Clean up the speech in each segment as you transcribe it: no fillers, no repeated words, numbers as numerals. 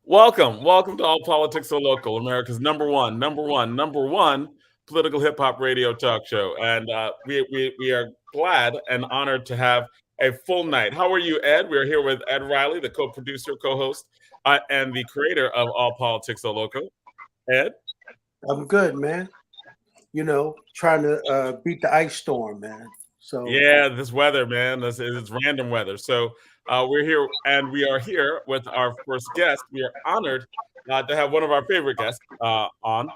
Welcome to All Politics So Local, America's number one political hip hop radio talk show. And we are glad and honored to have a full night. How are you, Ed? We're here with Ed Riley, the co-producer, co-host, and the creator of All Politics So Local. Ed? I'm good, man. Trying to beat the ice storm, man. So Yeah, this weather, man. It's random weather. So we're here, and we are here with our first guest. We are honored to have one of our favorite guests on.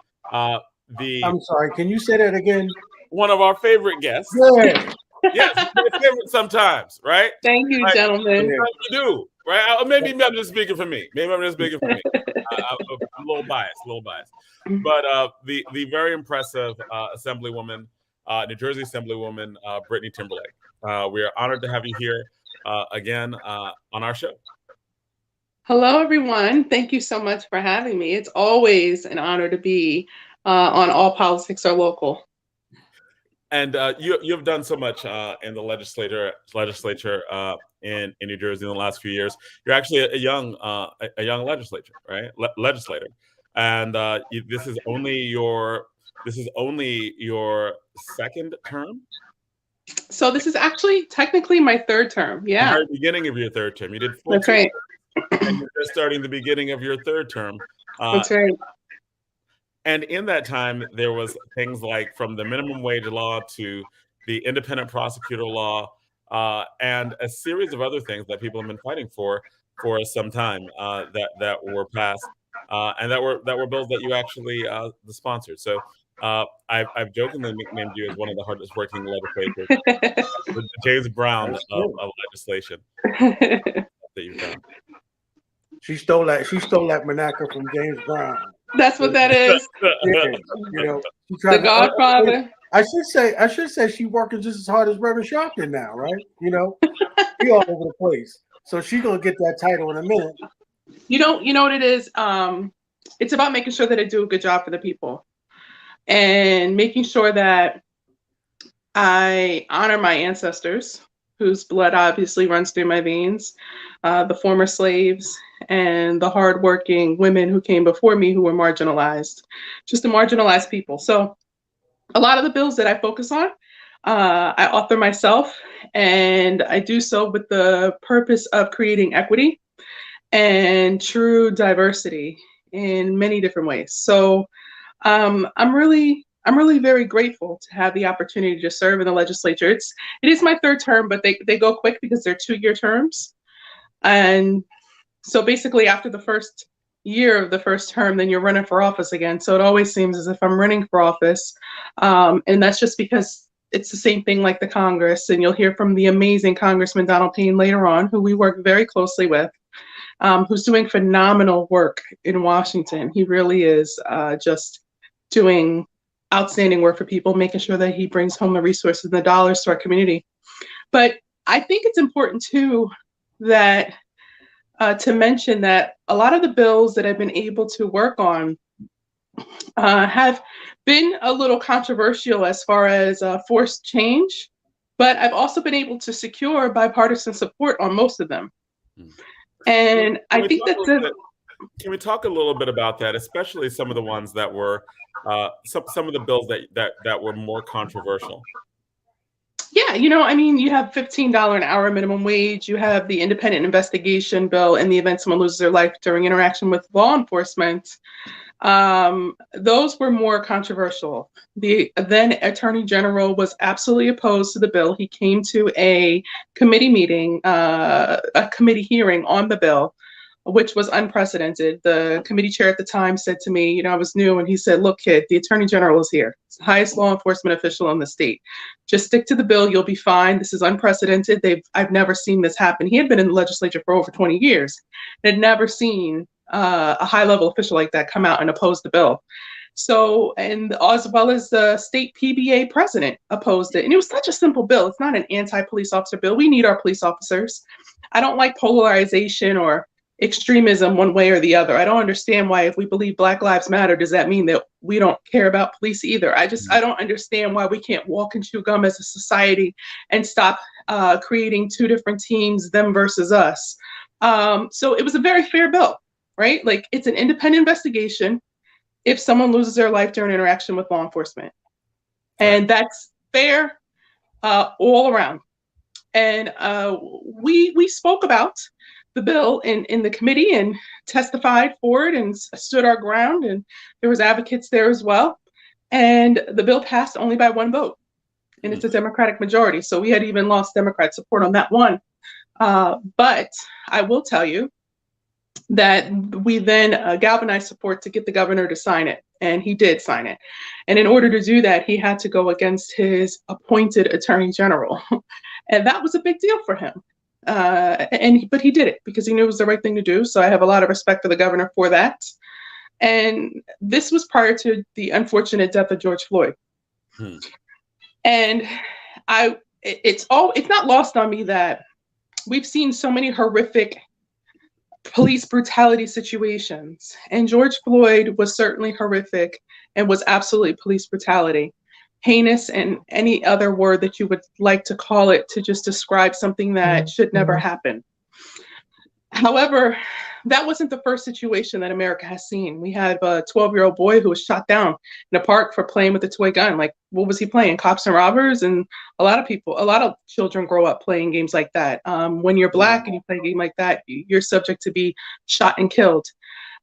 The I'm sorry. Can you say that again? One of our favorite guests. Yeah. Yes, your favorite sometimes, right? Thank you, gentlemen. You do, right? Maybe I'm just speaking for me. Maybe I'm just speaking for me. I'm a little biased, But the very impressive Assemblywoman, New Jersey Assemblywoman Brittany Timberlake. We are honored to have you here again on our show. Hello, everyone. Thank you so much for having me. It's always an honor to be on All Politics Are Local. And you've done so much in the legislature in New Jersey in the last few years. You're actually a young legislator, right? Legislator, and this is only your second term. So this is actually technically my third term. Yeah, the very beginning of your third term. You did 4 that's right. And you're just starting the beginning of your third term. That's right. And in that time, there was things like from the minimum wage law to the independent prosecutor law, and a series of other things that people have been fighting for some time that were passed, and that were bills that you actually sponsored. So I've jokingly nicknamed you as one of the hardest working legislators, the James Brown of legislation that you've done. She stole that moniker from James Brown. That's what that is. Yeah, the Godfather. I should say she's working just as hard as Reverend Sharpton now, right? She all over the place. So she's gonna get that title in a minute. You know what it is? It's about making sure that I do a good job for the people and making sure that I honor my ancestors, whose blood obviously runs through my veins, the former slaves, and the hardworking women who came before me who were marginalized, just the marginalized people. So a lot of the bills that I focus on, I author myself, and I do so with the purpose of creating equity and true diversity in many different ways. So I'm really very grateful to have the opportunity to serve in the legislature. It is my third term, but they go quick because they're 2-year terms. And so basically after the first year of the first term, then you're running for office again. So it always seems as if I'm running for office. And that's just because it's the same thing like the Congress. And you'll hear from the amazing Congressman Payne later on, who we work very closely with, who's doing phenomenal work in Washington. He really is just doing outstanding work for people, making sure that he brings home the resources and the dollars to our community. But I think it's important too that to mention that a lot of the bills that I've been able to work on have been a little controversial as far as forced change, but I've also been able to secure bipartisan support on most of them. And I think that can we talk a little bit about that, especially some of the ones that were some of the bills that were more controversial? Yeah, you have $15 an hour minimum wage. You have the independent investigation bill in the event someone loses their life during interaction with law enforcement. Those were more controversial. The then Attorney General was absolutely opposed to the bill. He came to a committee meeting, a committee hearing on the bill, which was unprecedented. The committee chair at the time said to me, I was new, and he said, "Look, kid, the Attorney General is here. It's the highest law enforcement official in the state. Just stick to the bill. You'll be fine. This is unprecedented. I've never seen this happen." He had been in the legislature for over 20 years. Had never seen a high-level official like that come out and oppose the bill. So, and as well as the state PBA president opposed it. And it was such a simple bill. It's not an anti-police officer bill. We need our police officers. I don't like polarization or extremism one way or the other. I don't understand why, if we believe Black Lives Matter, does that mean that we don't care about police either? I don't understand why we can't walk and chew gum as a society and stop creating two different teams, them versus us. So it was a very fair bill. right? Like it's an independent investigation if someone loses their life during interaction with law enforcement. And that's fair all around. And we spoke about the bill in the committee and testified for it and stood our ground. And there was advocates there as well. And the bill passed only by one vote. And it's a Democratic majority. So we had even lost Democrat support on that one. But I will tell you that we then galvanized support to get the governor to sign it. And he did sign it. And in order to do that, he had to go against his appointed attorney general. And that was a big deal for him. But he did it because he knew it was the right thing to do. So I have a lot of respect for the governor for that. And this was prior to the unfortunate death of George Floyd. And it's not lost on me that we've seen so many horrific police brutality situations. And George Floyd was certainly horrific and was absolutely police brutality. Heinous and any other word that you would like to call it to just describe something that should never happen. However, that wasn't the first situation that America has seen. We have a 12-year-old boy who was shot down in a park for playing with a toy gun. Like, what was he playing? Cops and robbers? And a lot of children grow up playing games like that. When you're Black and you play a game like that, you're subject to be shot and killed.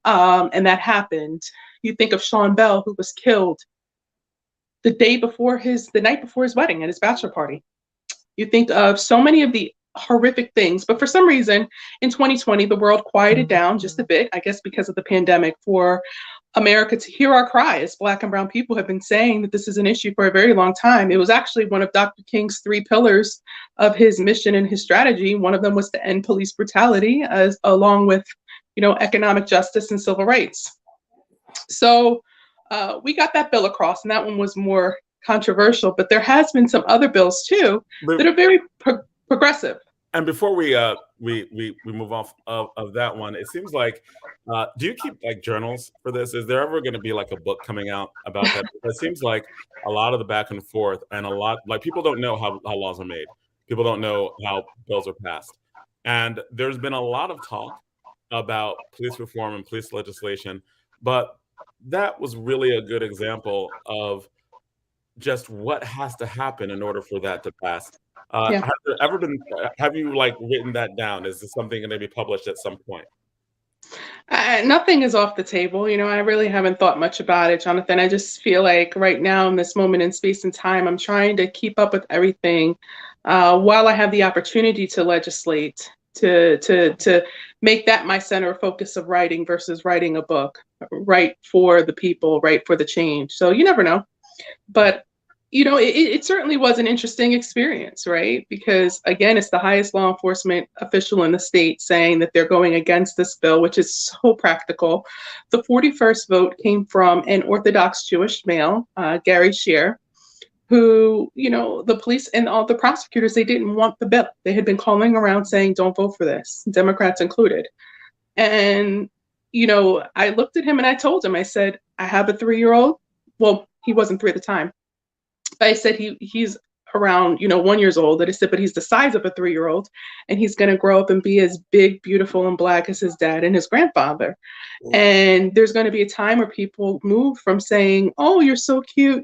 And that happened. You think of Sean Bell, who was killed the night before his wedding at his bachelor party. You think of so many of the horrific things, but for some reason in 2020, the world quieted down just a bit, I guess because of the pandemic, for America to hear our cry, as Black and brown people have been saying that this is an issue for a very long time. It was actually one of Dr. King's 3 pillars of his mission and his strategy. One of them was to end police brutality, along with, economic justice and civil rights. So we got that bill across, and that one was more controversial, but there has been some other bills too that are very progressive. And before we move off of that one, it seems like, do you keep like journals for this? Is there ever going to be like a book coming out about that? It seems like a lot of the back and forth, and a lot, like, people don't know how laws are made. People don't know how bills are passed. And there's been a lot of talk about police reform and police legislation, but that was really a good example of just what has to happen in order for that to pass. Have you like written that down? Is this something going to be published at some point? Nothing is off the table. I really haven't thought much about it, Jonathan. I just feel like right now in this moment in space and time, I'm trying to keep up with everything while I have the opportunity to legislate, to make that my center of focus of writing versus writing a book, write for the people, write for the change. So you never know. But it certainly was an interesting experience, right? Because again, it's the highest law enforcement official in the state saying that they're going against this bill, which is so practical. The 41st vote came from an Orthodox Jewish male, Gary Scheer, who, the police and all the prosecutors, they didn't want the bill. They had been calling around saying, don't vote for this, Democrats included. And, I looked at him and I told him, I said, I have a 3-year-old. Well, he wasn't 3 at the time. I said he's around 1 year old. And I said, but he's the size of a 3-year-old, and he's going to grow up and be as big, beautiful, and Black as his dad and his grandfather. And there's going to be a time where people move from saying, "Oh, you're so cute,"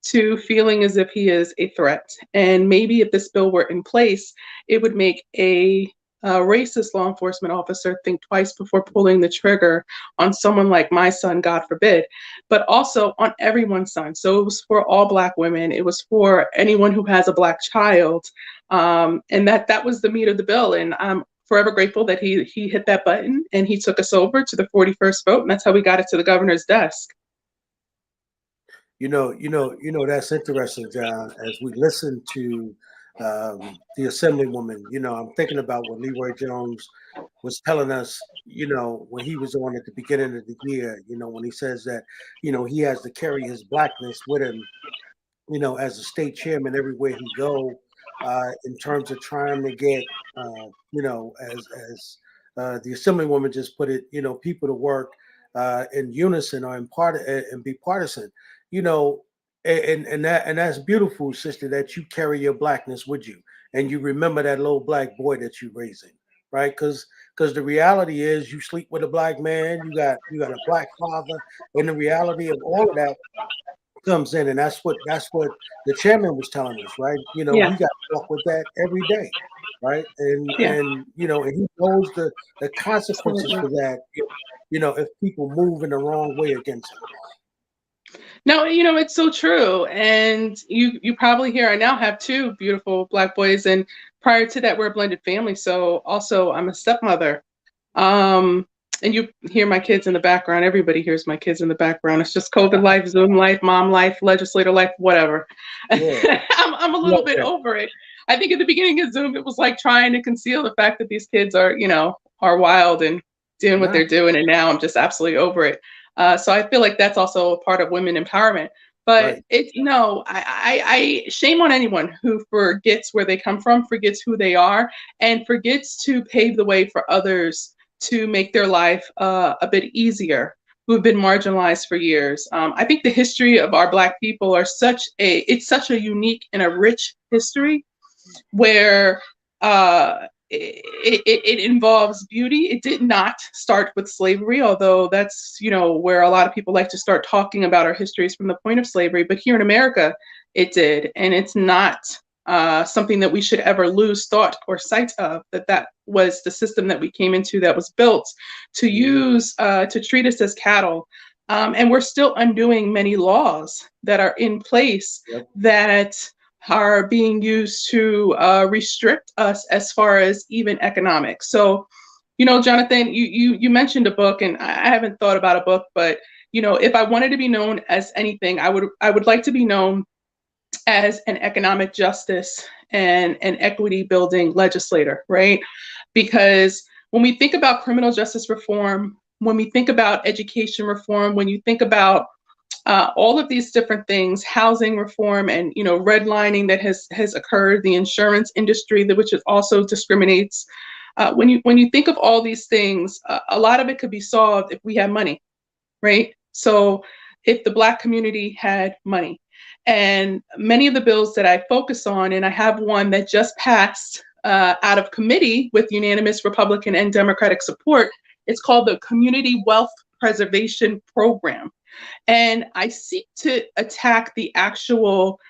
to feeling as if he is a threat. And maybe if this bill were in place, it would make a racist law enforcement officer think twice before pulling the trigger on someone like my son, God forbid, but also on everyone's son. So it was for all Black women. It was for anyone who has a Black child. And that was the meat of the bill. And I'm forever grateful that he hit that button and he took us over to the 41st vote. And that's how we got it to the governor's desk. That's interesting, John, as we listen to the Assemblywoman. I'm thinking about what Leroy Jones was telling us, when he was on at the beginning of the year, when he says that, he has to carry his Blackness with him, as a state chairman everywhere he go, in terms of trying to get, as the Assemblywoman just put it, people to work in unison or and be partisan, and that's beautiful, sister, that you carry your Blackness with you and you remember that little Black boy that you're raising, right? Because because the reality is you sleep with a black man, you got a black father, and the reality of all of that comes in, and that's what the chairman was telling us, right? Yeah. We got to walk with that every day, right? And Yeah. and and he knows the consequences for Absolutely. that. If people move in the wrong way against him. No, it's so true. And you probably hear I now have two beautiful black boys, and prior to that we're a blended family. So also I'm a stepmother. Um and you hear my kids in the background. Everybody hears my kids in the background. It's just COVID life, Zoom life, mom life, legislator life, whatever. Yeah, I'm a little love bit that. over it. I think at the beginning of Zoom it was like trying to conceal the fact that these kids are wild and doing what Nah, they're doing, and now I'm just absolutely over it. So I feel like that's also a part of women empowerment. But right. it's I shame on anyone who forgets where they come from, forgets who they are, and forgets to pave the way for others to make their life a bit easier, who have been marginalized for years. I think the history of our Black people it's such a unique and a rich history where it involves beauty. It did not start with slavery, although that's where a lot of people like to start talking about our histories from the point of slavery. But here in America, it did, and it's not something that we should ever lose thought or sight of. That was the system that we came into, that was built to use to treat us as cattle. And we're still undoing many laws that are in place Yep. that are being used to restrict us as far as even economics. So, Jonathan, you mentioned a book, and I haven't thought about a book, but if I wanted to be known as anything, I would like to be known as an economic justice and an equity building legislator, right? Because when we think about criminal justice reform, when we think about education reform, when you think about all of these different things, housing reform, and redlining that has occurred, the insurance industry, which it also discriminates. When you think of all these things, a lot of it could be solved if we had money, right? So if the Black community had money, and many of the bills that I focus on, and I have one that just passed out of committee with unanimous Republican and Democratic support. It's called the Community Wealth Preservation Program. And I seek to attack the actual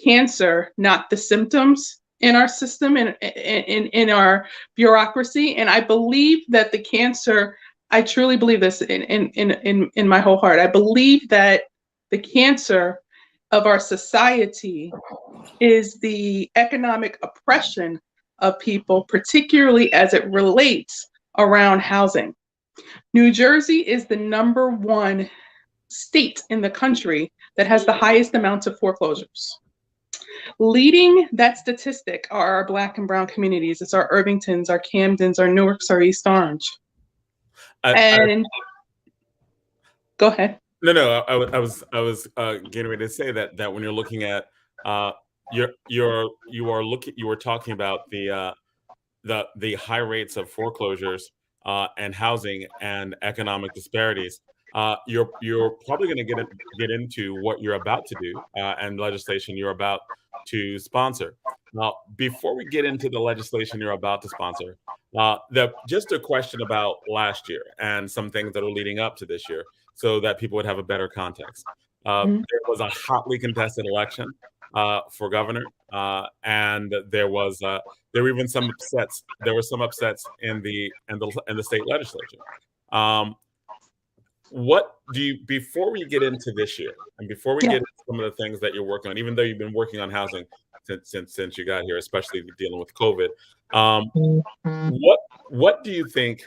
cancer, not the symptoms in our system and in our bureaucracy. And I believe that the cancer, I truly believe this in my whole heart. I believe that the cancer of our society is the economic oppression of people, particularly as it relates around housing. New Jersey is the #1 state in the country that has the highest amounts of foreclosures. Leading that statistic are our Black and Brown communities. It's our Irvingtons, our Camdens, our Newarks, our East Orange. And go ahead. No. I was getting ready to say that when you're looking at you were talking about the high rates of foreclosures and housing and economic disparities. You're probably going to get into what you're about to do and legislation you're about to sponsor. Now, before we get into the legislation you're about to sponsor, just a question about last year and some things that are leading up to this year, so that people would have a better context. There was a hotly contested election for governor, and there were even some upsets. There were some upsets in the state legislature. What do you, before we get into this year, and before we get into some of the things that you're working on, even though you've been working on housing since you got here, especially dealing with COVID, what do you think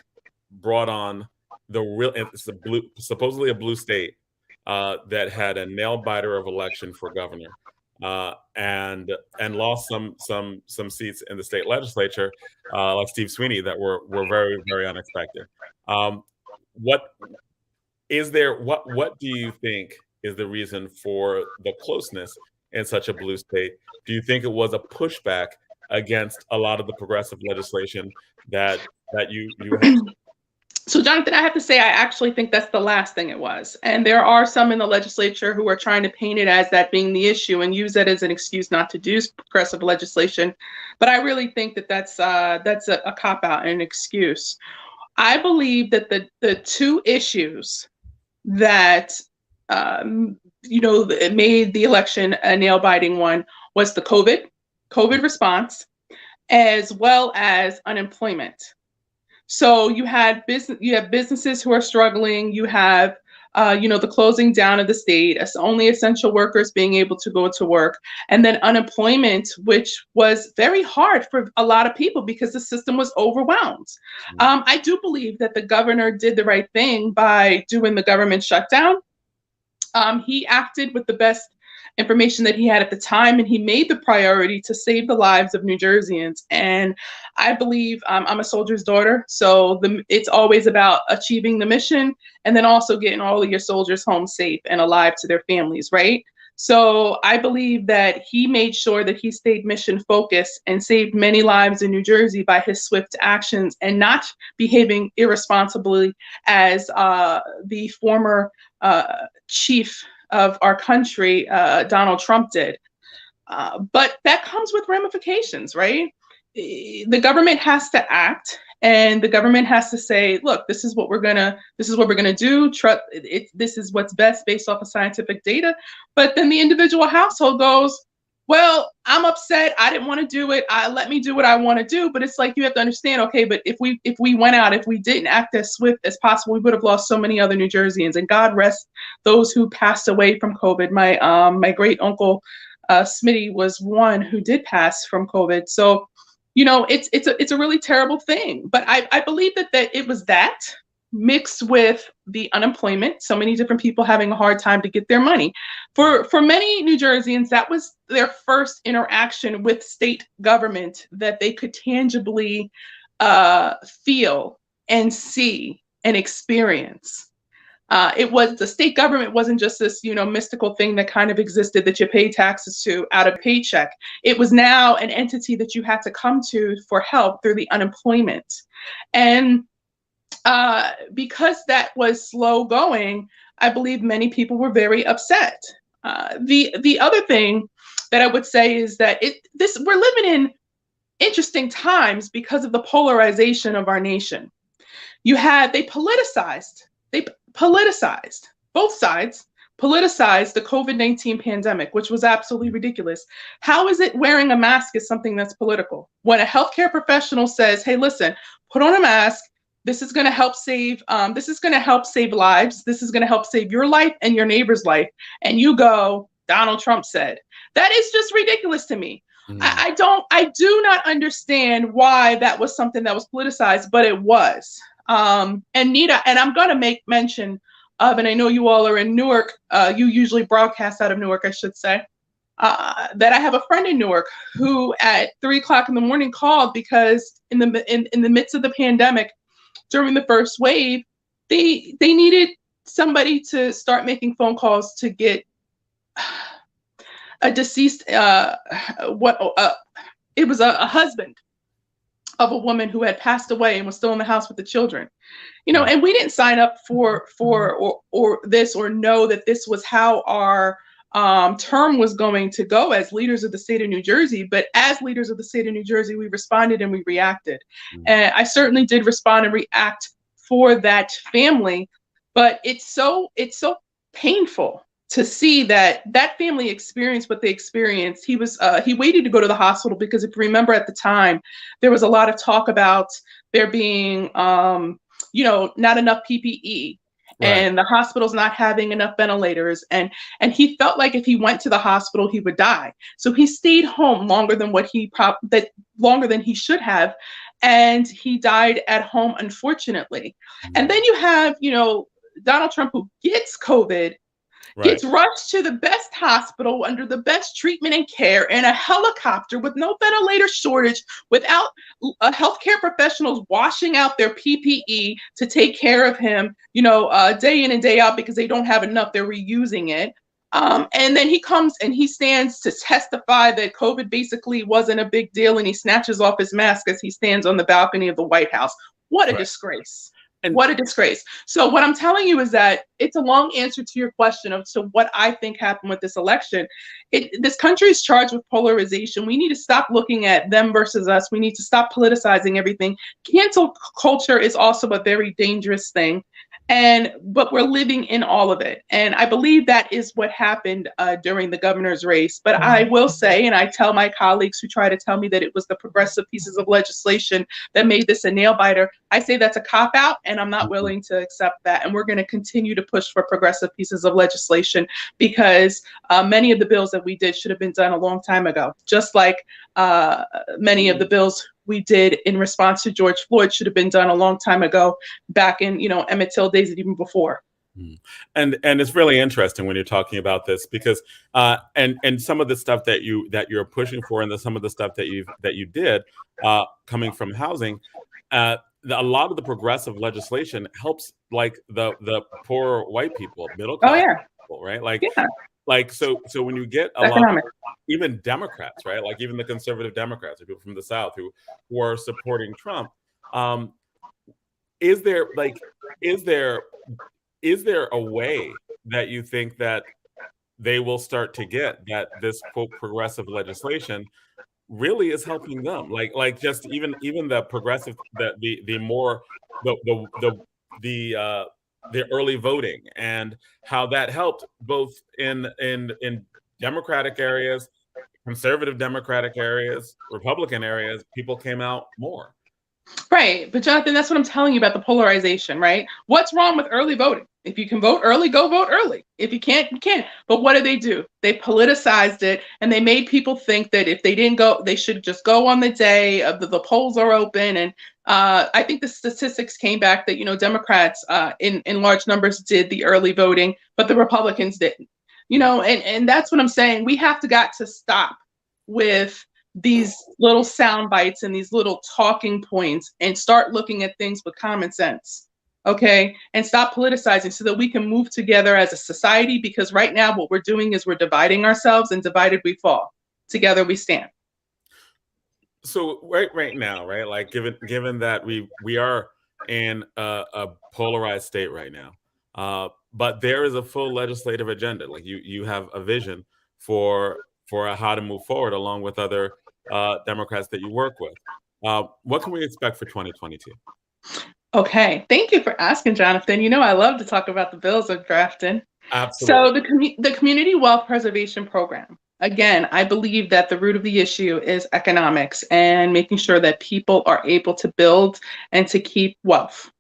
brought on the real? It's supposedly a blue state that had a nail biter of election for governor, and lost some seats in the state legislature, like Steve Sweeney, that were very, very unexpected. What do you think is the reason for the closeness in such a blue state? Do you think it was a pushback against a lot of the progressive legislation that you had? So, Jonathan, I have to say, I actually think that's the last thing it was. And there are some in the legislature who are trying to paint it as that being the issue and use that as an excuse not to do progressive legislation. But I really think that that's a cop-out and an excuse. I believe that the two issues that it made the election a nail-biting one was the COVID response, as well as unemployment. So you have businesses who are struggling. You have, the closing down of the state, as only essential workers being able to go to work, and then unemployment, which was very hard for a lot of people because the system was overwhelmed. I do believe that the governor did the right thing by doing the government shutdown. He acted with the best information that he had at the time, and he made the priority to save the lives of New Jerseyans. And I believe I'm a soldier's daughter, so it's always about achieving the mission and then also getting all of your soldiers home safe and alive to their families, right? So I believe that he made sure that he stayed mission focused and saved many lives in New Jersey by his swift actions and not behaving irresponsibly as the former chief of our country, Donald Trump, did. But that comes with ramifications, right? The government has to act, and the government has to say, look, this is what we're gonna do. This is what's best based off of scientific data. But then the individual household goes, well, I'm upset. I didn't want to do it. Let me do what I want to do. But it's like, you have to understand, okay, but if we went out, if we didn't act as swift as possible, we would have lost so many other New Jerseyans. And God rest those who passed away from COVID. My great uncle Smitty was one who did pass from COVID. So, it's a really terrible thing. But I believe that it was that mixed with the unemployment, so many different people having a hard time to get their money. For many New Jerseyans, that was their first interaction with state government that they could tangibly feel and see and experience. The state government wasn't just this, mystical thing that kind of existed that you pay taxes to out of paycheck. It was now an entity that you had to come to for help through the unemployment. And because that was slow going, I believe many people were very upset. The other thing that I would say is that we're living in interesting times because of the polarization of our nation. They politicized both sides, politicized the COVID-19 pandemic, which was absolutely ridiculous. How is it wearing a mask is something that's political? When a healthcare professional says, hey, listen, put on a mask. This is going to help save. This is going to help save lives. This is going to help save your life and your neighbor's life. And you go, Donald Trump said. That is just ridiculous to me. I do not understand why that was something that was politicized, but it was. And Nita, and I'm going to make mention of, and I know you all are in Newark. You usually broadcast out of Newark, I should say. That I have a friend in Newark who at 3:00 in the morning called because in the midst of the pandemic, during the first wave, they needed somebody to start making phone calls to get a deceased, it was a husband of a woman who had passed away and was still in the house with the children. And we didn't sign up for this or know that this was how our term was going to go as leaders of the state of New Jersey. But as leaders of the state of New Jersey, we responded and we reacted. And I certainly did respond and react for that family. But it's so painful to see that family experienced what they experienced. He waited to go to the hospital because if you remember at the time, there was a lot of talk about there being, not enough PPE. Right. And the hospital's not having enough ventilators. And he felt like if he went to the hospital, he would die. So he stayed home longer than longer than he should have. And he died at home, unfortunately. And then you have, Donald Trump, who gets COVID, gets rushed to the best hospital under the best treatment and care in a helicopter with no ventilator shortage, without healthcare professionals washing out their PPE to take care of him, day in and day out because they don't have enough. They're reusing it. And then he comes and he stands to testify that COVID basically wasn't a big deal, and he snatches off his mask as he stands on the balcony of the White House. What a disgrace. And What a disgrace. So what I'm telling you is that it's a long answer to your question of so what I think happened with this election. This country is charged with polarization. We need to stop looking at them versus us. We need to stop politicizing everything. Cancel culture is also a very dangerous thing. But we're living in all of it. And I believe that is what happened during the governor's race. But I will say, and I tell my colleagues who try to tell me that it was the progressive pieces of legislation that made this a nail biter, I say that's a cop out, and I'm not willing to accept that. And we're going to continue to push for progressive pieces of legislation because many of the bills that we did should have been done a long time ago, just like many of the bills we did in response to George Floyd should have been done a long time ago, back in Emmett Till days and even before. And it's really interesting when you're talking about this because and some of the stuff that you're pushing for and some of the stuff that you did coming from housing, a lot of the progressive legislation helps like the poor white people, middle class people, right? So when you get a lot of even Democrats, right? Like even the conservative Democrats or people from the South who are supporting Trump, is there a way that you think that they will start to get that this quote progressive legislation really is helping them? Like just even the progressive, the early voting and how that helped both in Democratic areas, conservative Democratic areas, Republican areas, people came out more. Right. But Jonathan, that's what I'm telling you about the polarization, right? What's wrong with early voting? If you can vote early, go vote early. If you can't, you can't. But what do? They politicized it and they made people think that if they didn't go, they should just go on the day of the polls are open. And I think the statistics came back that, Democrats in large numbers did the early voting, but the Republicans didn't. And that's what I'm saying. We have got to stop with these little sound bites and these little talking points and start looking at things with common sense, okay? And stop politicizing so that we can move together as a society, because right now what we're doing is we're dividing ourselves, and divided we fall. Together we stand. So right now, right? Like given that we are in a polarized state right now, but there is a full legislative agenda. Like you have a vision for how to move forward along with other Democrats that you work with. What can we expect for 2022? Okay, thank you for asking, Jonathan. I love to talk about the bills I'm drafting. Absolutely. So the Community Wealth Preservation Program. Again, I believe that the root of the issue is economics and making sure that people are able to build and to keep wealth.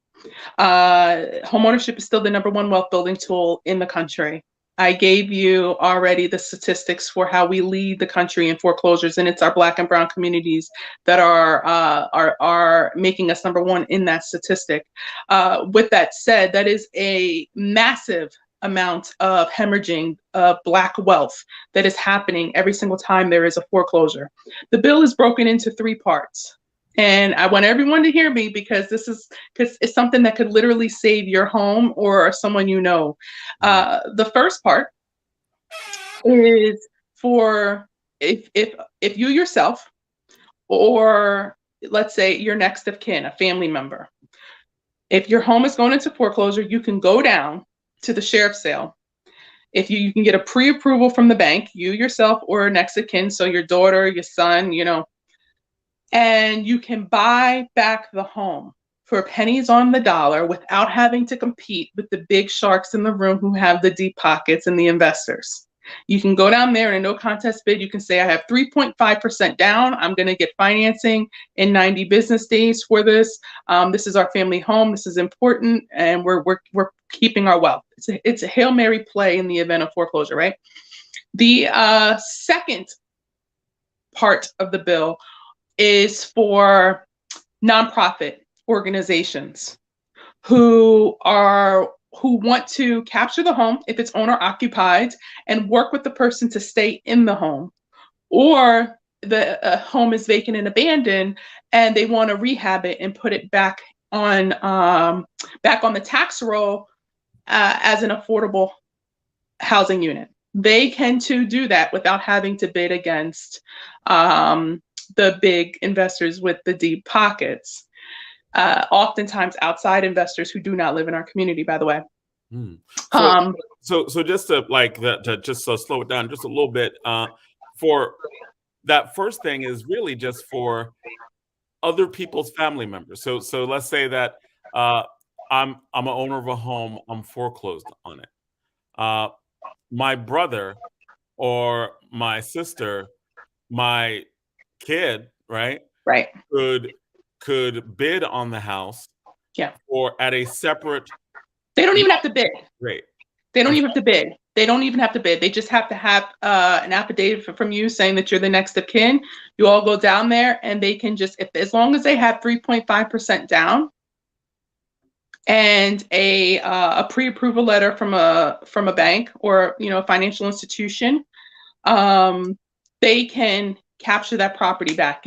Homeownership is still the #1 wealth building tool in the country. I gave you already the statistics for how we lead the country in foreclosures, and it's our Black and brown communities that are making us #1 in that statistic. With that said, that is a massive amount of hemorrhaging of Black wealth that is happening every single time there is a foreclosure. The bill is broken into 3 parts. And I want everyone to hear me because it's something that could literally save your home or someone you know. The first part is for if you yourself, or let's say your next of kin, a family member, if your home is going into foreclosure, you can go down to the sheriff's sale. If you can get a pre-approval from the bank, you yourself or next of kin, so your daughter, your son, and you can buy back the home for pennies on the dollar without having to compete with the big sharks in the room who have the deep pockets and the investors. You can go down there in a no contest bid. You can say, I have 3.5% down. I'm going to get financing in 90 business days for this. This is our family home. This is important. And we're keeping our wealth. It's a Hail Mary play in the event of foreclosure, right? The second part of the bill is for nonprofit organizations who want to capture the home if it's owner occupied and work with the person to stay in the home, or the home is vacant and abandoned and they want to rehab it and put it back on the tax roll as an affordable housing unit. They can too do that without having to bid against the big investors with the deep pockets. oftentimes outside investors who do not live in our community, by the way. Hmm. Um, So just to slow it down just a little bit, for that first thing is really just for other people's family members. So let's say that I'm an owner of a home, I'm foreclosed on it. Uh, my brother or my sister, my kid, right, right. could bid on the house Yeah. or at a separate They don't even have to bid. rate. They don't even have to bid. They don't even have to bid. They just have to have an affidavit from you saying that you're the next of kin. You all go down there, and they can just, as long as they have 3.5% down and a pre-approval letter from a bank or a financial institution, they can capture that property back.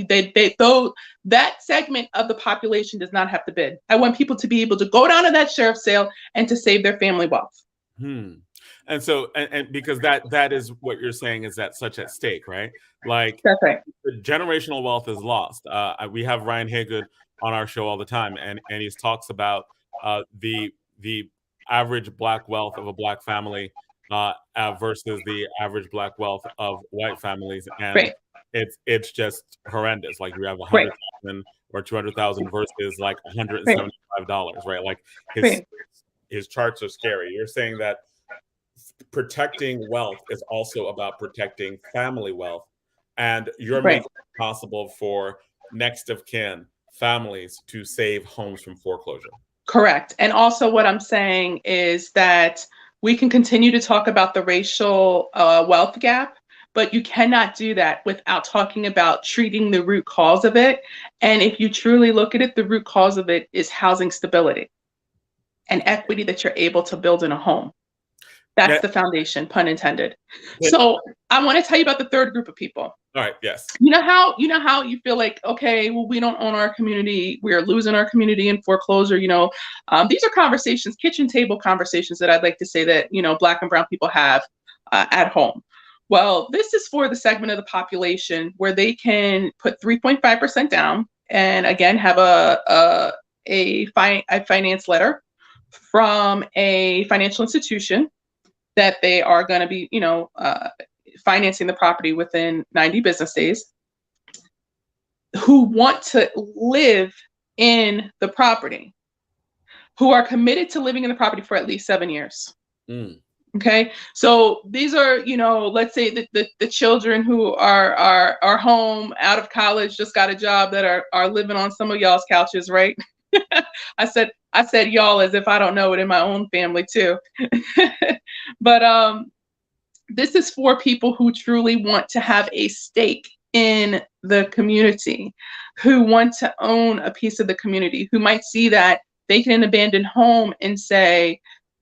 Though that segment of the population does not have to bid. I want people to be able to go down to that sheriff's sale and to save their family wealth. And so, and because that is what you're saying is that such at stake, right? Like, that's right. The generational wealth is lost. We have Ryan Haygood on our show all the time, and he talks about the average Black wealth of a Black family versus the average Black wealth of white families, and right. it's just horrendous. Like, you have 100,000 or 200,000 versus like $175, right? Like his charts are scary. You're saying that protecting wealth is also about protecting family wealth, and you're making it possible for next of kin families to save homes from foreclosure. Correct. And also what I'm saying is that we can continue to talk about the racial wealth gap, but you cannot do that without talking about treating the root cause of it. And if you truly look at it, the root cause of it is housing stability and equity that you're able to build in a home. That's the foundation, pun intended. So I want to tell you about the third group of people. All right. Yes. You know how you feel like, okay, well, we don't own our community. We're losing our community in foreclosure. These are conversations, kitchen table conversations that I'd like to say that, Black and brown people have at home. Well, this is for the segment of the population where they can put 3.5% down and again, have a finance letter from a financial institution that they are going to be, financing the property within 90 business days, who want to live in the property, who are committed to living in the property for at least 7 years. Okay, so these are, let's say the children who are home out of college, just got a job, that are living on some of y'all's couches, right? I said y'all as if I don't know it in my own family too. But this is for people who truly want to have a stake in the community, who want to own a piece of the community, who might see that they can abandon home and say,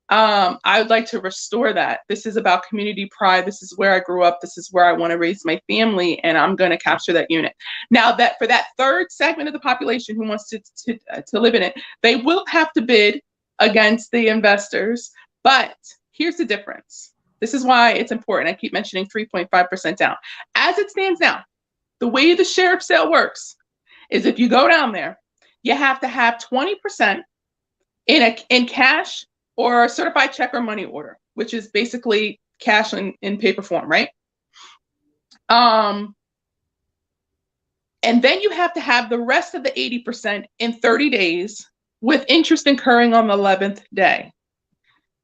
I would like to restore that. This is about community pride. This is where I grew up. This is where I want to raise my family, and I'm going to capture that unit. Now, that for that third segment of the population who wants to live in it, they will have to bid against the investors. But here's the difference. This is why it's important. I keep mentioning 3.5% down. As it stands now, the way the sheriff's sale works is if you go down there, you have to have 20% in cash or a certified check or money order, which is basically cash in paper form, right? And then you have to have the rest of the 80% in 30 days with interest incurring on the 11th day.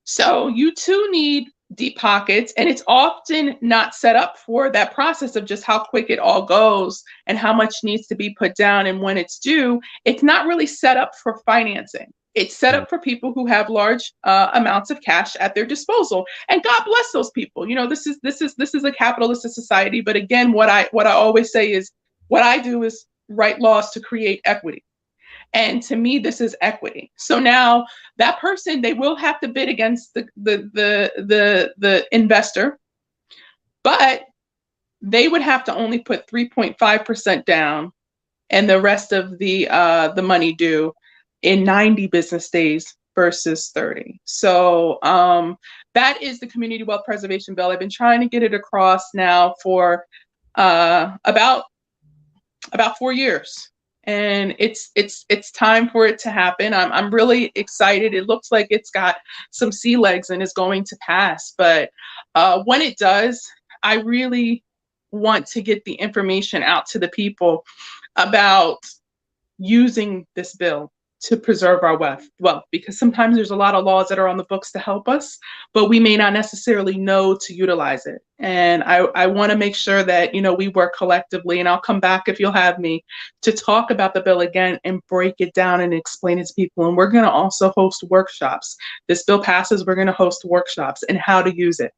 So you too need deep pockets, and it's often not set up for that process of just how quick it all goes and how much needs to be put down and when it's due. It's not really set up for financing. It's set up for people who have large amounts of cash at their disposal, and God bless those people. This is a capitalist society. But again, what I always say is, what I do is write laws to create equity. And to me, this is equity. So now that person, they will have to bid against the investor, but they would have to only put 3.5% down and the rest of the money due in 90 business days versus 30. So that is the Community Wealth Preservation Bill. I've been trying to get it across now for about 4 years. and it's time for it to happen. I'm really excited. It looks like it's got some sea legs and is going to pass. But when it does, I really want to get the information out to the people about using this bill to preserve our wealth, because sometimes there's a lot of laws that are on the books to help us, but we may not necessarily know to utilize it. And I want to make sure that, we work collectively, and I'll come back if you'll have me to talk about the bill again and break it down and explain it to people. And we're going to also host workshops. This bill passes, we're going to host workshops and how to use it,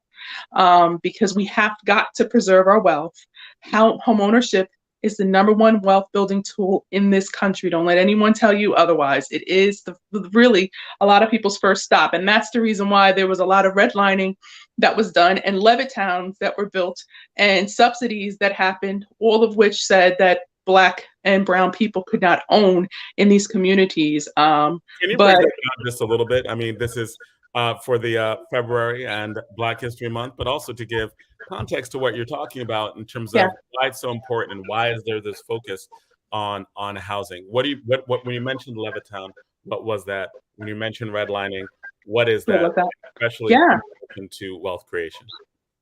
because we have got to preserve our wealth. Home ownership is the number one wealth building tool in this country. Don't let anyone tell you otherwise. It is really a lot of people's first stop. And that's the reason why there was a lot of redlining that was done, and Levittowns that were built, and subsidies that happened, all of which said that Black and brown people could not own in these communities. Can you break that down just a little bit? I mean, this is for the February and Black History Month, but also to give context to what you're talking about in terms of why it's so important and why is there this focus on housing. What when you mentioned Levittown, what was that? When you mentioned redlining, what is that? Especially in relation to wealth creation.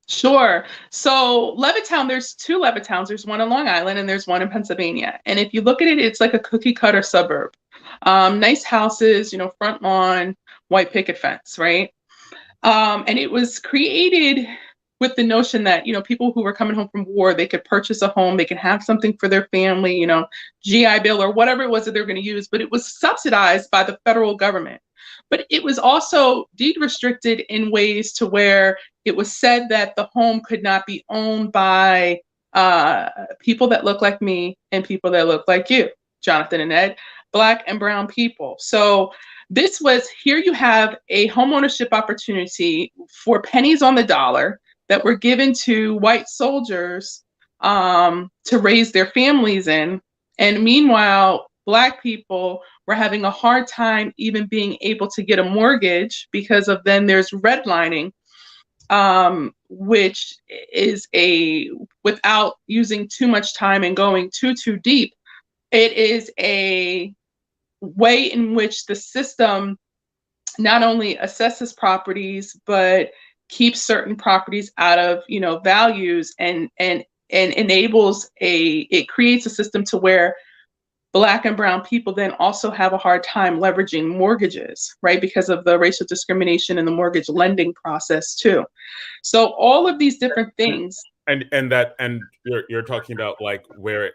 Sure. So Levittown, there's two Levittowns. There's one in Long Island and there's one in Pennsylvania. And if you look at it, it's like a cookie cutter suburb. Nice houses, front lawn, white picket fence, right? And it was created with the notion that, people who were coming home from war, they could purchase a home, they could have something for their family, GI Bill or whatever it was that they're going to use, but it was subsidized by the federal government. But it was also deed restricted in ways to where it was said that the home could not be owned by people that look like me and people that look like you, Jonathan and Ed, Black and brown people. So this was, here you have a homeownership opportunity for pennies on the dollar that were given to white soldiers to raise their families in. And meanwhile, Black people were having a hard time even being able to get a mortgage because of then there's redlining, which is without using too much time and going too deep, it is a way in which the system not only assesses properties, but keeps certain properties out of, values and enables it creates a system to where Black and brown people then also have a hard time leveraging mortgages, right? Because of the racial discrimination in the mortgage lending process too. So all of these different things. And you're talking about like where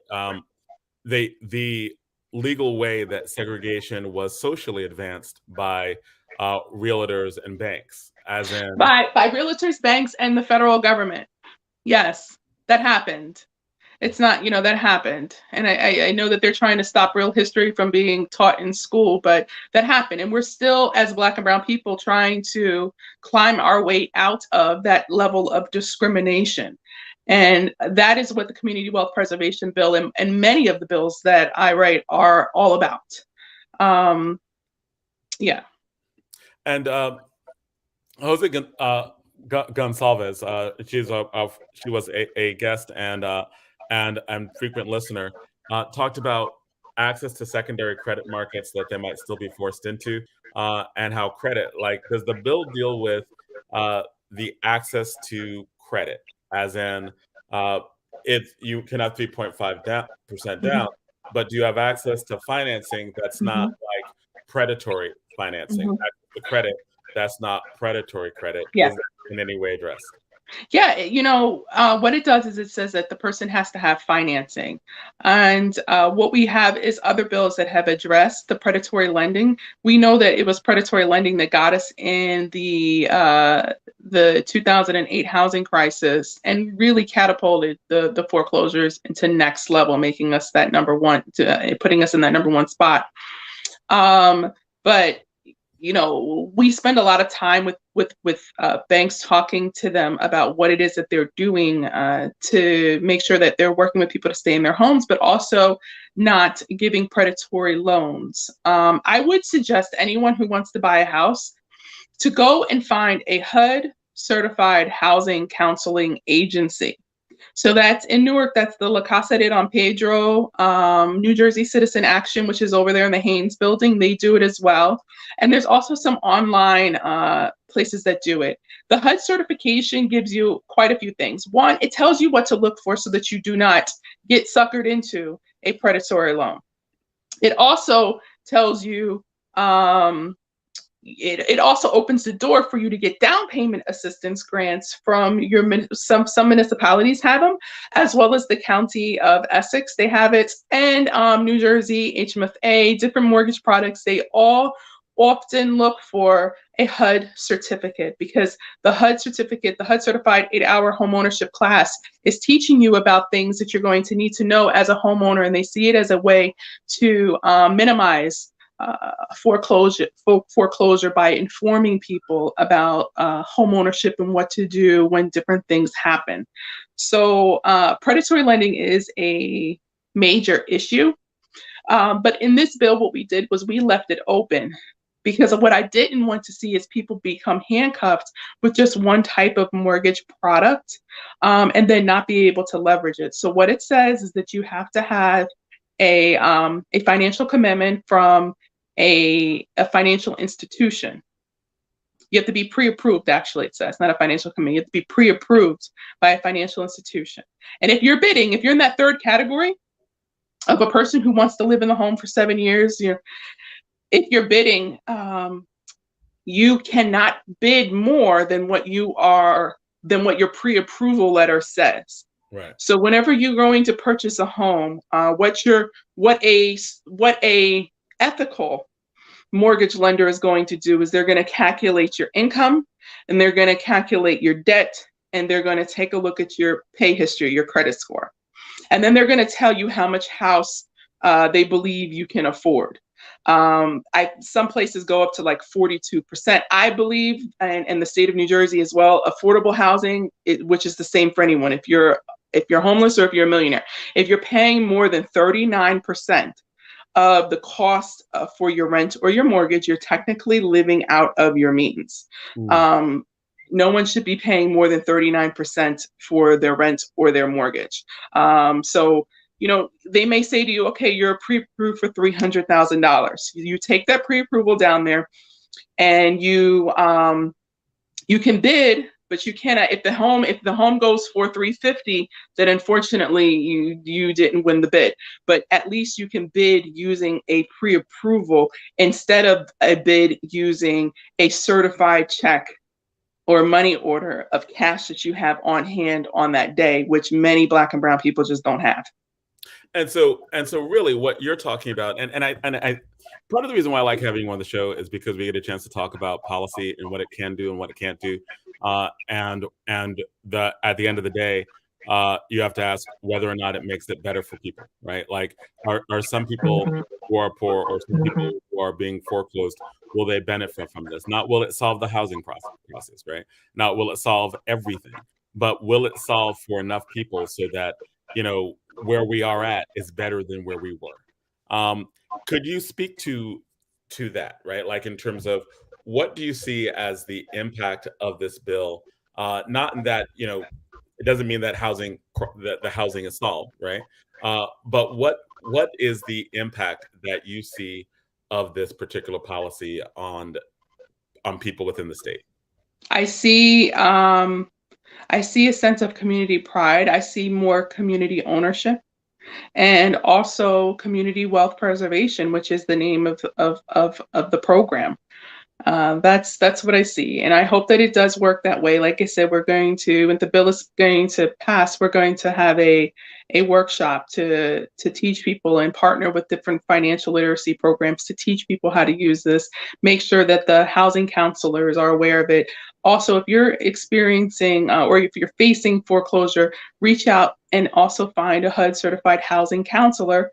the legal way that segregation was socially advanced by realtors and banks, as in by realtors, banks, and the federal government. Yes, that happened. It's not, that happened. And I know that they're trying to stop real history from being taught in school, but that happened. And we're still, as Black and brown people, trying to climb our way out of that level of discrimination. And that is what the Community Wealth Preservation Bill and many of the bills that I write are all about. Yeah. And Jose Gonsalves, she was a guest and frequent listener, talked about access to secondary credit markets that they might still be forced into, and how credit, like, does the bill deal with the access to credit, as in if you can have 3.5% down, but do you have access to financing that's not like predatory financing, the credit that's not predatory credit, is in any way addressed? Yeah, what it does is it says that the person has to have financing. And what we have is other bills that have addressed the predatory lending. We know that it was predatory lending that got us in the 2008 housing crisis and really catapulted the foreclosures into next level, making us that putting us in that number one spot. But we spend a lot of time with banks talking to them about what it is that they're doing to make sure that they're working with people to stay in their homes, but also not giving predatory loans. I would suggest anyone who wants to buy a house to go and find a HUD certified housing counseling agency. So that's in Newark. That's the La Casa de Don Pedro, New Jersey Citizen Action, which is over there in the Haynes building. They do it as well. And there's also some online places that do it. The HUD certification gives you quite a few things. One, it tells you what to look for so that you do not get suckered into a predatory loan. It also tells you, it also opens the door for you to get down payment assistance grants from your some municipalities have them, as well as the county of Essex, they have it, and New Jersey, HMFA, different mortgage products, they all often look for a HUD certificate, because the HUD certificate, the HUD certified 8-hour homeownership class, is teaching you about things that you're going to need to know as a homeowner, and they see it as a way to minimize foreclosure by informing people about home ownership and what to do when different things happen. So predatory lending is a major issue. But in this bill, what we did was we left it open, because of what I didn't want to see is people become handcuffed with just one type of mortgage product and then not be able to leverage it. So what it says is that you have to have a financial commitment from a financial institution. You have to be pre-approved, actually, it says, not a financial commitment. You have to be pre-approved by a financial institution. And if you're bidding, if you're in that third category of a person who wants to live in the home for 7 years, if you're bidding, you cannot bid more than what your pre-approval letter says. Right. So whenever you're going to purchase a home, what a ethical mortgage lender is going to do is they're going to calculate your income, and they're going to calculate your debt, and they're going to take a look at your pay history, your credit score. And then they're going to tell you how much house they believe you can afford. Some places go up to like 42%. I believe, and in the state of New Jersey as well, affordable housing, which is the same for anyone. If you're homeless or if you're a millionaire, if you're paying more than 39% of the cost for your rent or your mortgage, you're technically living out of your means. No one should be paying more than 39% for their rent or their mortgage. So, they may say to you, okay, you're pre-approved for $300,000. You take that pre-approval down there, and you can bid, but you cannot. If the home goes for $350,000, then unfortunately you didn't win the bid. But at least you can bid using a pre-approval instead of a bid using a certified check or money order of cash that you have on hand on that day, which many Black and brown people just don't have. And so really what you're talking about, and I part of the reason why I like having you on the show is because we get a chance to talk about policy and what it can do and what it can't do. And at the end of the day, you have to ask whether or not it makes it better for people, right? Like, are some people who are poor or some people who are being foreclosed, will they benefit from this? Not will it solve the housing process, right? Not will it solve everything, but will it solve for enough people so that, where we are at is better than where we were? Could you speak to that, right? Like, in terms of what do you see as the impact of this bill? Not in that, it doesn't mean that the housing is solved, right? But what is the impact that you see of this particular policy on people within the state? I see a sense of community pride. I see more community ownership, and also community wealth preservation, which is the name of the program. That's what I see, and I hope that it does work that way. Like I said, when the bill is going to pass, we're going to have a workshop to teach people and partner with different financial literacy programs to teach people how to use this. Make sure that the housing counselors are aware of it. Also, if you're experiencing or if you're facing foreclosure, reach out and also find a HUD certified housing counselor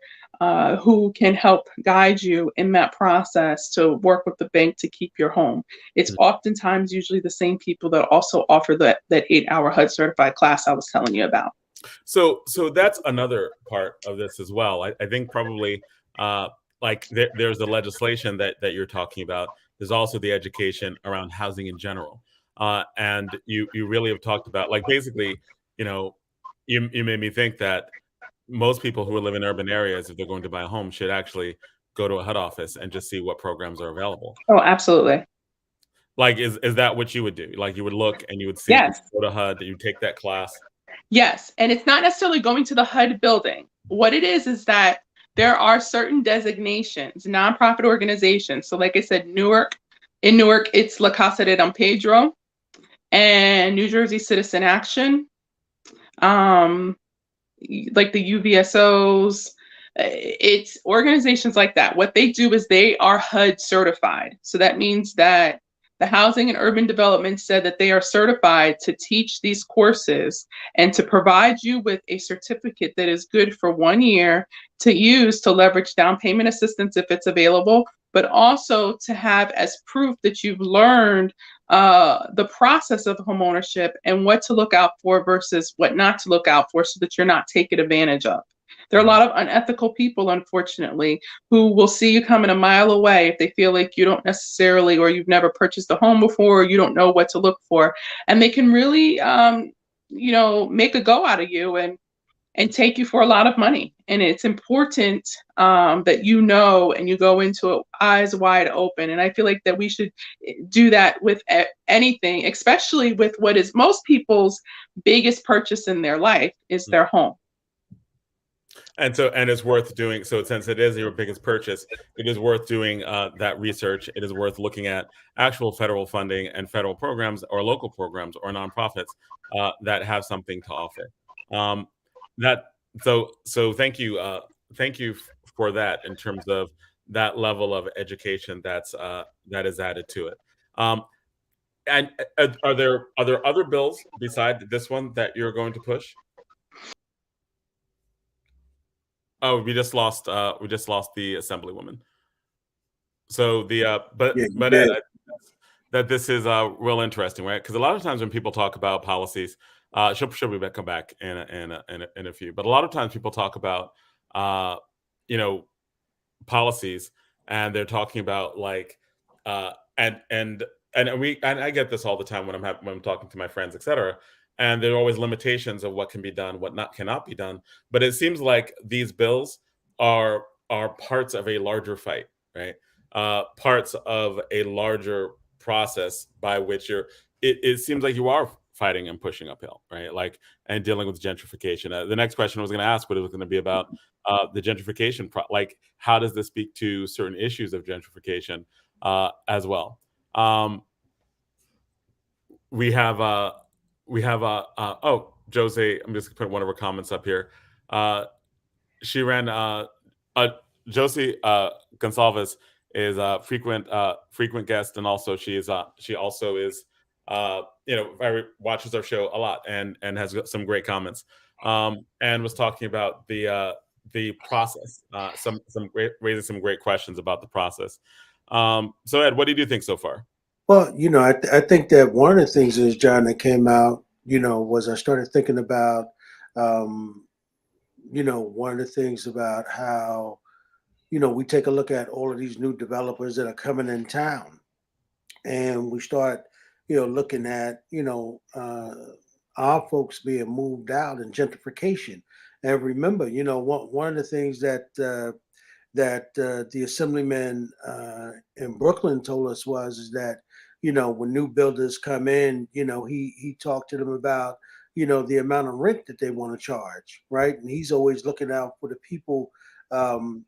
who can help guide you in that process to work with the bank to keep your home. It's oftentimes usually the same people that also offer that 8-hour HUD certified class I was telling you about. So that's another part of this as well. I think probably there's the legislation that you're talking about. There's also the education around housing in general. And you really have talked about, like, basically, you made me think that most people who live in urban areas, if they're going to buy a home, should actually go to a HUD office and just see what programs are available. Oh, absolutely. Like, is that what you would do? Like, you would look and you would see, Yes. go to HUD, you take that class. Yes. And it's not necessarily going to the HUD building. What it is that there are certain designations, nonprofit organizations. So, like I said, in Newark, it's La Casa de Don Pedro and New Jersey Citizen Action, like the UVSOs. It's organizations like that. What they do is they are HUD certified. So that means that the Housing and Urban Development said that they are certified to teach these courses and to provide you with a certificate that is good for 1 year to use to leverage down payment assistance if it's available, but also to have as proof that you've learned the process of homeownership and what to look out for versus what not to look out for so that you're not taken advantage of. There are a lot of unethical people, unfortunately, who will see you coming a mile away if they feel like you don't necessarily, or you've never purchased a home before, or you don't know what to look for. And they can really, make a go out of you and take you for a lot of money. And it's important that you know and you go into it eyes wide open. And I feel like that we should do that with anything, especially with what is most people's biggest purchase in their life is their home. And it's worth doing. So since it is your biggest purchase, it is worth doing that research. It is worth looking at actual federal funding and federal programs or local programs or nonprofits that have something to offer. So thank you for that in terms of that level of education that is added to it. And are there other bills besides this one that you're going to push? Oh, we just lost the assemblywoman. So that this is real interesting, right? Because a lot of times when people talk about policies, she'll come back in a few. But a lot of times people talk about policies, and they're talking about like and I get this all the time when I'm talking to my friends, etc. And there are always limitations of what can be done, what cannot be done. But it seems like these bills are parts of a larger fight, right? Parts of a larger process by which it seems like you are fighting and pushing uphill, right? Like, and dealing with gentrification. The next question I was going to ask, but it was going to be about the gentrification, like how does this speak to certain issues of gentrification as well? We have Jose, I'm just gonna put one of her comments up here. She ran Josie Gonsalves is a frequent guest, and also she also is watches our show a lot and has got some great comments, and was talking about the process, raising some great questions about the process. So Ed, what do you think so far? Well, I think that one of the things is, John, that came out, was I started thinking about, one of the things about how, we take a look at all of these new developers that are coming in town, and we start, looking at, our folks being moved out and gentrification. And remember, one of the things that the assemblyman in Brooklyn told us is that, when new builders come in, he talked to them about, the amount of rent that they want to charge, right? And he's always looking out for the people, in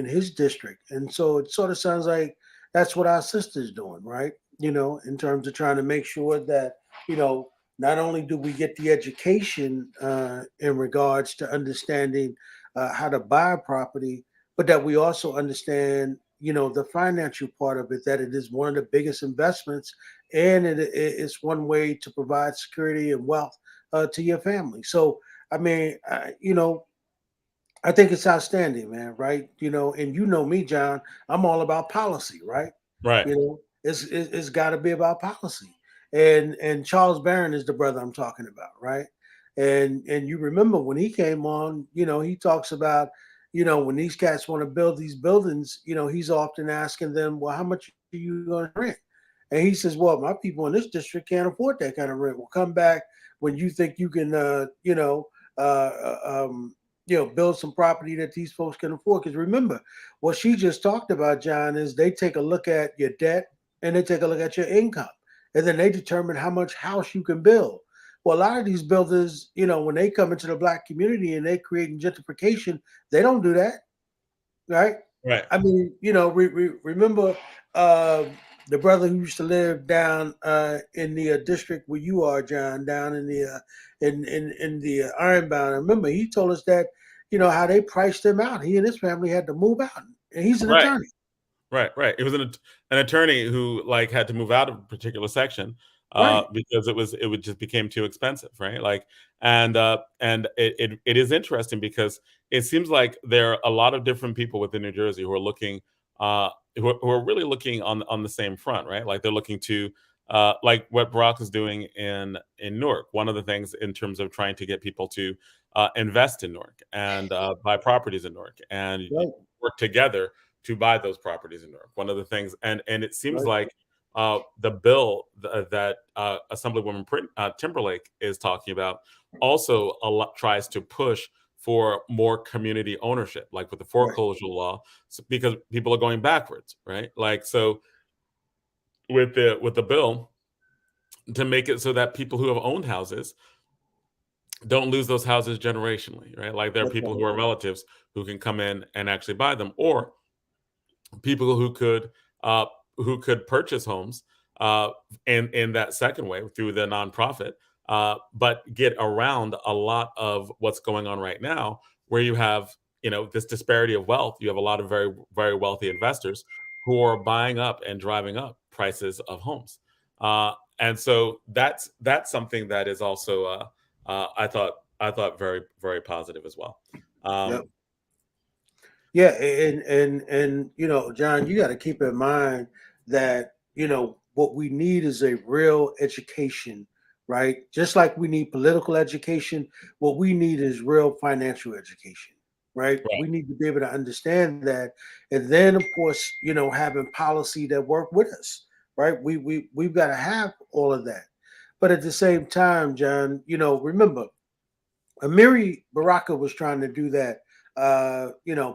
his district. And so it sort of sounds like that's what our sister's doing, right? In terms of trying to make sure that, not only do we get the education in regards to understanding how to buy a property, but that we also understand, the financial part of it, that it is one of the biggest investments, and it's one way to provide security and wealth to your family. So, I mean, I think it's outstanding, man. Right? And me, John, I'm all about policy, right? Right. It's got to be about policy. And Charles Barron is the brother I'm talking about, right? And you remember when he came on, he talks about, when these cats want to build these buildings, he's often asking them, well, how much are you going to rent? And he says, well, my people in this district can't afford that kind of rent. Well, come back when you think you can, build some property that these folks can afford. Because remember, what she just talked about, John, is they take a look at your debt and they take a look at your income. And then they determine how much house you can build. Well, a lot of these builders, when they come into the Black community and they create gentrification, they don't do that, right? Right. I mean, remember the brother who used to live down in the district where you are, John, down in the in the Ironbound. I remember he told us that how they priced him out. He and his family had to move out, and he's an Right. attorney. Right. It was an attorney who had to move out of a particular section Right. because it just became too expensive, right? And it is interesting because it seems like there are a lot of different people within New Jersey who are looking who are really looking on the same front, right? Like they're looking to like what Barack is doing in Newark. One of the things in terms of trying to get people to invest in Newark and buy properties in Newark and Right. work together to buy those properties in Newark. One of the things, and it seems Right. like the bill that Assemblywoman Timberlake is talking about also tries to push for more community ownership, like with the foreclosure law, because people are going backwards, right? Like so, with the bill to make it so that people who have owned houses don't lose those houses generationally, right? Like there are That's people right. who are relatives who can come in and actually buy them, or people who could purchase homes in that second way through the nonprofit, but get around a lot of what's going on right now, where you have this disparity of wealth. You have a lot of very very wealthy investors who are buying up and driving up prices of homes, and so that's something that is also I thought very very positive as well. Yep. Um, Yeah, and John, you got to keep in mind that what we need is a real education, right? Just like we need political education, what we need is real financial education, right? right. We need to be able to understand that, and then of course, having policy that work with us, right? We've got to have all of that, but at the same time, John, remember Amiri Baraka was trying to do that,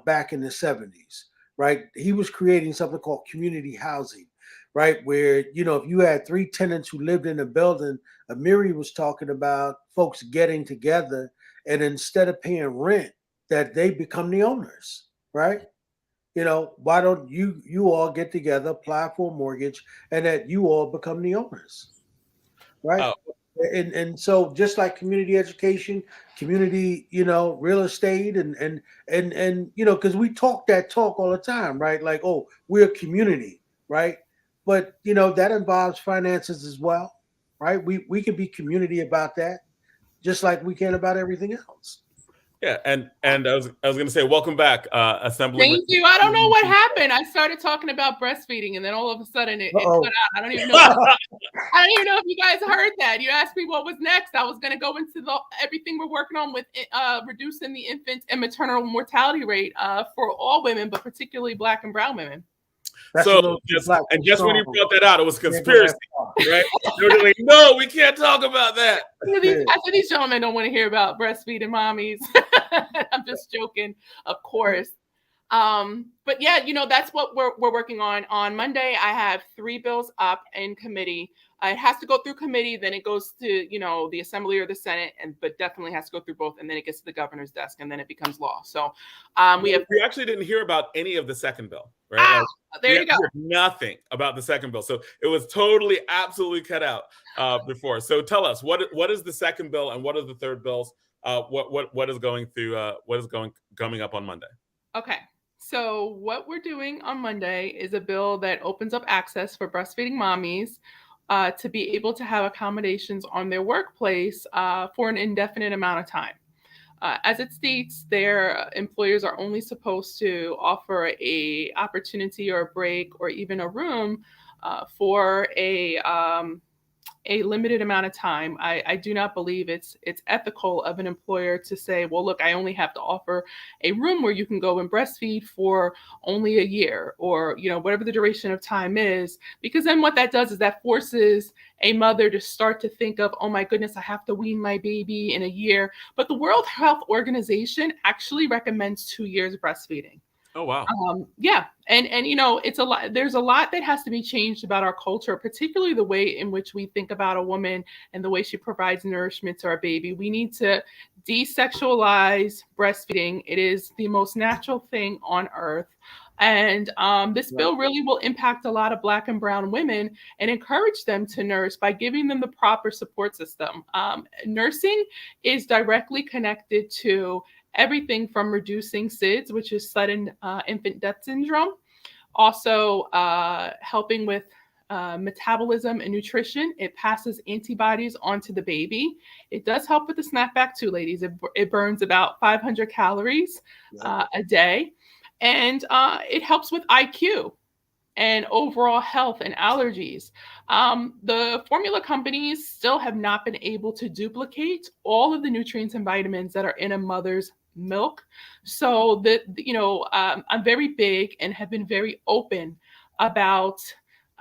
back in the 70s, right? He was creating something called community housing, right? Where, if you had three tenants who lived in a building, Amiri was talking about folks getting together and instead of paying rent, that they become the owners, right? Why don't you all get together, apply for a mortgage, and that you all become the owners, right? Oh, And so just like community education, community, real estate and because we talk that talk all the time, right? Like, oh, we're a community, right? But that involves finances as well, right? We can be community about that, just like we can about everything else. yeah, and I was going to say, welcome back, Assemblyman. Thank you. I don't know what happened. I started talking about breastfeeding, and then all of a sudden it cut Uh-oh. out. I don't even know. I don't even know if you guys heard that. You asked me what was next. I was going to go into everything we're working on with reducing the infant and maternal mortality rate for all women, but particularly Black and Brown women. That's So a little just black when you song. brought that out, it was Can't go conspiracy, that far. right? They were like, no, we can't talk about that. I said these gentlemen don't want to hear about breastfeeding mommies. I'm just joking, of course. But yeah, that's what we're working on. On Monday, I have 3 bills up in committee. It has to go through committee, then it goes to the Assembly or the Senate, but definitely has to go through both, and then it gets to the governor's desk, and then it becomes law. So we actually didn't hear about any of the second bill, right? There you go. Nothing about the second bill, so it was totally, absolutely cut out before. So tell us what is the second bill and what are the third bills? What is going through? Coming up on Monday? Okay. So what we're doing on Monday is a bill that opens up access for breastfeeding mommies to be able to have accommodations on their workplace for an indefinite amount of time. As it states, their employers are only supposed to offer a opportunity or a break or even a room for a a limited amount of time. I do not believe it's ethical of an employer to say, well, look, I only have to offer a room where you can go and breastfeed for only a year, or whatever the duration of time is, because then what that does is that forces a mother to start to think of, oh my goodness, I have to wean my baby in a year. But the World Health Organization actually recommends 2 years of breastfeeding. Oh, wow. Yeah. And it's a lot, there's a lot that has to be changed about our culture, particularly the way in which we think about a woman and the way she provides nourishment to our baby. We need to desexualize breastfeeding. It is the most natural thing on earth. And this bill really will impact a lot of Black and brown women and encourage them to nurse by giving them the proper support system. Nursing is directly connected to everything from reducing SIDS, which is sudden infant death syndrome, also helping with metabolism and nutrition. It passes antibodies onto the baby. It does help with the snapback too, ladies. It burns about 500 calories a day. And it helps with IQ and overall health and allergies. The formula companies still have not been able to duplicate all of the nutrients and vitamins that are in a mother's milk. So that, I'm very big and have been very open about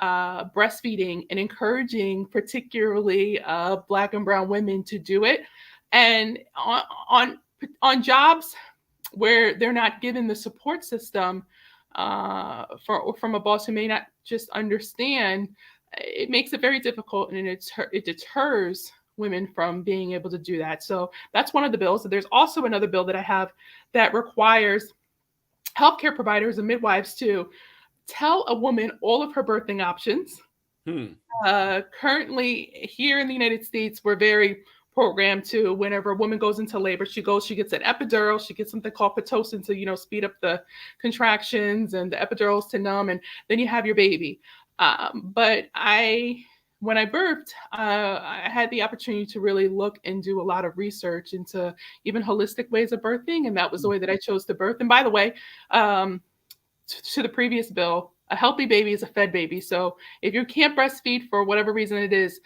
breastfeeding and encouraging particularly Black and brown women to do it. And on jobs where they're not given the support system from a boss who may not just understand, it makes it very difficult, and it deters women from being able to do that. So that's one of the bills. There's also another bill that I have that requires healthcare providers and midwives to tell a woman all of her birthing options. Currently here in the United States, we're very programmed to, whenever a woman goes into labor, she gets an epidural, she gets something called Pitocin to, speed up the contractions, and the epidurals to numb, and then you have your baby. But when I birthed, I had the opportunity to really look and do a lot of research into even holistic ways of birthing, and that was the way that I chose to birth. And by the way, to the previous bill, a healthy baby is a fed baby. So if you can't breastfeed for whatever reason it is,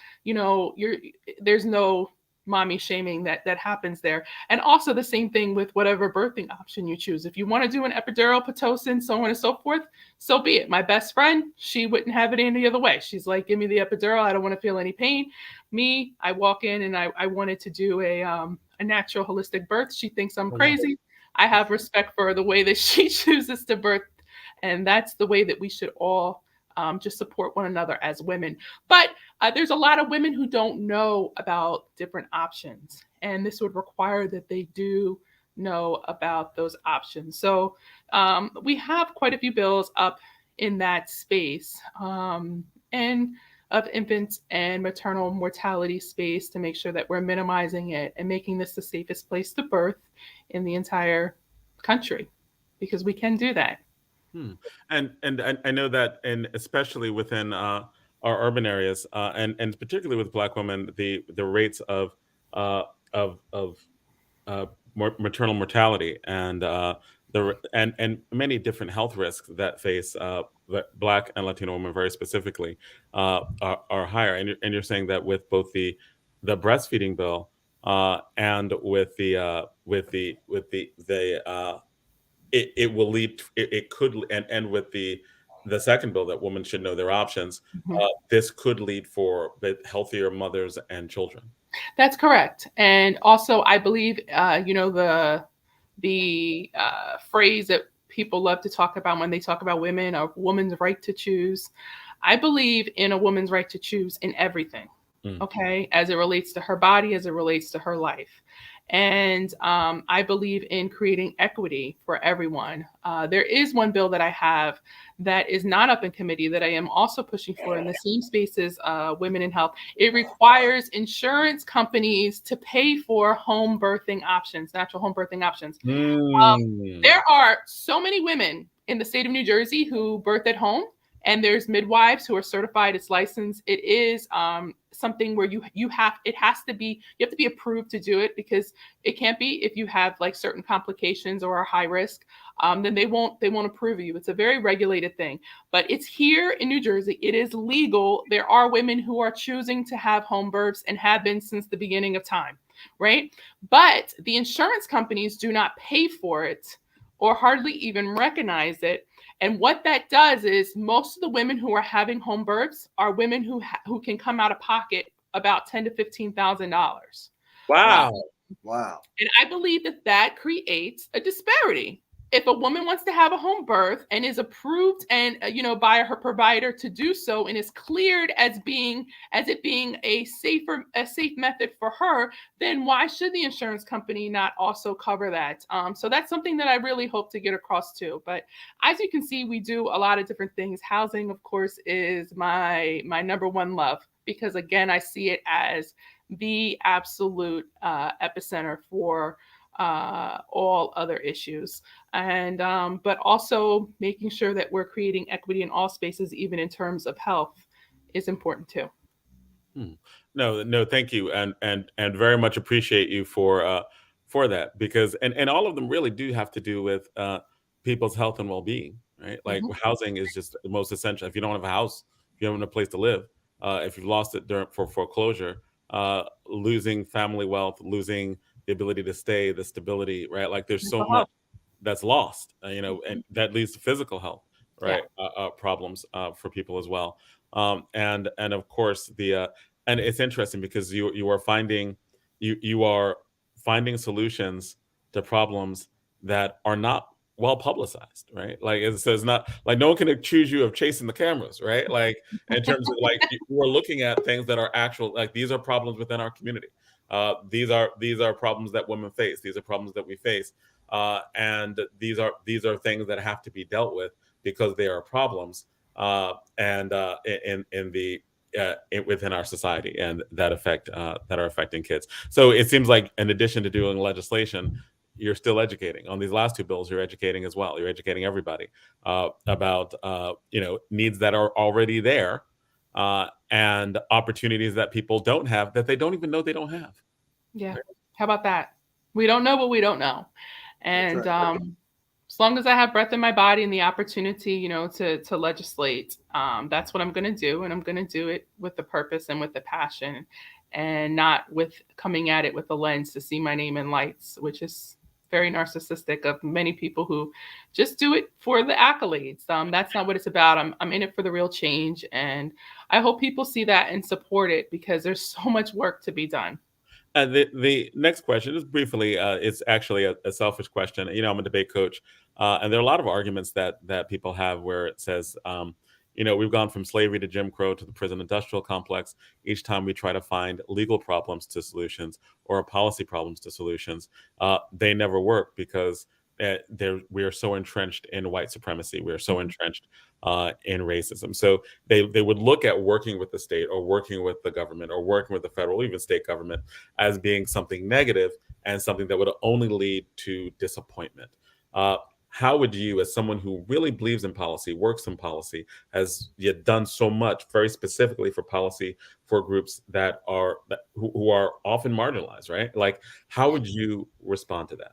there's no mommy shaming that happens there. And also the same thing with whatever birthing option you choose. If you want to do an epidural, Pitocin, so on and so forth, so be it. My best friend, she wouldn't have it any other way. She's like, give me the epidural. I don't want to feel any pain. Me, I walk in and I wanted to do a natural holistic birth. She thinks I'm crazy. I have respect for the way that she chooses to birth. And that's the way that we should all just support one another as women. But there's a lot of women who don't know about different options, and this would require that they do know about those options. So we have quite a few bills up in that space, and of infants and maternal mortality space, to make sure that we're minimizing it and making this the safest place to birth in the entire country, because we can do that. And I know that, especially within our urban areas, and particularly with Black women, the rates of maternal mortality and and many different health risks that face Black and Latino women very specifically are higher. And you're saying that with both the breastfeeding bill and with the it will lead, it could, and with the second bill that women should know their options, this could lead for healthier mothers and children. That's correct. And also, I believe, the phrase that people love to talk about when they talk about women, a woman's right to choose. I believe in a woman's right to choose in everything, okay, as it relates to her body, as it relates to her life. And I believe in creating equity for everyone. There is one bill that I have that is not up in committee that I am also pushing for in the same spaces, women in health. It requires insurance companies to pay for home birthing options, natural home birthing options. There are so many women in the state of New Jersey who birth at home and there's midwives who are certified, it's licensed. It is something where you have to be approved to do it, because it can't be if you have like certain complications or are high risk, then they won't approve you. It's a very regulated thing, but it's here in New Jersey. It is legal. There are women who are choosing to have home births and have been since the beginning of time, right? But the insurance companies do not pay for it or hardly even recognize it. And what that does is most of the women who are having home births are women who can come out of pocket about $10,000 to $15,000. Wow. Wow. And I believe that creates a disparity. If a woman wants to have a home birth and is approved and by her provider to do so, and is cleared as it being a safe method for her, then why should the insurance company not also cover that? So that's something that I really hope to get across too. But as you can see, we do a lot of different things. Housing, of course, is my number one love, because again, I see it as the absolute epicenter for all other issues. And but also making sure that we're creating equity in all spaces, even in terms of health, is important too. No, thank you, and very much appreciate you for that, because and all of them really do have to do with people's health and well-being, right? Like housing is just the most essential. If you don't have a house, if you don't have a place to live, if you've lost it for foreclosure, losing family wealth, losing the ability to stay, the stability, right? Like there's so much that's lost, and that leads to physical health, right? Problems for people as well. And of course and it's interesting because you are finding solutions to problems that are not well publicized, right? Like so it's not like no one can accuse you of chasing the cameras, right? Like in terms of like you are looking at things that are actual, like these are problems within our community. These are problems that women face. These are problems that we face, and these are things that have to be dealt with because they are problems, and in the within our society, and that are affecting kids. So it seems like in addition to doing legislation, you're still educating on these last two bills. You're educating as well. You're educating everybody about needs that are already there, and opportunities that people don't have, that they don't even know they don't have. Yeah. How about that? We don't know what we don't know. And right. as long as I have breath in my body and the opportunity, to legislate, that's what I'm going to do. And I'm going to do it with the purpose and with the passion, and not with coming at it with a lens to see my name in lights, which is very narcissistic of many people who just do it for the accolades. That's not what it's about. I'm in it for the real change. And I hope people see that and support it, because there's so much work to be done. And the next question is briefly, it's actually a selfish question. I'm a debate coach, and there are a lot of arguments that people have where it says, we've gone from slavery to Jim Crow to the prison industrial complex. Each time we try to find legal problems to solutions or policy problems to solutions, they never work because we are so entrenched in white supremacy. We are so entrenched in racism. So they would look at working with the state or working with the government or working with the federal, even state government, as being something negative and something that would only lead to disappointment. How would you, as someone who really believes in policy, works in policy, has yet done so much very specifically for policy for groups who are often marginalized, right? Like, how would you respond to that?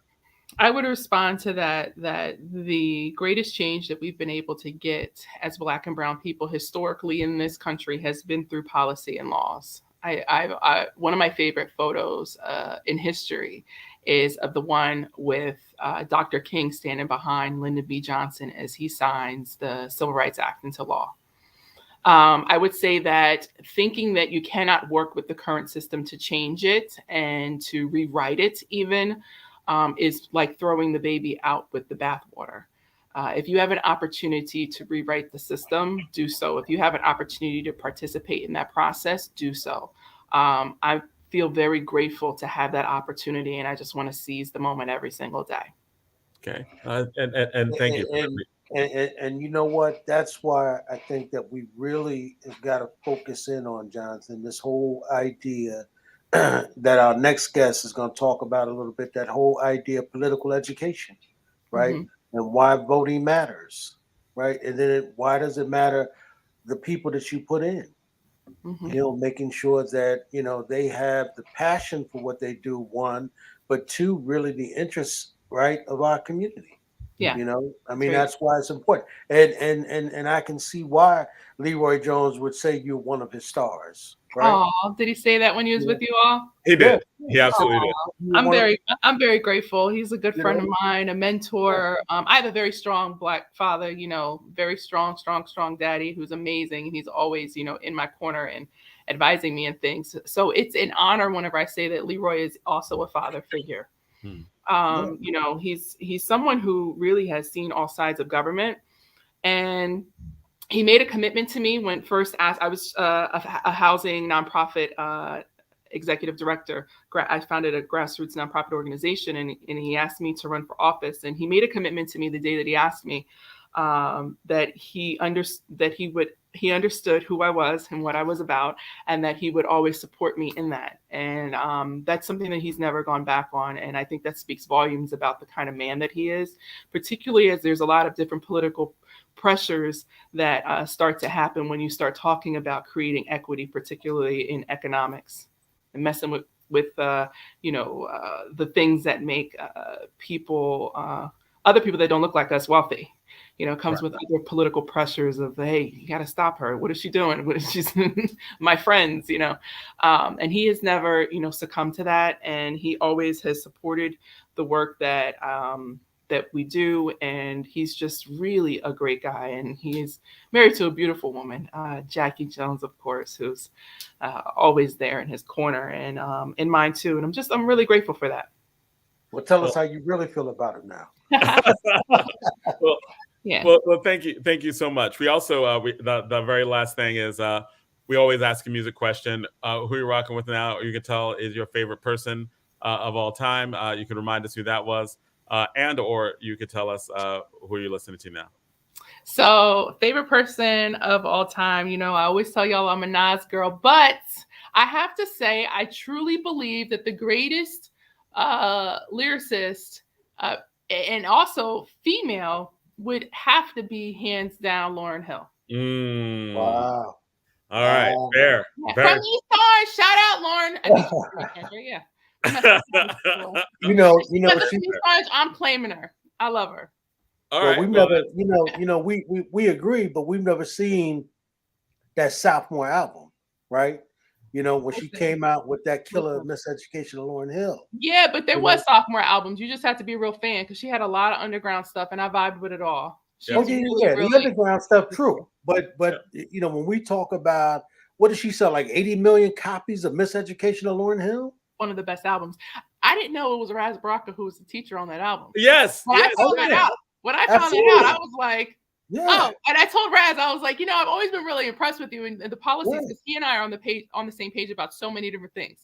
I would respond to that the greatest change that we've been able to get as Black and brown people historically in this country has been through policy and laws. One of my favorite photos in history is of the one with Dr. King standing behind Lyndon B. Johnson as he signs the Civil Rights Act into law. I would say that thinking that you cannot work with the current system to change it and to rewrite it even is like throwing the baby out with the bathwater. If you have an opportunity to rewrite the system, do so. If you have an opportunity to participate in that process, do so. I feel very grateful to have that opportunity, and I just want to seize the moment every single day. Okay, and thank you. And you know what? That's why I think that we really have got to focus in on, Jonathan, this whole idea that our next guest is going to talk about a little bit, that whole idea of political education, right? And why voting matters. right? And then why does it matter the people that you put in? Mm-hmm. Making sure that they have the passion for what they do, one, but two, really the interests, right, of our community. Yeah, I that's mean, very. that's why it's important. And I can see why Leroy Jones would say you're one of his stars, right? Oh, did he say that when he was Yeah, with you all? He yeah, did. He absolutely did. you're one of, I'm very grateful. He's a good you friend of know, mine, a yeah, mentor. I have a very strong Black father, very strong daddy who's amazing. He's always, in my corner and advising me and things. So it's an honor whenever I say that Leroy is also a father figure. Hmm. yeah, He's someone who really has seen all sides of government, and he made a commitment to me when first asked. I was a housing nonprofit executive director. I founded a grassroots nonprofit organization, and he asked me to run for office. And he made a commitment to me the day that he asked me, that he understood who I was and what I was about, and that he would always support me in that. And that's something that he's never gone back on. And I think that speaks volumes about the kind of man that he is, particularly as there's a lot of different political pressures that start to happen when you start talking about creating equity, particularly in economics, and messing with the things that make other people that don't look like us wealthy. Comes Right. with other political pressures of, hey, you got to stop her. What is she doing? What is she? My friends, and he has never, succumbed to that, and he always has supported the work that we do, and he's just really a great guy. And he's married to a beautiful woman, Jackie Jones, of course, who's always there in his corner, and in mine too. And I'm really grateful for that. well, tell us Well, how you really feel about it now. well, Yeah. well, thank you so much. We also the very last thing is we always ask a music question. Who you're rocking with now? Or you can tell is your favorite person of all time. You can remind us who that was, and or you could tell us who you're listening to now. So, favorite person of all time, I always tell y'all I'm a Nas girl, but I have to say, I truly believe that the greatest lyricist and also female would have to be hands down Lauryn Hill. Mm. Wow. All right, fair, Yeah, fair. from East Orange, shout out Lauren. I think she's from East Orange, right? Yeah. We must have before. Because of She, East Orange, I'm claiming her. I love her. All well, right, we've well, never, we agree, but we've never seen that sophomore album, right? When she Listen, came out with that killer listen. Miseducation of Lauryn Hill. Yeah, but there You was know? sophomore albums. You just have to be a real fan because she had a lot of underground stuff, and I vibed with it all. yeah, Oh She's yeah, really, yeah, the really underground stuff, true. But yeah. when we talk about what did she sell, like 80 million copies of Miseducation of Lauryn Hill? one of the best albums. I didn't know it was Raz Baraka who was the teacher on that album. Yes, When I yes, Oh found that yeah, out, I absolutely. was like, Yeah, oh, and I told Raz, I was like, I've always been really impressed with you and the policies yeah, because he and I are on the same page about so many different things.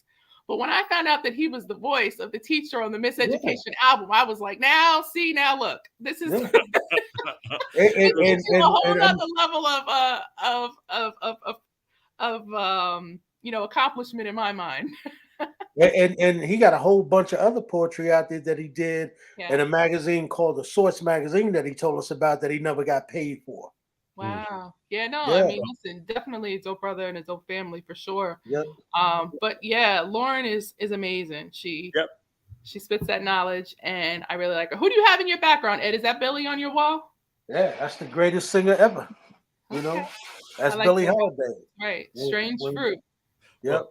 But when I found out that he was the voice of the teacher on the yeah, Miseducation album, I was like, now look, this is yeah. this is to a whole And nother level of accomplishment in my mind. and he got a whole bunch of other poetry out there that he did in Yeah. a magazine called the Source magazine that he told us about that he never got paid for. Mm. Wow. Yeah, no, I Yeah, mean, listen, definitely a dope brother and a dope family for sure. yep, But yeah, Lauren is amazing. Yep. She spits that knowledge, and I really like her. Who do you have in your background, Ed? Is that Billy on your wall? yeah. That's the greatest singer ever. Okay, I That's like Billie that. Holiday. Right, When, Strange when, Fruit. yep.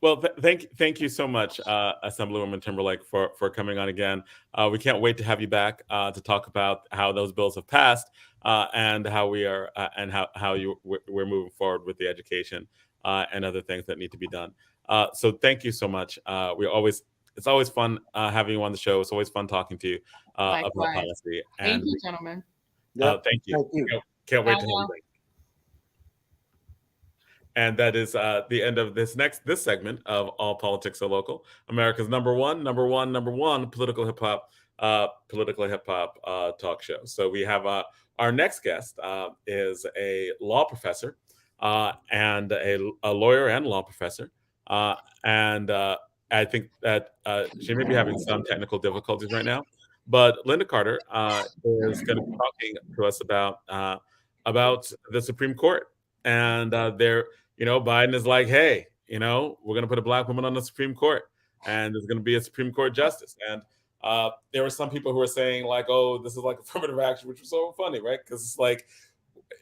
Well, thank you so much, Assemblywoman Timberlake, for coming on again. We can't wait to have you back to talk about how those bills have passed and how we are and how we're moving forward with the education and other things that need to be done. So thank you so much. It's always fun having you on the show. It's always fun talking to you about Likewise. policy. Thank And you, gentlemen. Yep. thank you. Thank you. Can't Bye wait to have you now. back. And that is the end of this segment of All Politics Are Local, America's number one political hip hop talk show. So we have our next guest is a law professor and a lawyer and law professor, and I think that she may be having some technical difficulties right now. But Linda Carter is going to be talking to us about the Supreme Court, and Biden is like, hey, we're going to put a black woman on the Supreme Court, and there's going to be a Supreme Court justice. And there were some people who were saying like, oh, this is like affirmative action, which was so funny, right? Because it's like,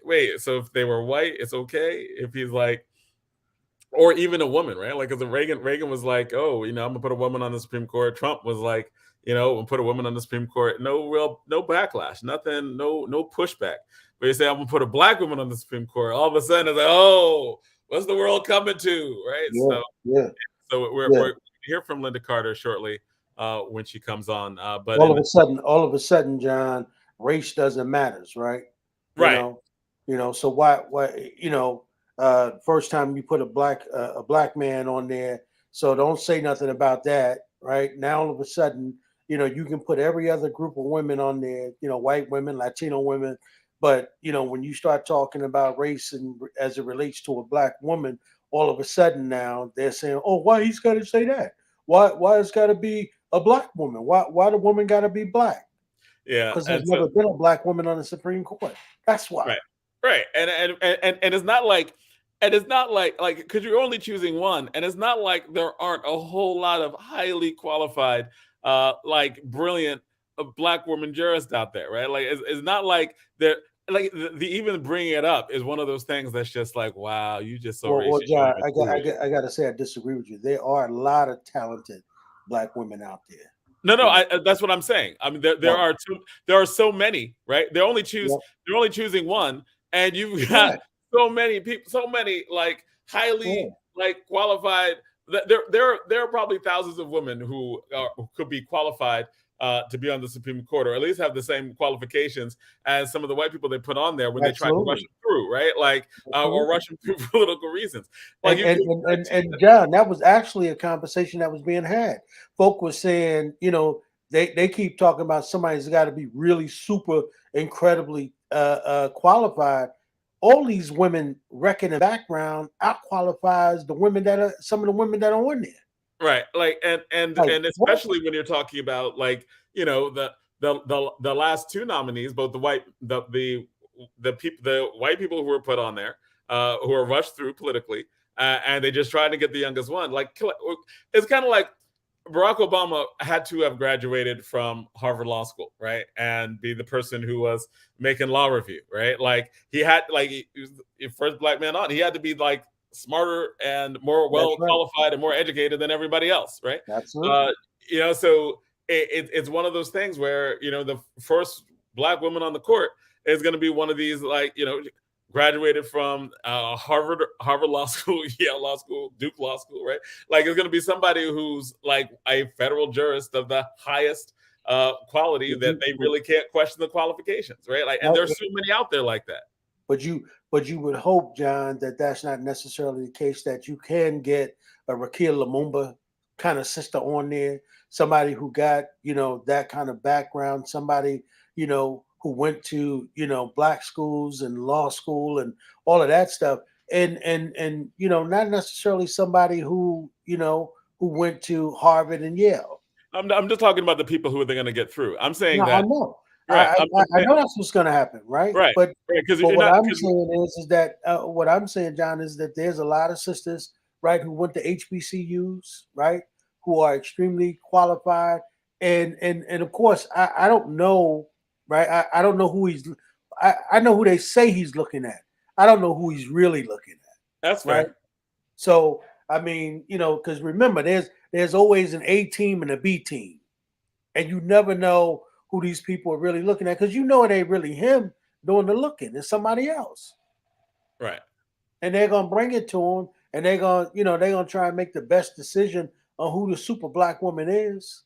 wait, so if they were white, it's okay. If he's like, or even a woman, right? Like, because Reagan was like, oh, I'm gonna put a woman on the Supreme Court. Trump was like, we'll put a woman on the Supreme Court. No backlash, nothing, no pushback. But you say I'm gonna put a black woman on the Supreme Court, all of a sudden it's like, oh, what's the world coming to, right? So we're gonna hear from Linda Carter shortly when she comes on. But all of a sudden, John, race doesn't matters, right? Right. So why first time you put a black man on there, so don't say nothing about that, right? Now all of a sudden, you can put every other group of women on there, white women, Latino women, but when you start talking about race and as it relates to a black woman, all of a sudden now they're saying, oh, why he's got to say that? Why it's got to be a black woman? Why the woman got to be black? Yeah, because there's never been a black woman on the Supreme Court. That's why. Right. And it's not like, because you're only choosing one, and it's not like there aren't a whole lot of highly qualified, brilliant black woman jurists out there, right? Like it's not like they're like the even bringing it up is one of those things that's just like, wow, you just so Well, racist. John, I got to say I disagree with you. There are a lot of talented black women out there. No, that's what I'm saying. I mean, there are so many, right? They're only choosing one, and you've got so many people, so many like highly like qualified. There are probably thousands of women who could be qualified to be on the Supreme Court, or at least have the same qualifications as some of the white people they put on there when they try to rush them through, right? Like or rush them through for political reasons. Like and John, that was actually a conversation that was being had. Folk was saying, they keep talking about somebody's got to be really super incredibly qualified. All these women reckon and background out qualifies the women that are some of the women that are on there. Right, like and especially when you're talking about like the last two nominees, both the white people who were put on there, who are rushed through politically, and they just tried to get the youngest one. Like it's kind of like Barack Obama had to have graduated from Harvard Law School, right, and be the person who was making law review, right? Like he was the first black man on. He had to be like smarter and more well qualified and more educated than everybody else, right? Absolutely. So it's one of those things where the first black woman on the court is going to be one of these graduated from Harvard Law School, Yale Law School, Duke Law School, right? Like it's going to be somebody who's like a federal jurist of the highest quality that they really can't question the qualifications, right? Like, and there's so many out there like that. But you would hope, John, that that's not necessarily the case, that you can get a Raquel Lumumba kind of sister on there, somebody who got, that kind of background, somebody, who went to, black schools and law school and all of that stuff. And not necessarily somebody who went to Harvard and Yale. I'm just talking about the people who they're going to get through. I'm saying that. I know. Right. I know that's what's going to happen, right? Right. But what I'm saying, John, is that there's a lot of sisters, right, who went to HBCUs, right, who are extremely qualified, and of course, I don't know, right? I don't know who I know who they say he's looking at. I don't know who he's really looking at. That's right. Fair. So I mean, because remember, there's always an A team and a B team, and you never know who these people are really looking at, because it ain't really him doing the looking, it's somebody else. Right. And they're gonna bring it to him, and they're gonna try and make the best decision on who the super black woman is.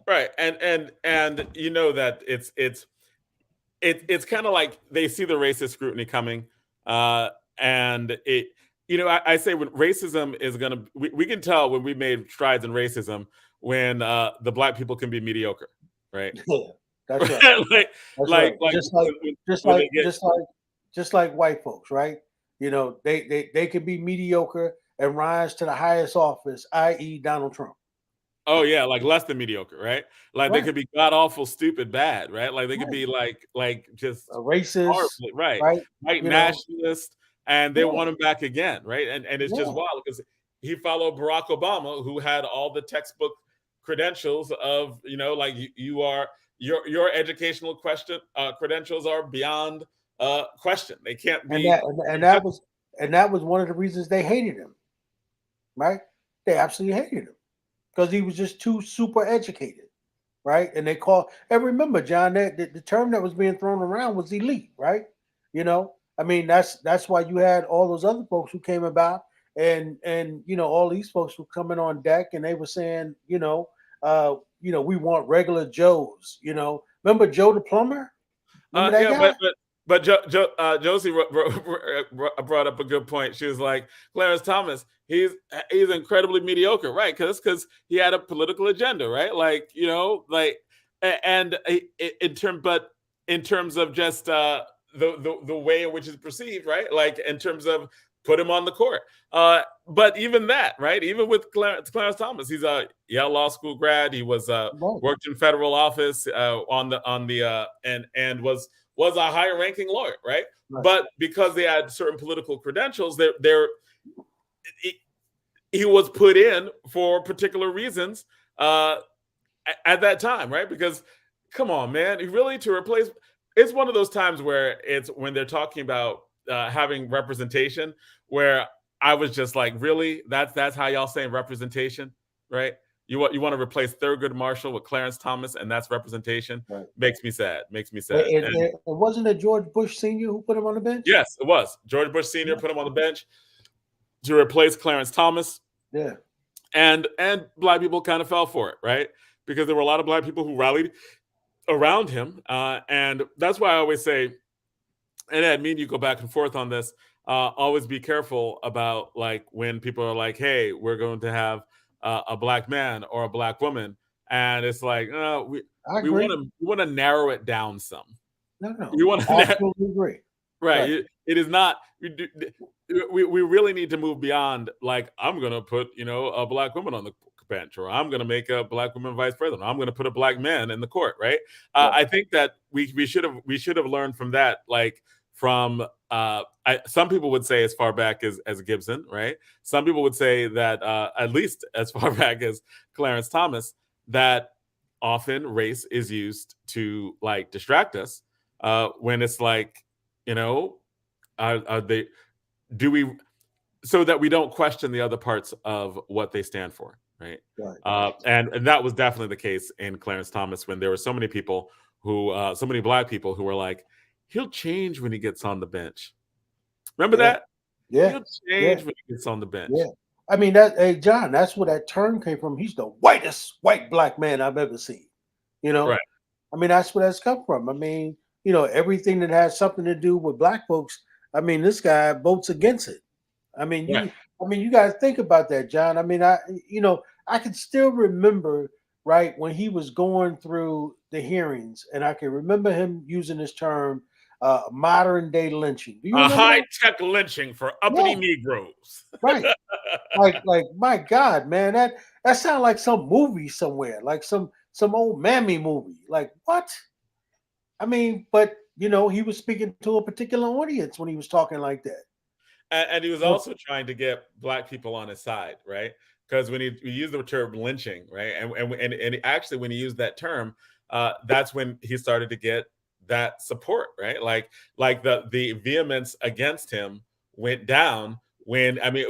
Right. And that it's kind of like they see the racist scrutiny coming. And it I say when racism is gonna we can tell when we made strides in racism when the black people can be mediocre, right? Yeah, that's right. Just like white folks, right? They can be mediocre and rise to the highest office, i.e., Donald Trump. Oh yeah, like less than mediocre, right? Like they Right, could be god awful, stupid, bad, right? Like they could right. be like just A racist, horribly right, right? white You know, nationalist, and they yeah, want him back again, right? And it's just yeah. wild because he followed Barack Obama, who had all the textbook credentials of like you are your educational credentials are beyond question. They can't And be that and that contested. was and that was one of the reasons they hated him, right? They absolutely hated him because he was just too super educated, right? And they call and remember, John, that the term that was being thrown around was elite, right? I mean, that's why you had all those other folks who came about, and all these folks were coming on deck, and they were saying, we want regular Joes. Remember Joe the plumber? Remember that Yeah, guy? but Josie brought up a good point. She was like, Clarence Thomas, he's incredibly mediocre, right? Because he had a political agenda, right? Like and in terms of just the way in which it's perceived, right? Like in terms of put him on the court. But even that, right? Even with Clarence Thomas, he's a Yale Law School grad. He was Right, worked in federal office on the and was a higher ranking lawyer, right? right. But because they had certain political credentials, he, he was put in for particular reasons at that time, right? Because come on, man, really to replace it's one of those times where it's when they're talking about having representation, where I was just like, really, that's how y'all saying representation, right? You want to replace Thurgood Marshall with Clarence Thomas, and that's representation. Right. Makes me sad. Makes me And, sad. and, And and wasn't it George Bush Sr. who put him on the bench? yes, it was George Bush Sr. Yeah, put him on the bench to replace Clarence Thomas, yeah, and black people kind of fell for it, right? Because there were a lot of black people who rallied around him, and that's why I always say, and Ed, me and you go back and forth on this. Always be careful about like when people are like, "Hey, we're going to have a black man or a black woman," and it's like, I we agree. want to narrow it down some. No, We want to absolutely agree. right. Right. It is not. We really need to move beyond like I'm going to put a black woman on the bench, or I'm going to make a black woman vice president. Or I'm going to put a black man in the court. Right. Right. I think that we should have learned from that. Like from some people would say as far back as Gibson. Right. Some people would say that at least as far back as Clarence Thomas, that often race is used to like distract us when it's like are they do we so that we don't question the other parts of what they stand for, right? Right. And that was definitely the case in Clarence Thomas when there were so many people so many black people who were like, he'll change when he gets on the bench. Remember Yeah. that? Yeah. He'll Yeah. change when he gets on the bench. Yeah. I mean, hey, John, that's where that term came from. He's the whitest white black man I've ever seen. You know, Right. I mean, that's where that's come from. I mean, everything that has something to do with black folks. I mean, this guy votes against it. I mean, Right. you got to think about that, John. I mean, I can still remember, right, when he was going through the hearings, and I can remember him using this term, modern day lynching. Do you A remember that? high-tech lynching for Yeah, uppity Negroes. right. Like, my God, man, that sounds like some movie somewhere, like some old mammy movie. Like, what? I mean, but he was speaking to a particular audience when he was talking like that. And he was So, also trying to get black people on his side, right? Because when he used the term lynching, right, and actually when he used that term, that's when he started to get that support, right? Like the vehemence against him went down when I mean,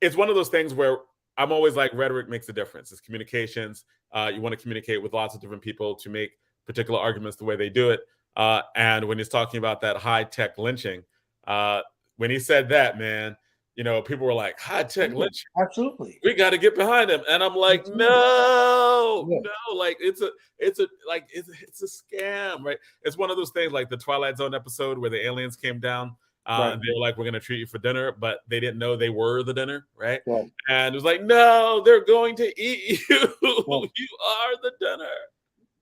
it's one of those things where I'm always like rhetoric makes a difference. It's communications. You want to communicate with lots of different people to make particular arguments the way they do it. And when he's talking about that high tech lynching. When he said that, man, people were like, high tech yeah, lynch. absolutely. We got to get behind him. And I'm like, Absolutely. Yeah, no, like it's a scam, right? It's one of those things like the Twilight Zone episode where the aliens came down right, and they were like, we're going to treat you for dinner, but they didn't know they were the dinner, right? right, And it was like, no, they're going to eat you. right. You are the dinner.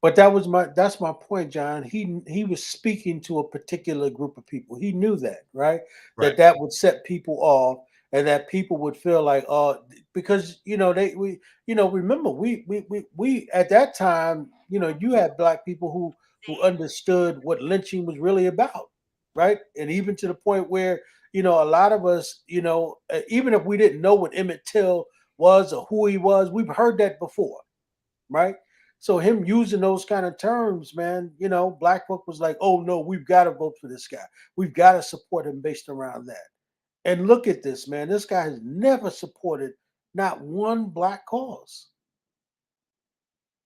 But that's my point, John. He was speaking to a particular group of people. He knew that, right? Right. That would set people off, and that people would feel like, oh, because remember we at that time, you had black people who understood what lynching was really about, right? And even to the point where a lot of us, even if we didn't know what Emmett Till was or who he was, we've heard that before, right? So him using those kind of terms, man, black folk was like, oh no, we've got to vote for this guy. We've got to support him based around that. And look at this, man. This guy has never supported not one black cause,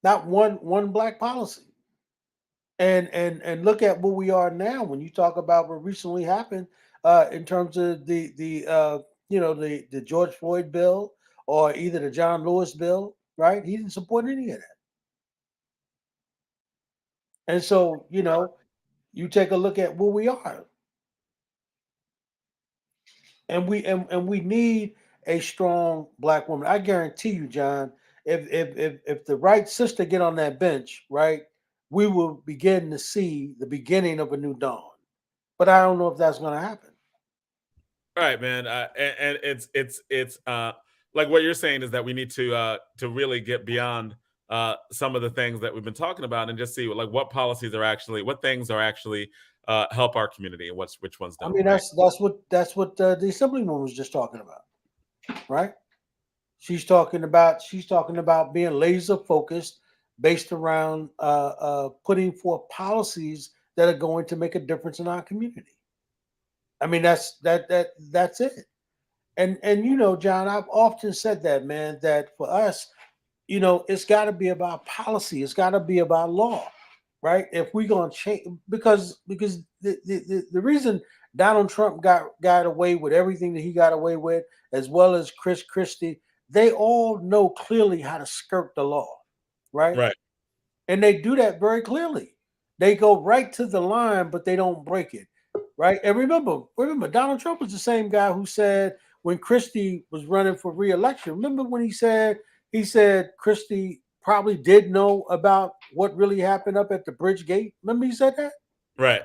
not one black policy. And look at where we are now when you talk about what recently happened in terms of the George Floyd bill or either the John Lewis bill, right? He didn't support any of that. And so, you take a look at where we are, and we need a strong black woman. I guarantee you, John, if the right sister get on that bench, right, we will begin to see the beginning of a new dawn. But I don't know if that's going to happen. Right, man. And it's like what you're saying is that we need to really get beyond some of the things that we've been talking about and just see like what policies are actually, what things are actually help our community and which ones I don't. mean, Right. that's what the Assemblywoman was just talking about, right? She's talking about being laser focused, based around putting forth policies that are going to make a difference in our community. I mean, that's it. And John, I've often said that, man, that for us, it's got to be about policy. It's got to be about law, right? If we're gonna change, because the reason Donald Trump got away with everything that he got away with, as well as Chris Christie, they all know clearly how to skirt the law, right? Right. And they do that very clearly. They go right to the line, but they don't break it, right? And remember, Donald Trump was the same guy who said when Christie was running for re-election. Remember when he said Christie probably did know about what really happened up at the bridge gate. Remember he said that? Right.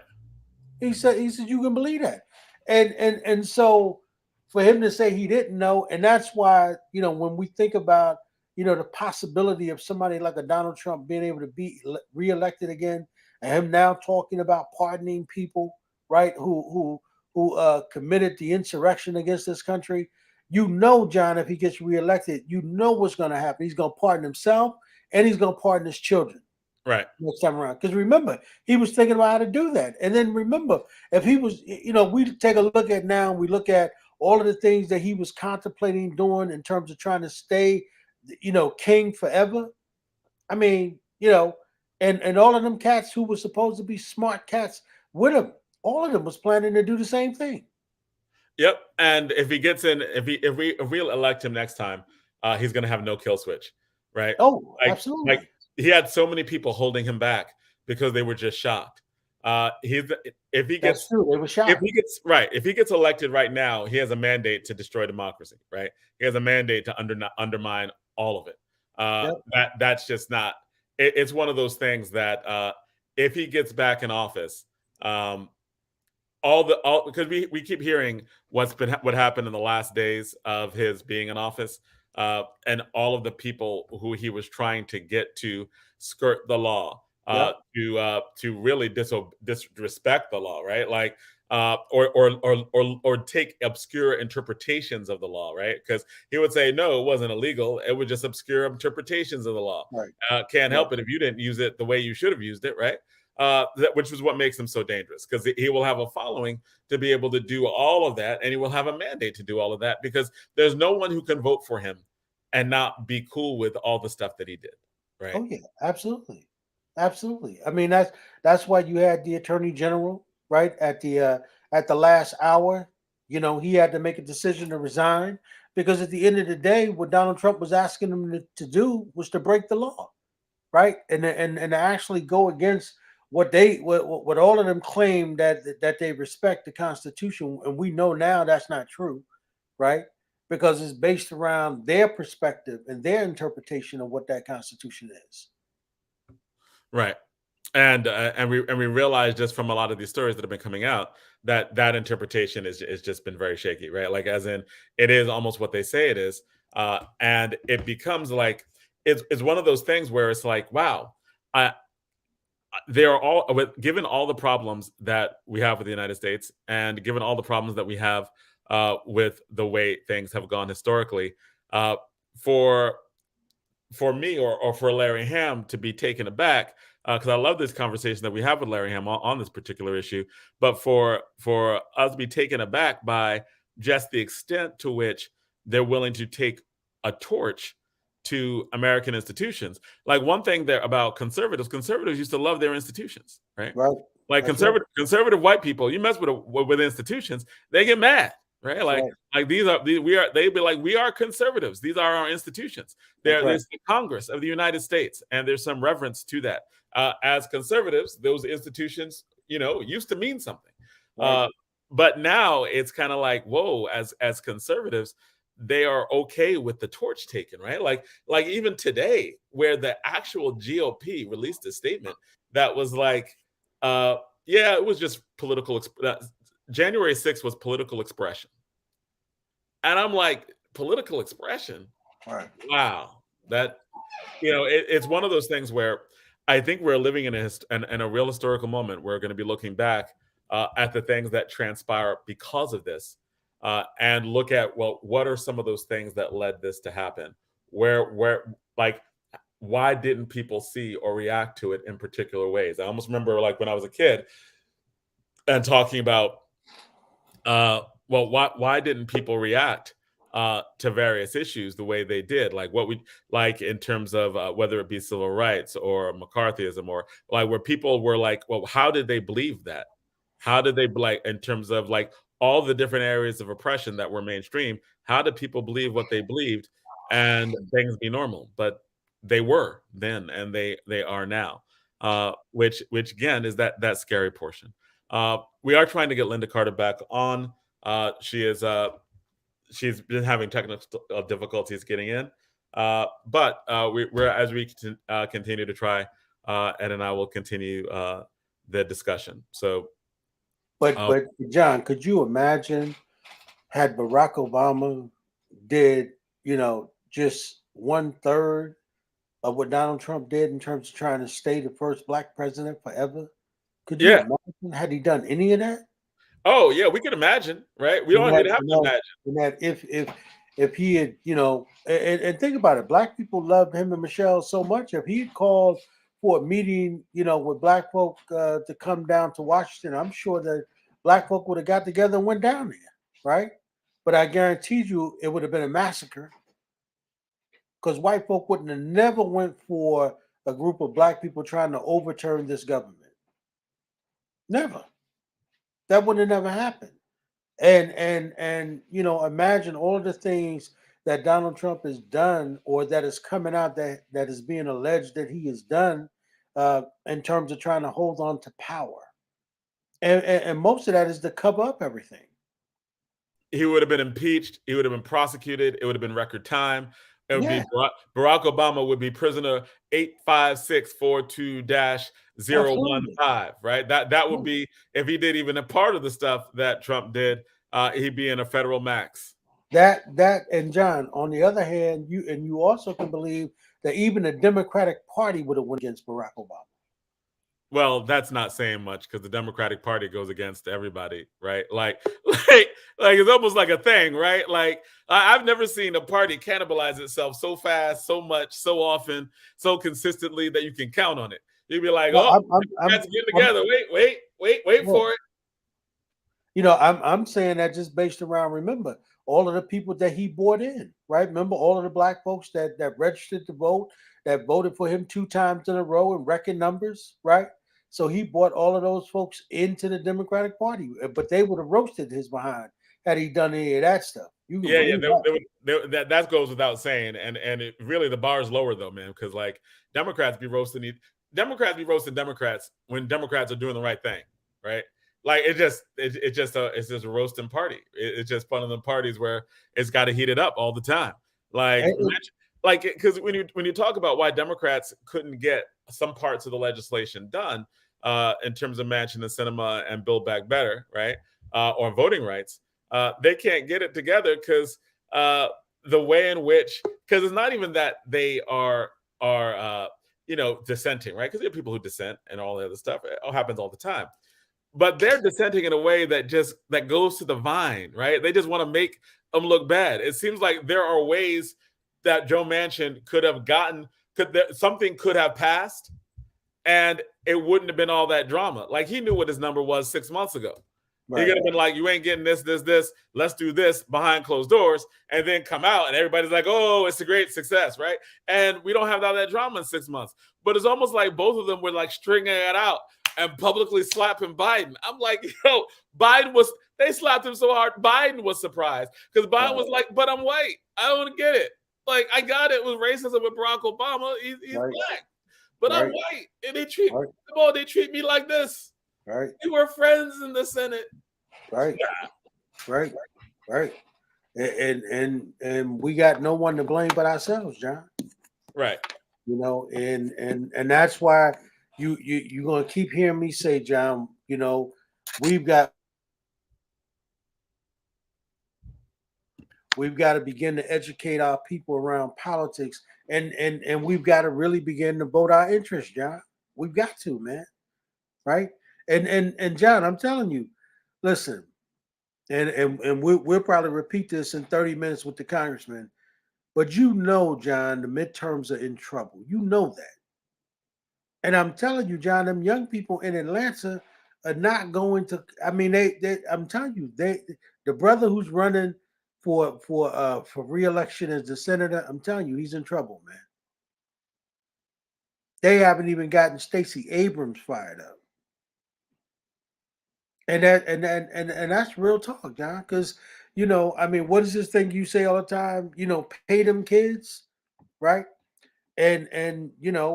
He said you can believe that. And so for him to say he didn't know, and that's why, when we think about, the possibility of somebody like a Donald Trump being able to be reelected again, and him now talking about pardoning people, right, who committed the insurrection against this country. John, if he gets reelected, what's going to happen. He's going to pardon himself, and he's going to pardon his children Right. next time around. Because remember, he was thinking about how to do that. And then remember, if he was, we take a look at now, we look at all of the things that he was contemplating doing in terms of trying to stay, king forever. I mean, and all of them cats who were supposed to be smart cats with him, all of them was planning to do the same thing. Yep. And if he gets in, if we elect him next time, he's gonna have no kill switch. Right. Oh, Like absolutely. he had so many people holding him back because they were just shocked. He's if he That's gets true. They were shocked. if he gets elected right now, he has a mandate to destroy democracy. Right. He has a mandate to undermine all of it. Yep. That's just not. It's one of those things that if he gets back in office, um, all because we keep hearing what happened in the last days of his being in office, and all of the people who he was trying to get to skirt the law, Yep. to really disrespect the law, right? Like or take obscure interpretations of the law, right? Because he would say no, it wasn't illegal, it was just obscure interpretations of the law. Right. Can't Yep. help it if you didn't use it the way you should have used it, right? Which is what makes him so dangerous, because he will have a following to be able to do all of that, and he will have a mandate to do all of that, because there's no one who can vote for him and not be cool with all the stuff that he did, right? Oh yeah, absolutely, absolutely. I mean, that's why you had the attorney general, right, at the last hour. He had to make a decision to resign, because at the end of the day, what Donald Trump was asking him to do was to break the law, right, and to actually go against what all of them claim, that they respect the Constitution, and we know now that's not true, right? Because it's based around their perspective and their interpretation of what that Constitution is. Right. and we realize just from a lot of these stories that have been coming out that that interpretation is just been very shaky, right? Like as in it is almost what they say it is, and it becomes like it's one of those things where it's like, wow, I, they are all given all the problems that we have with the United States, and given all the problems that we have with the way things have gone historically, uh, for for me or for Larry Ham to be taken aback, because I love this conversation that we have with Larry Ham on this particular issue, but for us to be taken aback by just the extent to which they're willing to take a torch to American institutions. Like one thing there about conservatives used to love their institutions, right? Right. Like That's right. conservative white people, you mess with institutions, they get mad, right? That's right. Like they'd be like, we are conservatives. These are our institutions. That's right. There's the Congress of the United States, and there's some reverence to that. As conservatives, those institutions, used to mean something. Right. But now it's kind of like, whoa, as conservatives, they are okay with the torch taken, right? Like even today, where the actual GOP released a statement that was like, yeah, it was just January 6th was political expression. And I'm like, political expression? Right. Wow. That, it's one of those things where I think we're living in a real historical moment. We're going to be looking back at the things that transpire because of this, and look at, well, what are some of those things that led this to happen? Like, why didn't people see or react to it in particular ways? I almost remember like when I was a kid and talking about, well, why didn't people react to various issues the way they did? Like what we like in terms of whether it be civil rights or McCarthyism, or like where people were like, well, how did they believe that? How did they like in terms of like all the different areas of oppression that were mainstream? How did people believe what they believed and things be normal? But they were then, and they are now. Which again is that scary portion. We are trying to get Linda Carter back on. She's been having technical difficulties getting in, but we're as we continue to try, Ed and I will continue the discussion. So, But John, could you imagine had Barack Obama did, just 1/3 of what Donald Trump did in terms of trying to stay the first black president forever? Could you yeah, imagine had he done any of that? oh yeah, we can imagine, right? We And don't that, even have to imagine. and that if he had, and think about it, black people loved him and Michelle so much. If he had called for a meeting, with black folk to come down to Washington, I'm sure that black folk would have got together and went down there, right? But I guarantee you, it would have been a massacre because white folk wouldn't have never went for a group of black people trying to overturn this government. Never. That would have never happened. And imagine all of the things that Donald Trump has done or that is coming out that is being alleged that he has done in terms of trying to hold on to power. And most of that is to cover up everything. He would have been impeached. He would have been prosecuted. It would have been record time. It would be Yeah, Barack Obama would be prisoner 85642-015, absolutely. right? That would Yeah. be if he did even a part of the stuff that Trump did. He'd be in a federal max. That and John, on the other hand, you also can believe that even the Democratic Party would have went against Barack Obama. Well, that's not saying much because the Democratic Party goes against everybody, right? Like it's almost like a thing, right? Like I've never seen a party cannibalize itself so fast, so much, so often, so consistently that you can count on it. You'd be like, No, oh, I'm, Democrats getting together. Wait yeah. for it. I'm saying that just based around, remember, all of the people that he brought in, right? Remember all of the black folks that registered to vote, that voted for him 2 times in a row in record numbers, right? So he brought all of those folks into the Democratic Party, but they would have roasted his behind had he done any of that stuff. You can Yeah, believe that. that goes without saying, and it really the bar is lower though, man, because like Democrats be roasting Democrats when Democrats are doing the right thing, right? Like it's just a roasting party. It's just one of the parties where it's got to heat it up all the time. Like And like, because when you talk about why Democrats couldn't get some parts of the legislation done, in terms of matching the cinema and Build Back Better, right, or voting rights, they can't get it together because the way in which, because it's not even that they are dissenting, right? Because there are people who dissent and all the other stuff. It all happens all the time, but they're dissenting in a way that goes to the vine, right? They just want to make them look bad. It seems like there are ways that Joe Manchin could have gotten, something could have passed, and it wouldn't have been all that drama. Like, he knew what his number was 6 months ago. He could have been like, you ain't getting this. Let's do this behind closed doors, and then come out, and everybody's like, oh, it's a great success, right? And we don't have all that drama in 6 months. But it's almost like both of them were like stringing it out and publicly slapping Biden. I'm like, they slapped him so hard, Biden was surprised, because Biden was like, but I'm white. I don't get it. Like, I got it with racism with Barack Obama. He's black, but I'm white, and they treat me like this. Right. We were friends in the Senate. Right. Yeah. Right. And we got no one to blame but ourselves, John. Right. And that's why you're gonna keep hearing me say, John, we've got to begin to educate our people around politics, and we've got to really begin to vote our interests, John. We've got to, man. Right? And John, I'm telling you, listen, and we'll probably repeat this in 30 minutes with the congressman, but John, the midterms are in trouble. You know that. And I'm telling you, John, them young people in Atlanta are not going to, I mean, I'm telling you, the brother who's running for re-election as the senator, I'm telling you, he's in trouble, man. They haven't even gotten Stacey Abrams fired up. And that's real talk, John. Because what is this thing you say all the time? Pay them kids, right? And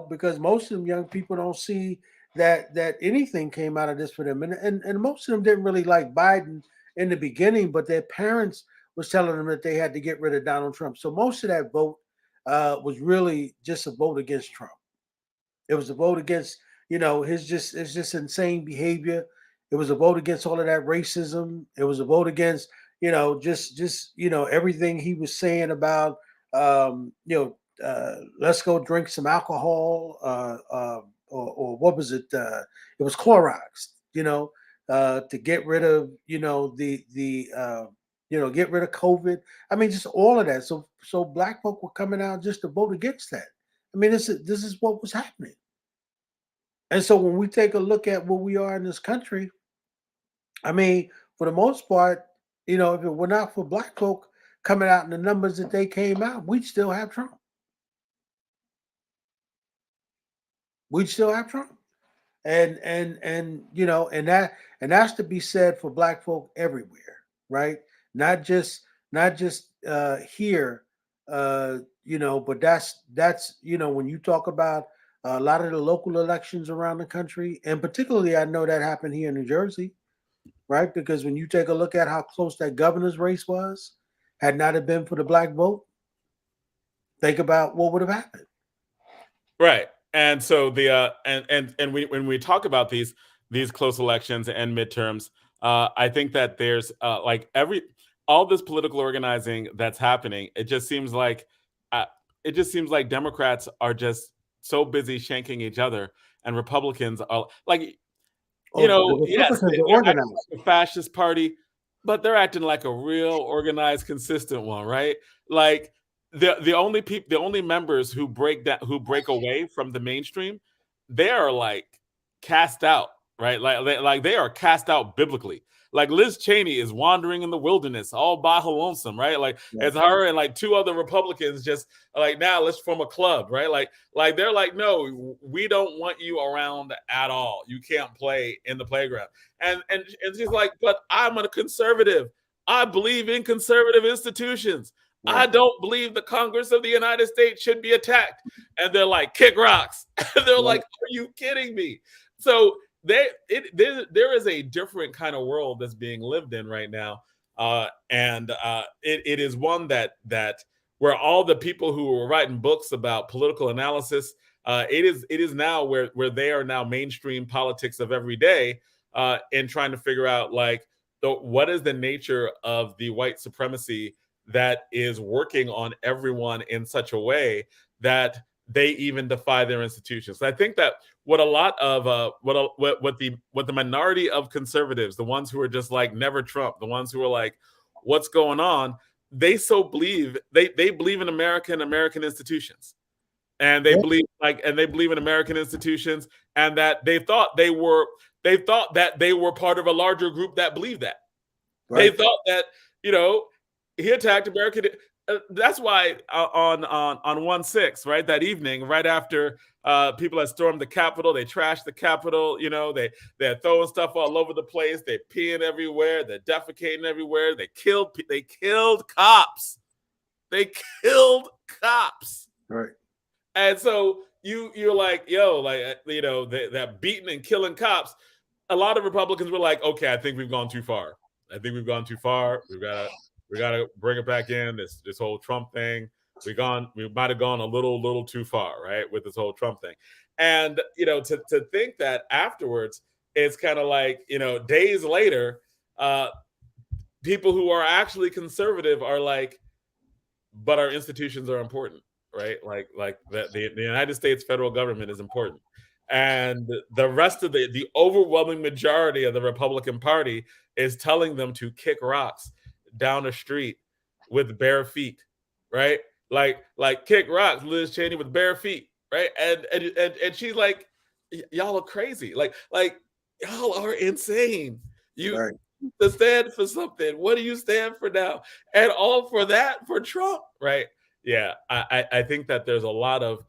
because most of them young people don't see that anything came out of this for them, and most of them didn't really like Biden in the beginning, but their parents was telling them that they had to get rid of Donald Trump. So most of that vote was really just a vote against Trump. It was a vote against his just insane behavior. It was a vote against all of that racism. It was a vote against, everything he was saying about, let's go drink some alcohol, or what was it? It was Clorox, to get rid of, get rid of COVID. I mean, just all of that. So black folk were coming out just to vote against that. I mean, this is what was happening. And so when we take a look at where we are in this country, I mean, for the most part, if it were not for black folk coming out in the numbers that they came out, we'd still have Trump. And that's to be said for black folk everywhere, right? Not just here, but that's when you talk about a lot of the local elections around the country, and particularly I know that happened here in New Jersey, right? Because when you take a look at how close that governor's race was, had not it been for the black vote, think about what would have happened. Right. And so when we talk about these close elections and midterms, I think that there's all this political organizing that's happening. It just seems like Democrats are just so busy shanking each other, and Republicans are like, yes, they're acting like a fascist party, but they're acting like a real organized, consistent one, right? Like, the only members who break away from the mainstream, they are like cast out, right? Like they are cast out biblically. Like, Liz Cheney is wandering in the wilderness all by her lonesome, right? Like, it's her and like two other Republicans just like, now let's form a club, right? Like they're like, no, we don't want you around at all. You can't play in the playground. And she's like, but I'm a conservative. I believe in conservative institutions. I don't believe the Congress of the United States should be attacked. And they're like, kick rocks. They're like, are you kidding me? So there is a different kind of world that's being lived in right now. And it is one that where all the people who were writing books about political analysis, it is now where they are now mainstream politics of every day, in trying to figure out like what is the nature of the white supremacy that is working on everyone in such a way that they even defy their institutions. So I think that what a lot of what the minority of conservatives, the ones who are just like never Trump, the ones who are like, what's going on? They believe in America and American institutions, and they believe in American institutions, and that they thought that they were part of a larger group that believed that. Right. They thought that he attacked American. That's why on 1/6, right, that evening, right after people had stormed the Capitol, they trashed the Capitol. They're throwing stuff all over the place. They're peeing everywhere. They're defecating everywhere. They killed cops. They killed cops. Right. And so you're like, that beating and killing cops. A lot of Republicans were like, okay, I think we've gone too far. I think we've gone too far. We gotta bring it back in. This whole Trump thing. We might have gone a little too far, right, with this whole Trump thing. And to think that afterwards, it's kind of like days later, people who are actually conservative are like, but our institutions are important, right? Like the United States federal government is important. And the rest of the overwhelming majority of the Republican Party is telling them to kick rocks down the street with bare feet, right? Like kick rocks, Liz Cheney with bare feet, right? And she's like, y'all are crazy. Like y'all are insane. You to stand for something. What do you stand for now? And all for that for Trump, right? Yeah, I think that there's a lot of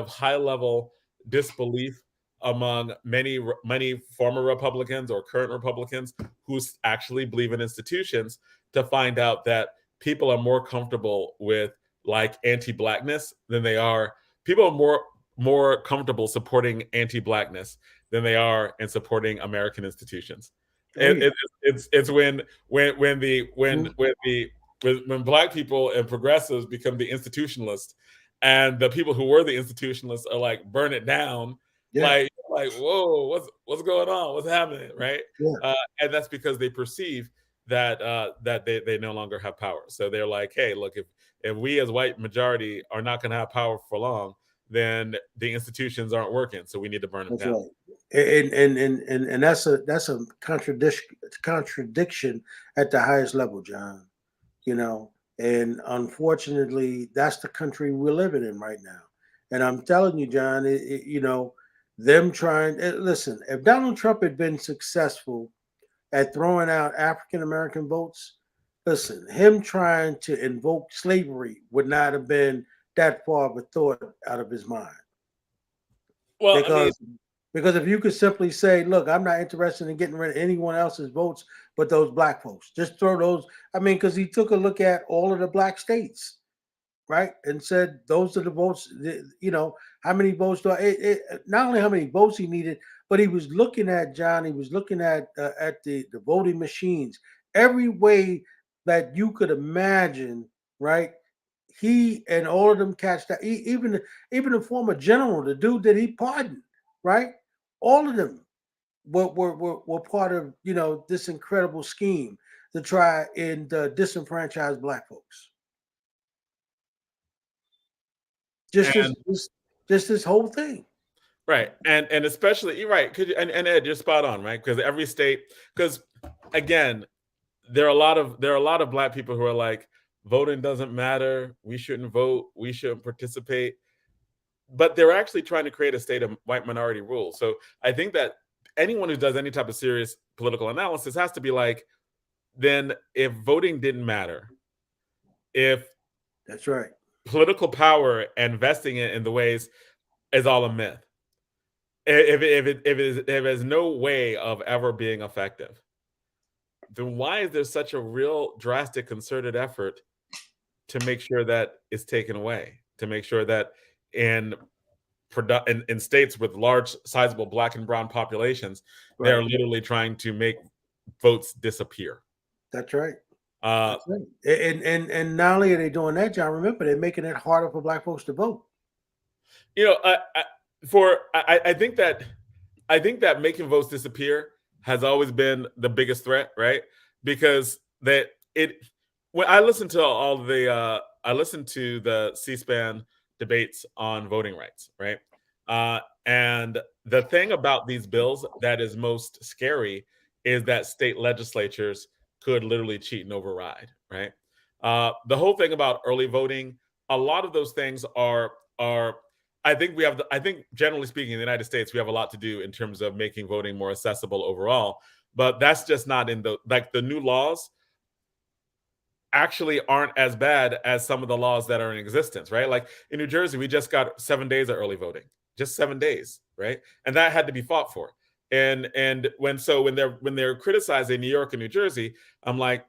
high level disbelief among many former Republicans or current Republicans who actually believe in institutions, to find out that people are more comfortable with like anti-blackness than they are. People are more comfortable supporting anti-blackness than they are in supporting American institutions. It's when Black people and progressives become the institutionalists, and the people who were the institutionalists are like, burn it down. Yeah. Like, whoa, what's going on? What's happening, right? Yeah. And that's because they perceive that they no longer have power. So they're like, hey, look, if we as white majority are not going to have power for long, then the institutions aren't working. So we need to burn them down. Right. And that's a contradiction at the highest level, John. And unfortunately, that's the country we're living in right now. And I'm telling you, John, them trying. Listen, if Donald Trump had been successful at throwing out African American votes, listen, him trying to invoke slavery would not have been that far of a thought out of his mind. Well, because if you could simply say, look, I'm not interested in getting rid of anyone else's votes but those Black folks. Just throw those. I mean, because he took a look at all of the Black states, right? And said, those are the votes, how many votes do not only how many votes he needed, but he was looking at, John, he was looking at the voting machines, every way that you could imagine, right? He and all of them catched that. Even the former general, the dude that he pardoned, right? All of them were part of this incredible scheme to try and disenfranchise Black folks. Just this whole thing. Right. And especially, you're right. And Ed, you're spot on, right? Because every state, because again, there are a lot of Black people who are like, voting doesn't matter. We shouldn't vote. We shouldn't participate. But they're actually trying to create a state of white minority rule. So I think that anyone who does any type of serious political analysis has to be like, then if voting didn't matter, if that's right, political power and vesting it in the ways is all a myth. If there's no way of ever being effective, then why is there such a real drastic concerted effort to make sure that it's taken away? To make sure that in states with large, sizable Black and brown populations, right, they're literally trying to make votes disappear. That's right. Uh, That's right. And not only are they doing that, John, remember they're making it harder for black folks to vote. you know, I think that making votes disappear has always been the biggest threat, right? Because that it when I listen to all the I listen to the C-SPAN debates on voting rights, right? And the thing about these bills that is most scary is that state legislatures could literally cheat and override, right? The whole thing about early voting, a lot of those things are I think we have I think generally speaking in the United States we have a lot to do in terms of making voting more accessible overall, but that's just not in the new laws actually aren't as bad as some of the laws that are in existence, right? Like in New Jersey, we just got 7 days of early voting, just 7 days, right? And that had to be fought for. And when they're criticizing New York and New Jersey, I'm like,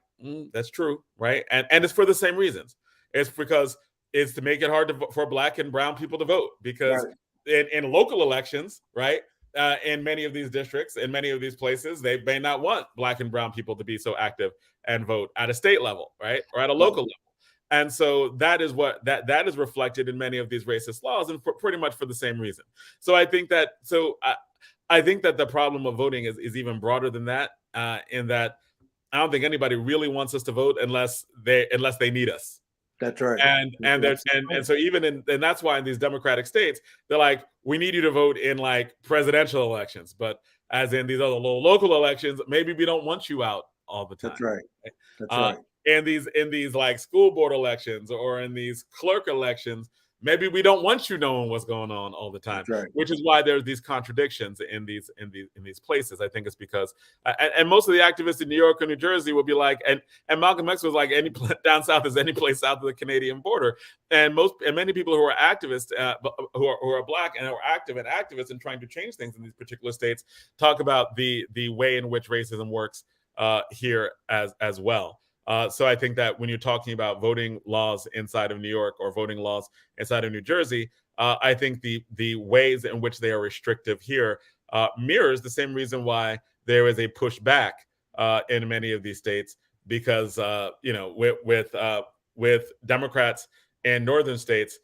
that's true, right? And it's for the same reasons. It's because it's to make it hard for Black and Brown people to vote because Right. in local elections, right? In many of these districts, in many of these places, they may not want Black and Brown people to be so active and vote at a state level, right, or at a local level. And so that is what that is reflected in many of these racist laws, and pretty much for the same reason. So I think that the problem of voting is even broader than that. In that I don't think anybody really wants us to vote unless they need us. That's right. And so even and that's why in these democratic states they're like, we need you to vote in like presidential elections, but as in these other local elections, maybe we don't want you out all the time. That's right. That's uh, right. in these like school board elections or in these clerk elections, maybe we don't want you knowing what's going on all the time, That's right. which is why there's these contradictions in these places. I think it's because and most of the activists in New York and New Jersey will be like, and Malcolm X was like, any down south is any place south of the Canadian border, and many people who are activists who are Black and are active and activists and trying to change things in these particular states talk about the way in which racism works here as well. So I think that when you're talking about voting laws inside of New York or voting laws inside of New Jersey, I think the ways in which they are restrictive here mirrors the same reason why there is a pushback in many of these states because with Democrats in northern states,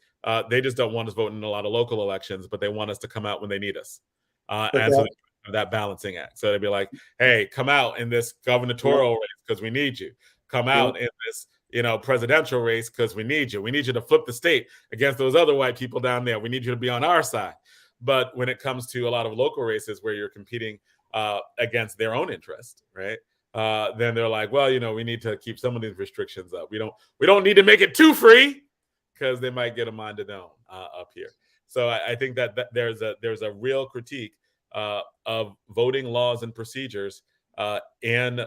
they just don't want us voting in a lot of local elections, but they want us to come out when they need us, and so that balancing act. So they'd be like, "Hey, come out in this gubernatorial race because we need you. Come out in this, presidential race because we need you. We need you to flip the state against those other white people down there. We need you to be on our side." But when it comes to a lot of local races where you're competing against their own interest, right? Then they're like, well, we need to keep some of these restrictions up. We don't need to make it too free because they might get a mind of their own up here. So I think that there's a real critique of voting laws and procedures in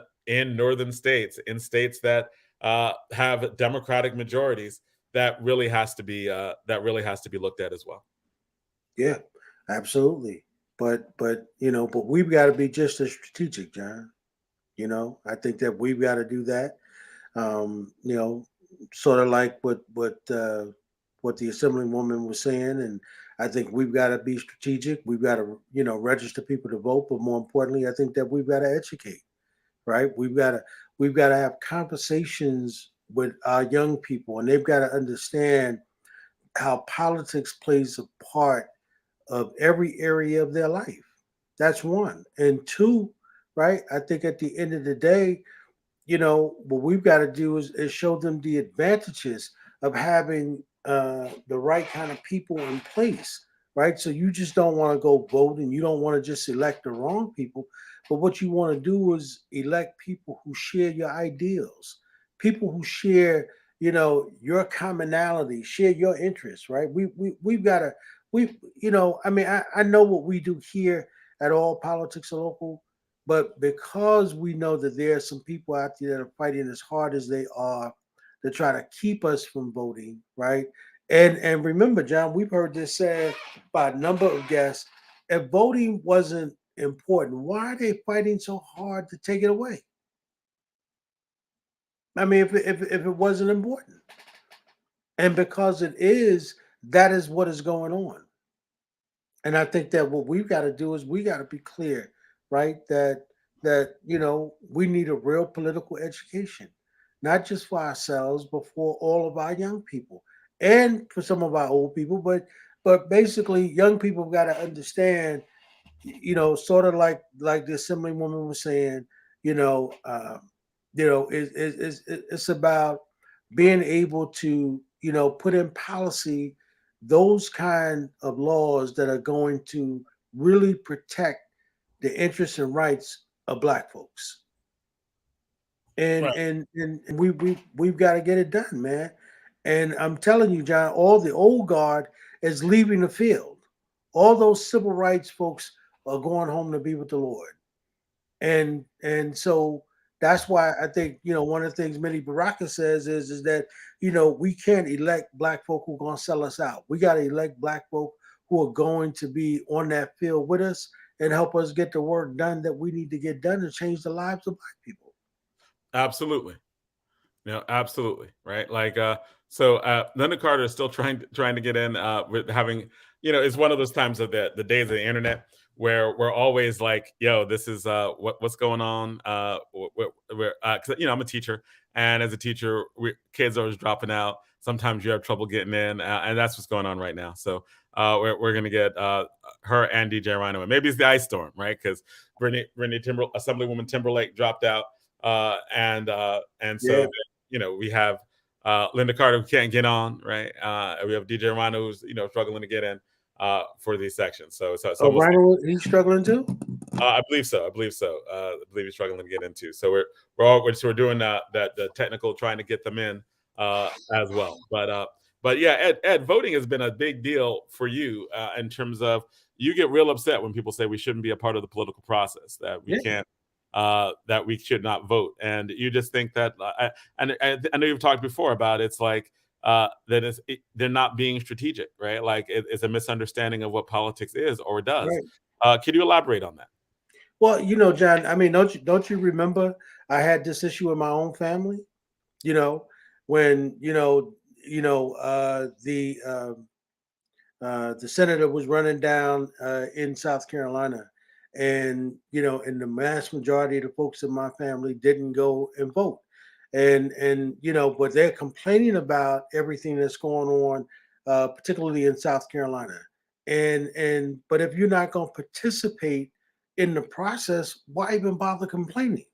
northern states, in states that have Democratic majorities, that really has to be looked at as well. Yeah, absolutely. But we've got to be just as strategic, John. I think that we've got to do that. Sort of like what the assemblywoman was saying, and I think we've got to be strategic. We've got to register people to vote, but more importantly, I think that we've got to educate. Right? We've got to have conversations with our young people, and they've got to understand how politics plays a part of every area of their life. That's one. And two, right? I think at the end of the day, what we've got to do is show them the advantages of having the right kind of people in place, right? So you just don't want to go vote and you don't want to just elect the wrong people. But what you want to do is elect people who share your ideals, people who share, your commonality, share your interests, right? We've got to, I know what we do here at All Politics Are Local, but because we know that there are some people out there that are fighting as hard as they are to try to keep us from voting, right? And remember, John, we've heard this said by a number of guests. If voting wasn't important, why are they fighting so hard to take it away? I mean, if it wasn't important, and because it is, that is what is going on. And I think that what we've got to do is we got to be clear, right? That we need a real political education. not just for ourselves, but for all of our young people and for some of our old people. But basically, young people got to understand, sort of like the assemblywoman was saying, you know, it's about being able to, put in policy those kind of laws that are going to really protect the interests and rights of Black folks. And Right. we've got to get it done, man. And I'm telling you, John, all the old guard is leaving the field. All those civil rights folks are going home to be with the Lord. And so that's why I think, one of the things Minnie Baraka says is that, we can't elect Black folk who are going to sell us out. We got to elect Black folk who are going to be on that field with us and help us get the work done that we need to get done to change the lives of Black people. Absolutely. Absolutely, right? Like, so Linda Carter is still trying to get in. With having, it's one of those times of the days of the internet where we're always like, "Yo, this is what's going on." Cause, I'm a teacher, and as a teacher, kids are always dropping out. Sometimes you have trouble getting in, and that's what's going on right now. So we're gonna get her and DJ Rhino, and maybe it's the ice storm, right? Because Assemblywoman Timberlake dropped out, and so Yeah. we have Linda Carter who can't get on, right? We have DJ Rhino who's struggling to get in for these sections. So it's Oh, almost like, Rhino, he's struggling too? I believe so. I believe so. I believe he's struggling to get into. So we're doing the technical, trying to get them in as well. But yeah, Ed, voting has been a big deal for you in terms of you get real upset when people say we shouldn't be a part of the political process, that we Yeah. can't, that we should not vote, and you just think that. I know you've talked before about it's like they're not being strategic, right? Like it's a misunderstanding of what politics is or does. Right. Can you elaborate on that? Well, John, I mean, don't you remember I had this issue in my own family? You know, when the senator was running down in South Carolina, and the vast majority of the folks in my family didn't go and vote, and but they're complaining about everything that's going on, particularly in South Carolina, and but if you're not going to participate in the process, why even bother complaining?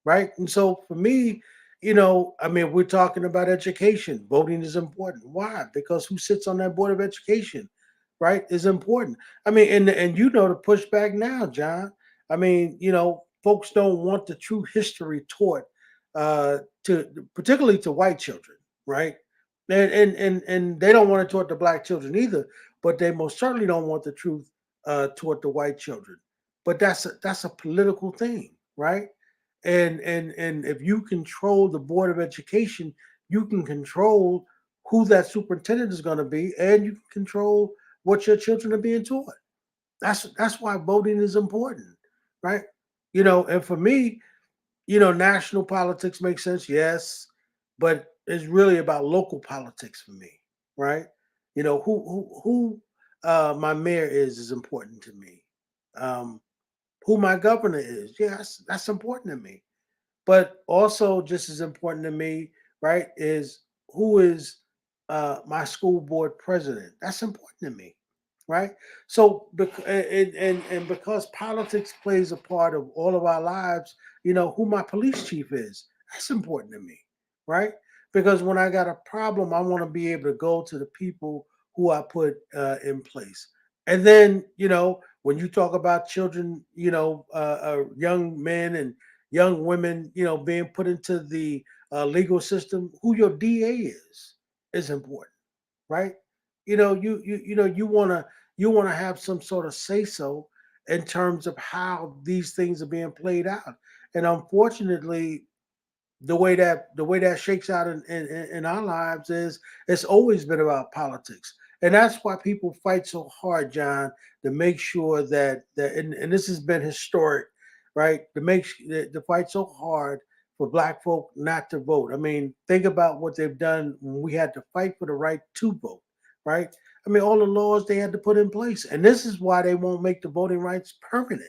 Right? And so for me, I mean, we're talking about education. Voting is important. Why? Because who sits on that board of education, right, is important. I mean, and the pushback now, John. I mean, folks don't want the true history taught to particularly to white children, right? And they don't want it taught to Black children either, but they most certainly don't want the truth taught to white children. But that's a political thing, right? And if you control the board of education, you can control who that superintendent is going to be, and you can control what your children are being taught. That's why voting is important, right? And for me, national politics makes sense, yes, but it's really about local politics for me, right? Who my mayor is important to me. Um, who my governor is, yes, that's important to me. But also, just as important to me, right, is who is my school board president. That's important to me, right? So, and because politics plays a part of all of our lives, who my police chief is. That's important to me, right? Because when I got a problem, I want to be able to go to the people who I put in place. And then, when you talk about children, young men and young women, being put into the legal system, who your DA is important, right? You want to have some sort of say so in terms of how these things are being played out. And unfortunately, the way that shakes out in our lives is it's always been about politics. And that's why people fight so hard, John, to make sure that and this has been historic, right? To fight so hard for Black folk not to vote. I mean, think about what they've done when we had to fight for the right to vote, right? I mean, all the laws they had to put in place. And this is why they won't make the voting rights permanent.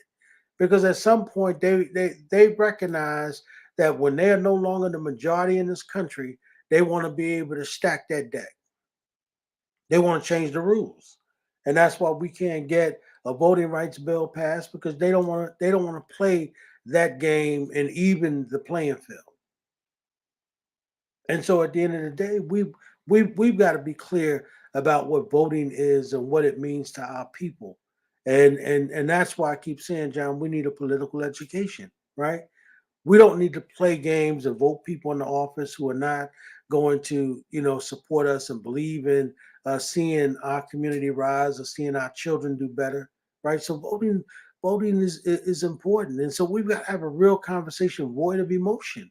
Because at some point they recognize that when they are no longer the majority in this country, they want to be able to stack that deck. They want to change the rules, and that's why we can't get a voting rights bill passed, because they don't want to play that game and even the playing field. And so at the end of the day, we've got to be clear about what voting is and what it means to our people. And that's why I keep saying, John, we need a political education, right? We don't need to play games and vote people in the office who are not going to, support us and believe in seeing our community rise or seeing our children do better, right? So voting is important, and so we've got to have a real conversation void of emotion,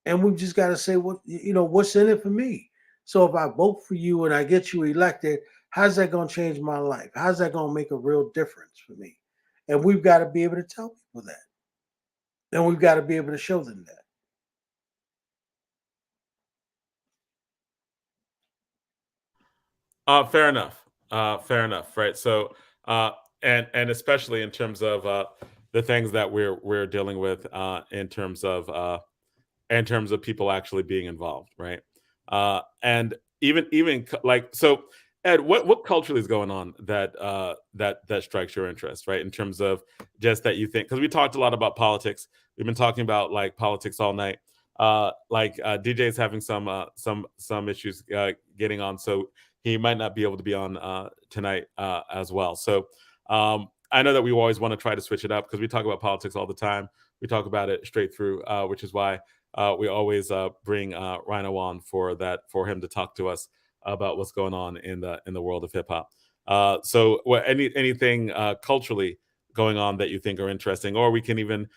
and we've just got to say what's in it for me. So if I vote for you and I get you elected, how's that going to change my life? How's that going to make a real difference for me? And we've got to be able to tell people that. And we've got to be able to show them that. Fair enough. Fair enough. Right. So, and especially in terms of the things that we're dealing with in terms of people actually being involved, right? And even like so. Ed, what culturally is going on that strikes your interest, right? In terms of just that you think, because we talked a lot about politics. We've been talking about like politics all night. DJ's having some issues getting on, so he might not be able to be on tonight as well. So I know that we always want to try to switch it up because we talk about politics all the time. We talk about it straight through, which is why we always bring Rhino on for him to talk to us about what's going on in the world of hip hop. So anything culturally going on that you think are interesting, or we can even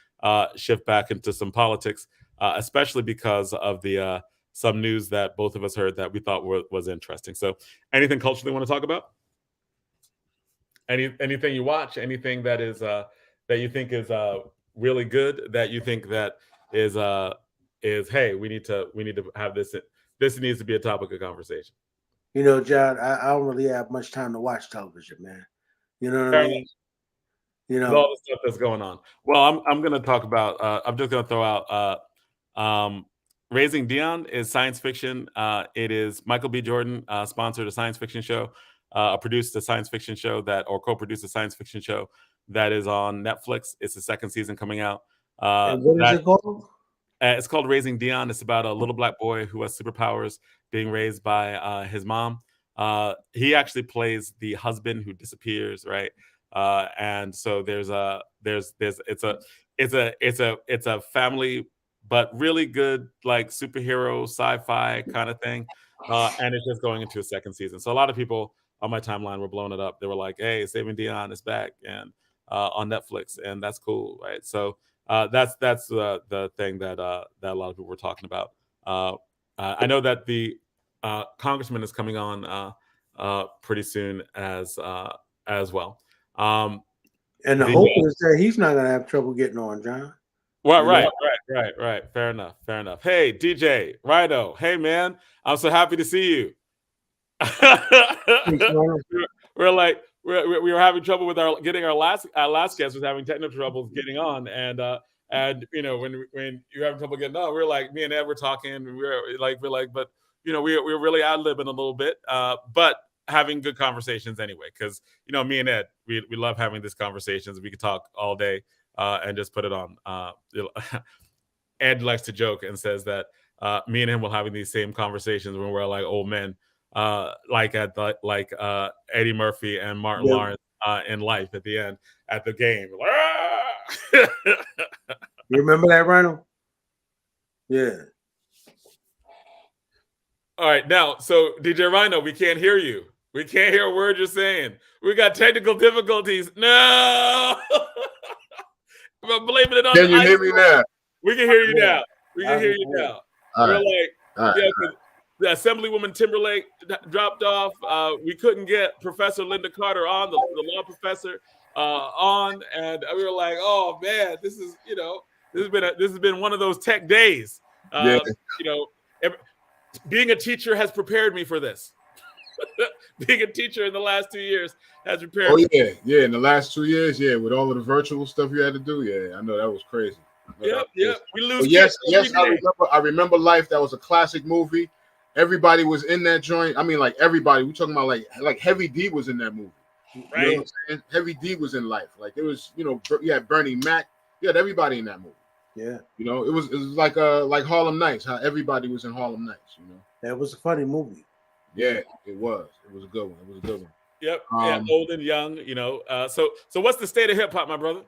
shift back into some politics, especially because of the some news that both of us heard that we thought was interesting. So anything culturally you want to talk about? Anything you watch, anything that is that you think is really good, that you think that is hey, we need to have this. This needs to be a topic of conversation. John, I don't really have much time to watch television, man. You know what I mean? With all the stuff that's going on. Well, I'm going to talk about. I'm just going to throw out. Raising Dion is science fiction. It is Michael B. Jordan sponsored a science fiction show, produced a science fiction show or co-produced a science fiction show that is on Netflix. It's the second season coming out. And what is it called? It's called Raising Dion. It's about a little black boy who has superpowers being raised by his mom. He actually plays the husband who disappears, right? And so it's a family, but really good, like superhero sci-fi kind of thing. And it's just going into a second season. So a lot of people on my timeline were blowing it up. They were like, "Hey, Saving Dion is back and on Netflix," and that's cool, right? So that's the thing that a lot of people were talking about. I know that the Congressman is coming on pretty soon as well. And the hope is that he's not going to have trouble getting on, John. Well, right. Fair enough. Hey, DJ, Rhino. Hey, man. I'm so happy to see you. we were having trouble with our last guest was having technical troubles getting on, and when you're having trouble getting on, we're like, me and Ed were talking, and we're like, but we're really ad-libbing a little bit, but having good conversations anyway, because me and Ed, we love having these conversations. We could talk all day and just put it on. Ed likes to joke and says that me and him will having these same conversations when we're like old men, like Eddie Murphy and Martin Lawrence in life at the end at the game. You remember that, Rhino? Yeah. All right, now, so DJ Rhino, we can't hear you. We can't hear a word you're saying. We got technical difficulties. No. I'm blaming it on. Can you hear me now? We can hear you now. We can hear you now. We're the Assemblywoman Timberlake dropped off. We couldn't get Professor Linda Carter on, the law professor, on, and we were like, "Oh man, this has been one of those tech days." Being a teacher has prepared me for this. Being a teacher in the last 2 years has prepared me. Yeah. In the last 2 years, with all of the virtual stuff you had to do, I know that was crazy. Yep. We lose But kids yes, every day. I remember Life. That was a classic movie. Everybody was in that joint. I mean, like everybody. We're talking about like Heavy D was in that movie. Right. You know what I'm saying? Heavy D was in Life. Like it was, you had Bernie Mac. You had everybody in that movie. Yeah. It was like Harlem Nights. How everybody was in Harlem Nights. That was a funny movie. Yeah, it was. It was a good one. Yep. Old and young. So what's the state of hip hop, my brother?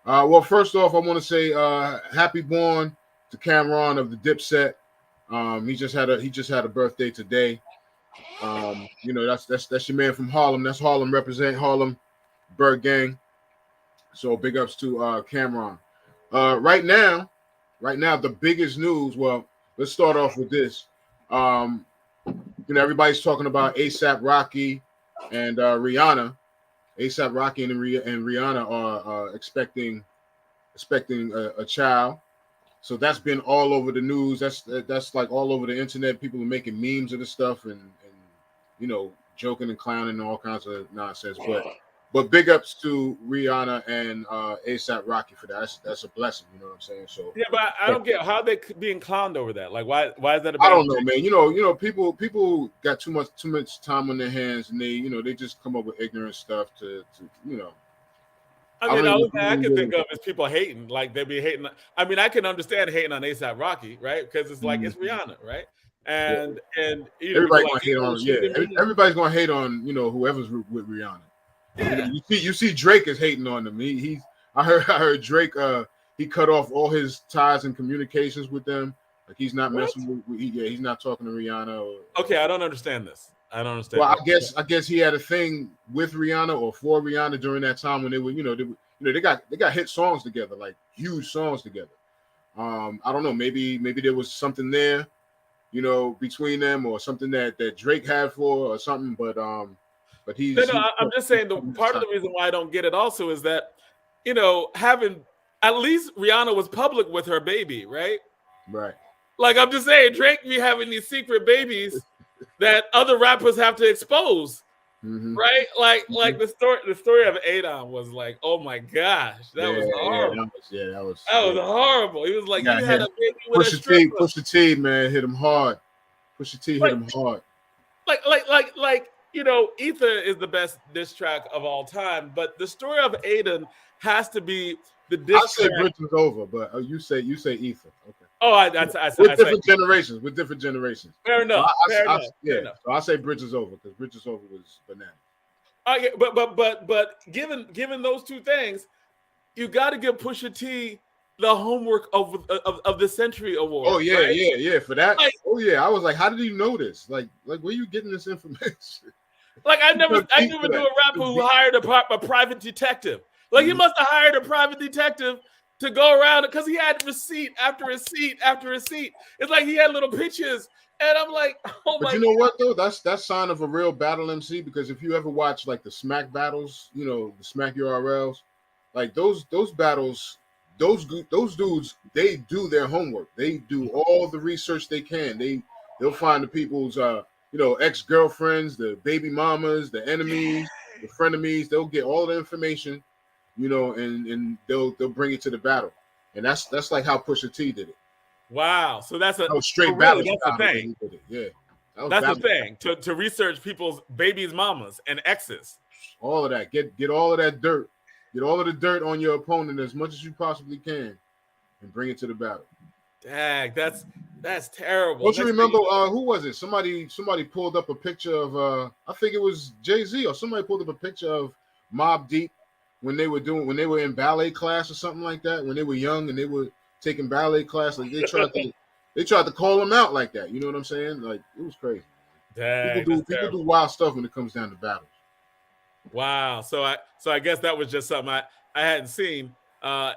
Well, first off, I want to say happy born to Cameron of the Dipset. He just had a birthday today. That's your man from Harlem. That's Harlem represent Harlem Bird Gang. So big ups to Cameron. Right now, the biggest news. Well, let's start off with this. Everybody's talking about ASAP Rocky and Rihanna. ASAP Rocky and Rihanna are expecting a child. So that's been all over the news. That's like all over the internet. People are making memes of this stuff and joking and clowning and all kinds of nonsense. But big ups to Rihanna and ASAP Rocky for that. That's a blessing. You know what I'm saying? So yeah, but I don't get how they being clowned over that. Like, why is that a bad I don't know, thing? man. People got too much time on their hands, and they just come up with ignorant stuff to. I mean, the only thing I can think of is people hating. Like they be hating. I mean, I can understand hating on ASAP Rocky, right? Because it's like it's Rihanna, right? And everybody's gonna hate on everybody's gonna hate on whoever's with Rihanna. Yeah. You see Drake is hating on them. I heard Drake he cut off all his ties and communications with them. Like he's not messing with he's not talking to Rihanna. Okay, I don't understand this. I don't understand. Well, I guess he had a thing with Rihanna or for Rihanna during that time when they were they got hit songs together, like huge songs together. I don't know, maybe there was something there, between them or something that Drake had for or something, but he's I'm just saying the part of the reason why I don't get it also is that having at least Rihanna was public with her baby, right? Right. Like I'm just saying Drake be having these secret babies that other rappers have to expose. Right? Like the story of Adon was like, oh my gosh, that was horrible. That was horrible. He was like, you had a baby with a stripper. Push the T, man, hit him hard. Push the T, hit him hard. Like Ether is the best diss track of all time, but the story of Adon has to be the diss track. I say Bridge was over, but you say Ether. Okay. Oh, with different generations. Fair enough. So I say Bridge is over because Bridge is over was banana. Yeah, but given those two things, you got to give Pusha T the homework of the Century Award. Oh yeah, right? yeah. For that. I was like, how did you know this? Like where are you getting this information? Like I never knew a rapper who hired a private detective. Like he must have hired a private detective to go around because he had receipt after receipt after receipt. It's like he had little pictures, and I'm like, oh my. But you know what though? That's sign of a real battle MC because if you ever watch like the Smack battles, the Smack URLs, like those battles, those dudes, they do their homework. They do all the research they can. They'll find the people's ex-girlfriends, the baby mamas, the enemies, the frenemies. They'll get all the information. And they'll bring it to the battle, and that's like how Pusha T did it. Wow, so that's a straight battle. That's the thing. Yeah, that's the thing to research people's babies, mamas, and exes. All of that. Get all of that dirt. Get all of the dirt on your opponent as much as you possibly can, and bring it to the battle. Dang, that's terrible. Don't you remember who was it? Somebody pulled up a picture of I think it was Jay-Z or somebody pulled up a picture of Mobb Deep. When they were in ballet class or something like that, when they were young and they were taking ballet class, like they tried to call them out like that. You know what I'm saying? Like it was crazy. Dang, people do wild stuff when it comes down to battles. Wow. So I guess that was just something I hadn't seen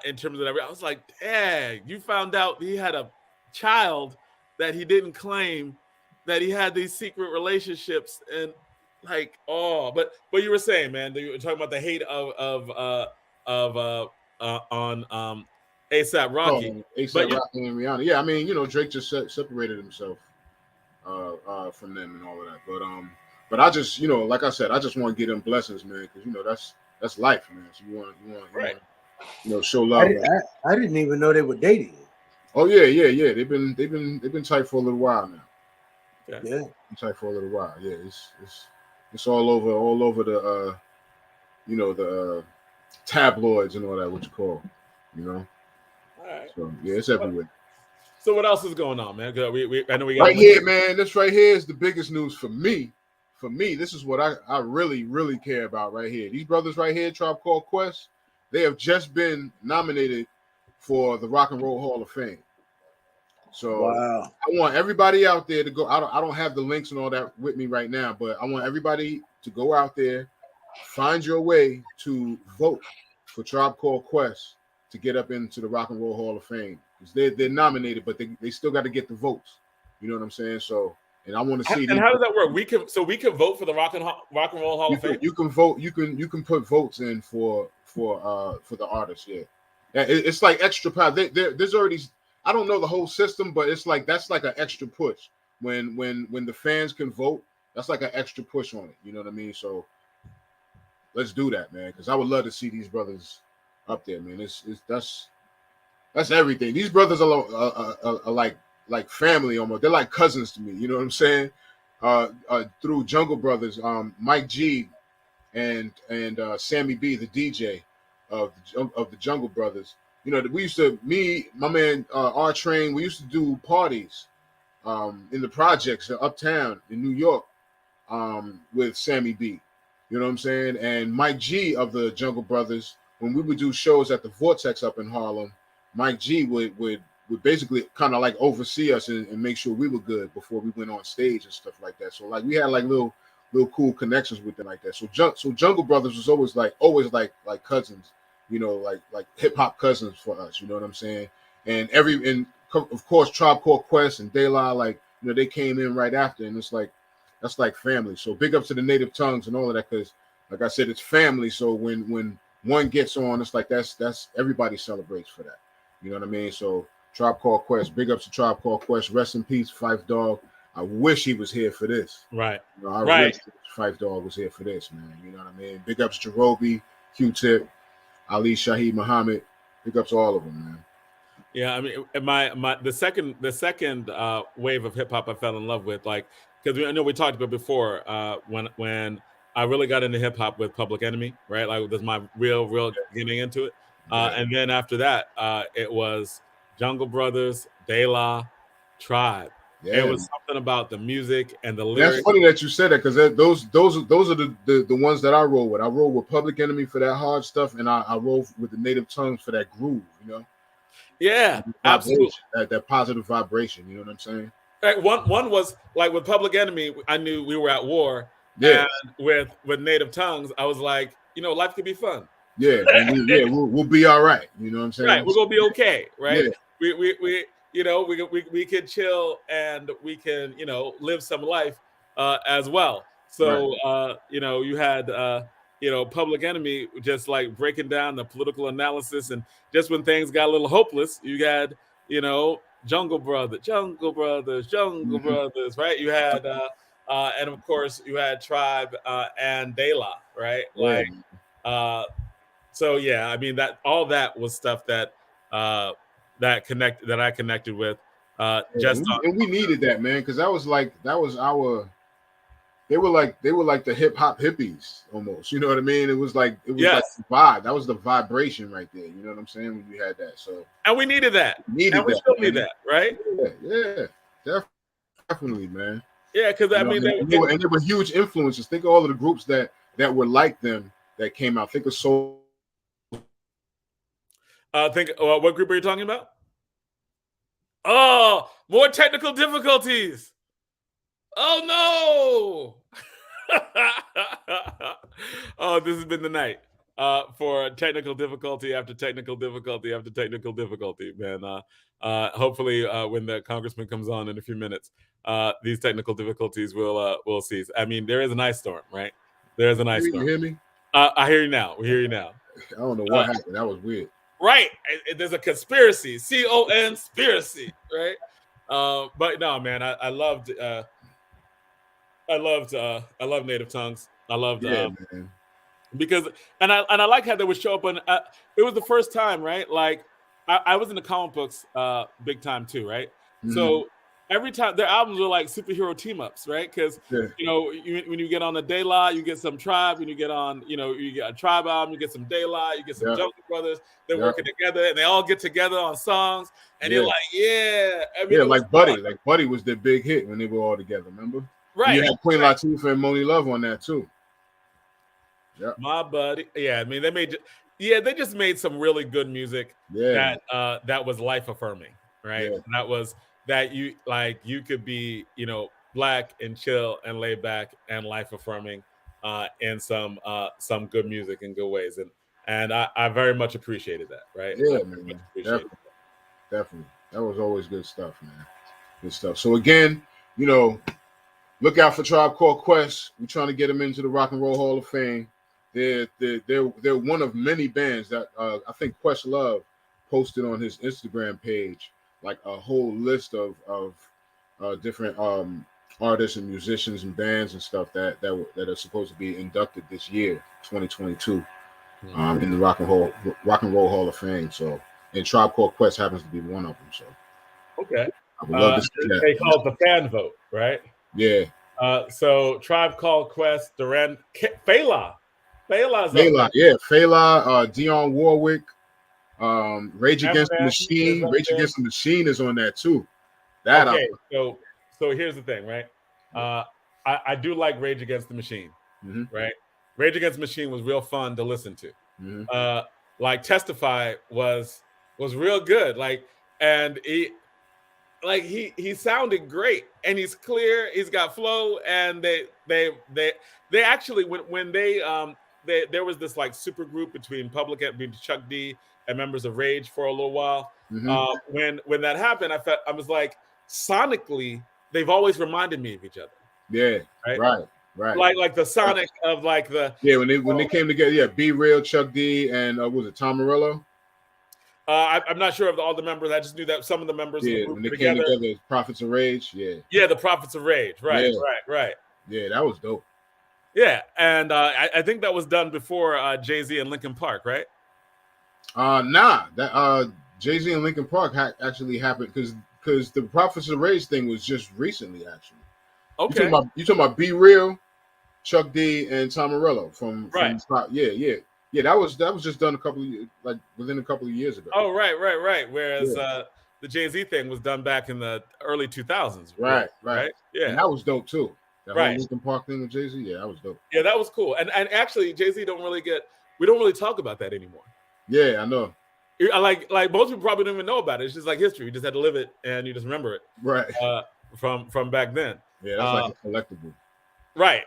in terms of that. I was like, dang, you found out he had a child that he didn't claim, that he had these secret relationships and. Like, but you were saying, man, you were talking about the hate on ASAP Rocky. ASAP Rocky and Rihanna. Yeah, I mean, Drake just separated himself from them and all of that. But I just, like I said, I just want to give them blessings, man, because that's life, man. So you want show I, love. didn't- I didn't even know they were dating. Oh yeah. They've been tight for a little while now. Yeah. Yeah. Been tight for a little while. Yeah, it's all over the the tabloids and all that, what you call, All right. So yeah, it's everywhere. So what else is going on, man? I know we got Right here, man. This right here is the biggest news for me. For me, this is what I really, really care about right here. These brothers right here, Tribe Called Quest, they have just been nominated for the Rock and Roll Hall of Fame. So Wow. I want everybody out there to go. I don't have the links and all that with me right now, but I want everybody to go out there, find your way to vote for Tribe Called Quest to get up into the Rock and Roll Hall of Fame. Because they're nominated, but they still got to get the votes. You know what I'm saying? So, and I want to see. And how does that work? We can vote for the Rock and Roll Hall of Fame. You can vote. You can put votes in for the artists. Yeah, it's like extra power. There's already. I don't know the whole system, but it's like that's like an extra push when the fans can vote. That's like an extra push on it. You know what I mean? So let's do that, man. Because I would love to see these brothers up there, man. That's everything. These brothers are like family almost. They're like cousins to me. You know what I'm saying? Through Jungle Brothers, Mike G and Sammy B, the DJ of the Jungle Brothers. You know, we used to, my man R Train, we used to do parties in the projects uptown in New York with Sammy B. You know what I'm saying? And Mike G of the Jungle Brothers, when we would do shows at the Vortex up in Harlem, Mike G would basically kind of like oversee us and make sure we were good before we went on stage and stuff like that. So like we had like little cool connections with them like that. So Jungle Brothers was always like cousins, you know, like hip hop cousins for us. You know what I'm saying? And of course Tribe Called Quest and De La, like, you know, they came in right after, and it's like that's like family. So big up to the Native Tongues and all of that, because like I said, it's family. So when one gets on, it's like that's everybody celebrates for that. You know what I mean? So Tribe Called Quest, big ups to Tribe Called Quest. Rest in peace, Phife Dawg. I wish he was here for this. Right. You know, I wish Phife Dawg was here for this, man. You know what I mean? Big ups to Jerobi, Q-Tip, Ali Shaheed Muhammad. Big ups to all of them, man. Yeah, I mean, the second wave of hip hop I fell in love with, like, because I know we talked about before, when I really got into hip hop with Public Enemy, right? Like, that's my real getting into it. And then after that, it was Jungle Brothers, De La, Tribe. Yeah. It was something about the music and the lyrics. That's funny that you said that, because those are the ones that I roll with. I roll with Public Enemy for that hard stuff, and I roll with the Native Tongues for that groove, you know? Yeah, absolutely. That positive vibration, you know what I'm saying? Right, one was like with Public Enemy, I knew we were at war. Yeah. And with Native Tongues, I was like, you know, life could be fun. Yeah, we'll be all right. You know what I'm saying? Right, we're gonna be okay, right? Yeah. We you know, we can chill and we can, you know, live some life as well. So you know, you had you know, Public Enemy just like breaking down the political analysis, and just when things got a little hopeless, you had, you know, Jungle Brothers, right? You had and of course you had Tribe and De La, right? Like so yeah, I mean, that all that was stuff that that I connected with just and we needed that, man, because that was our they were like the hip hop hippies almost, you know what I mean? It was like like the vibe. That was the vibration right there, you know what I'm saying, when we had that. So and we needed that. We still need that, right? Yeah, definitely, man. Yeah, because I mean, they were huge influences. Think of all of the groups that were like them that came out. Think of Soul. What group are you talking about? Oh, more technical difficulties. Oh no! Oh, this has been the night for technical difficulty after technical difficulty after technical difficulty, man. Hopefully, when the Congressman comes on in a few minutes, these technical difficulties will cease. I mean, there is an ice storm, right? There is an ice storm. You hear me? I hear you now. We hear you now. I don't know what happened. That was weird. Right. There's a conspiracy. conspiracy, right? But no, man, I loved Native Tongues. I loved man. because and I like how they would show up on. It was the first time, right? Like I was in the comic books big time too, right? So every time their albums were like superhero team ups, right? Because when you get on the De La, you get some Tribe. When you get on, you get a Tribe album, you get some De La, you get some Jonas Brothers. They're working together, and they all get together on songs, and you're like, I mean, like Buddy, fun. Like Buddy was their big hit when they were all together. Remember? Right. And you had Queen Latifah and Moni Love on that too. Yeah, my buddy. Yeah, I mean, they just made some really good music. Yeah, that was life affirming, right? Yeah. And that was that you could be, black and chill and laid back and life affirming, in some good music in good ways, and I very much appreciated that, right? Yeah, man. Definitely. That was always good stuff, man. Good stuff. So again, look out for Tribe Called Quest. We're trying to get them into the Rock and Roll Hall of Fame. They're one of many bands that I think Questlove posted on his Instagram page, like a whole list of different artists and musicians and bands and stuff that are supposed to be inducted this year, 2022, in the Rock and Roll Hall of Fame. So, and Tribe Called Quest happens to be one of them. So, okay, I would love to see that. They call it the fan vote, right? Yeah. So Tribe Called Quest, Duran, Fela, Dionne Warwick, Rage Against the Machine. Rage Against the Machine is on that too. Okay, so here's the thing, right? I do like Rage Against the Machine, right? Rage Against the Machine was real fun to listen to. Like Testify was real good. And he sounded great, and he's clear. He's got flow, and they actually when there was this like super group between between Chuck D and members of Rage for a little while. When that happened, I was like, sonically, they've always reminded me of each other. Yeah, right. Like the sonic of like the when they came together. Yeah, Be Real, Chuck D, and was it Tom Morello? I'm not sure of all the members. I just knew that some of the members. Yeah, when they came together, Prophets of Rage. Yeah, the Prophets of Rage. Right. Yeah, that was dope. Yeah, and I think that was done before Jay-Z and Linkin Park, right? Nah, that Jay-Z and Linkin Park actually happened because the Prophets of Rage thing was just recently, actually. Okay. You talking about Be Real, Chuck D, and Tom Morello from yeah. That was just done within a couple of years ago. Oh, right. Whereas the Jay-Z thing was done back in the early 2000s. Right. Yeah, and that was dope too. That whole Linkin Park thing with Jay-Z, yeah, that was dope. Yeah, that was cool. And actually, Jay-Z we don't really talk about that anymore. Yeah, I know. Like most people probably don't even know about it. It's just like history. You just had to live it, and you just remember it. Right. From back then. Yeah, that's like a collectible. Right.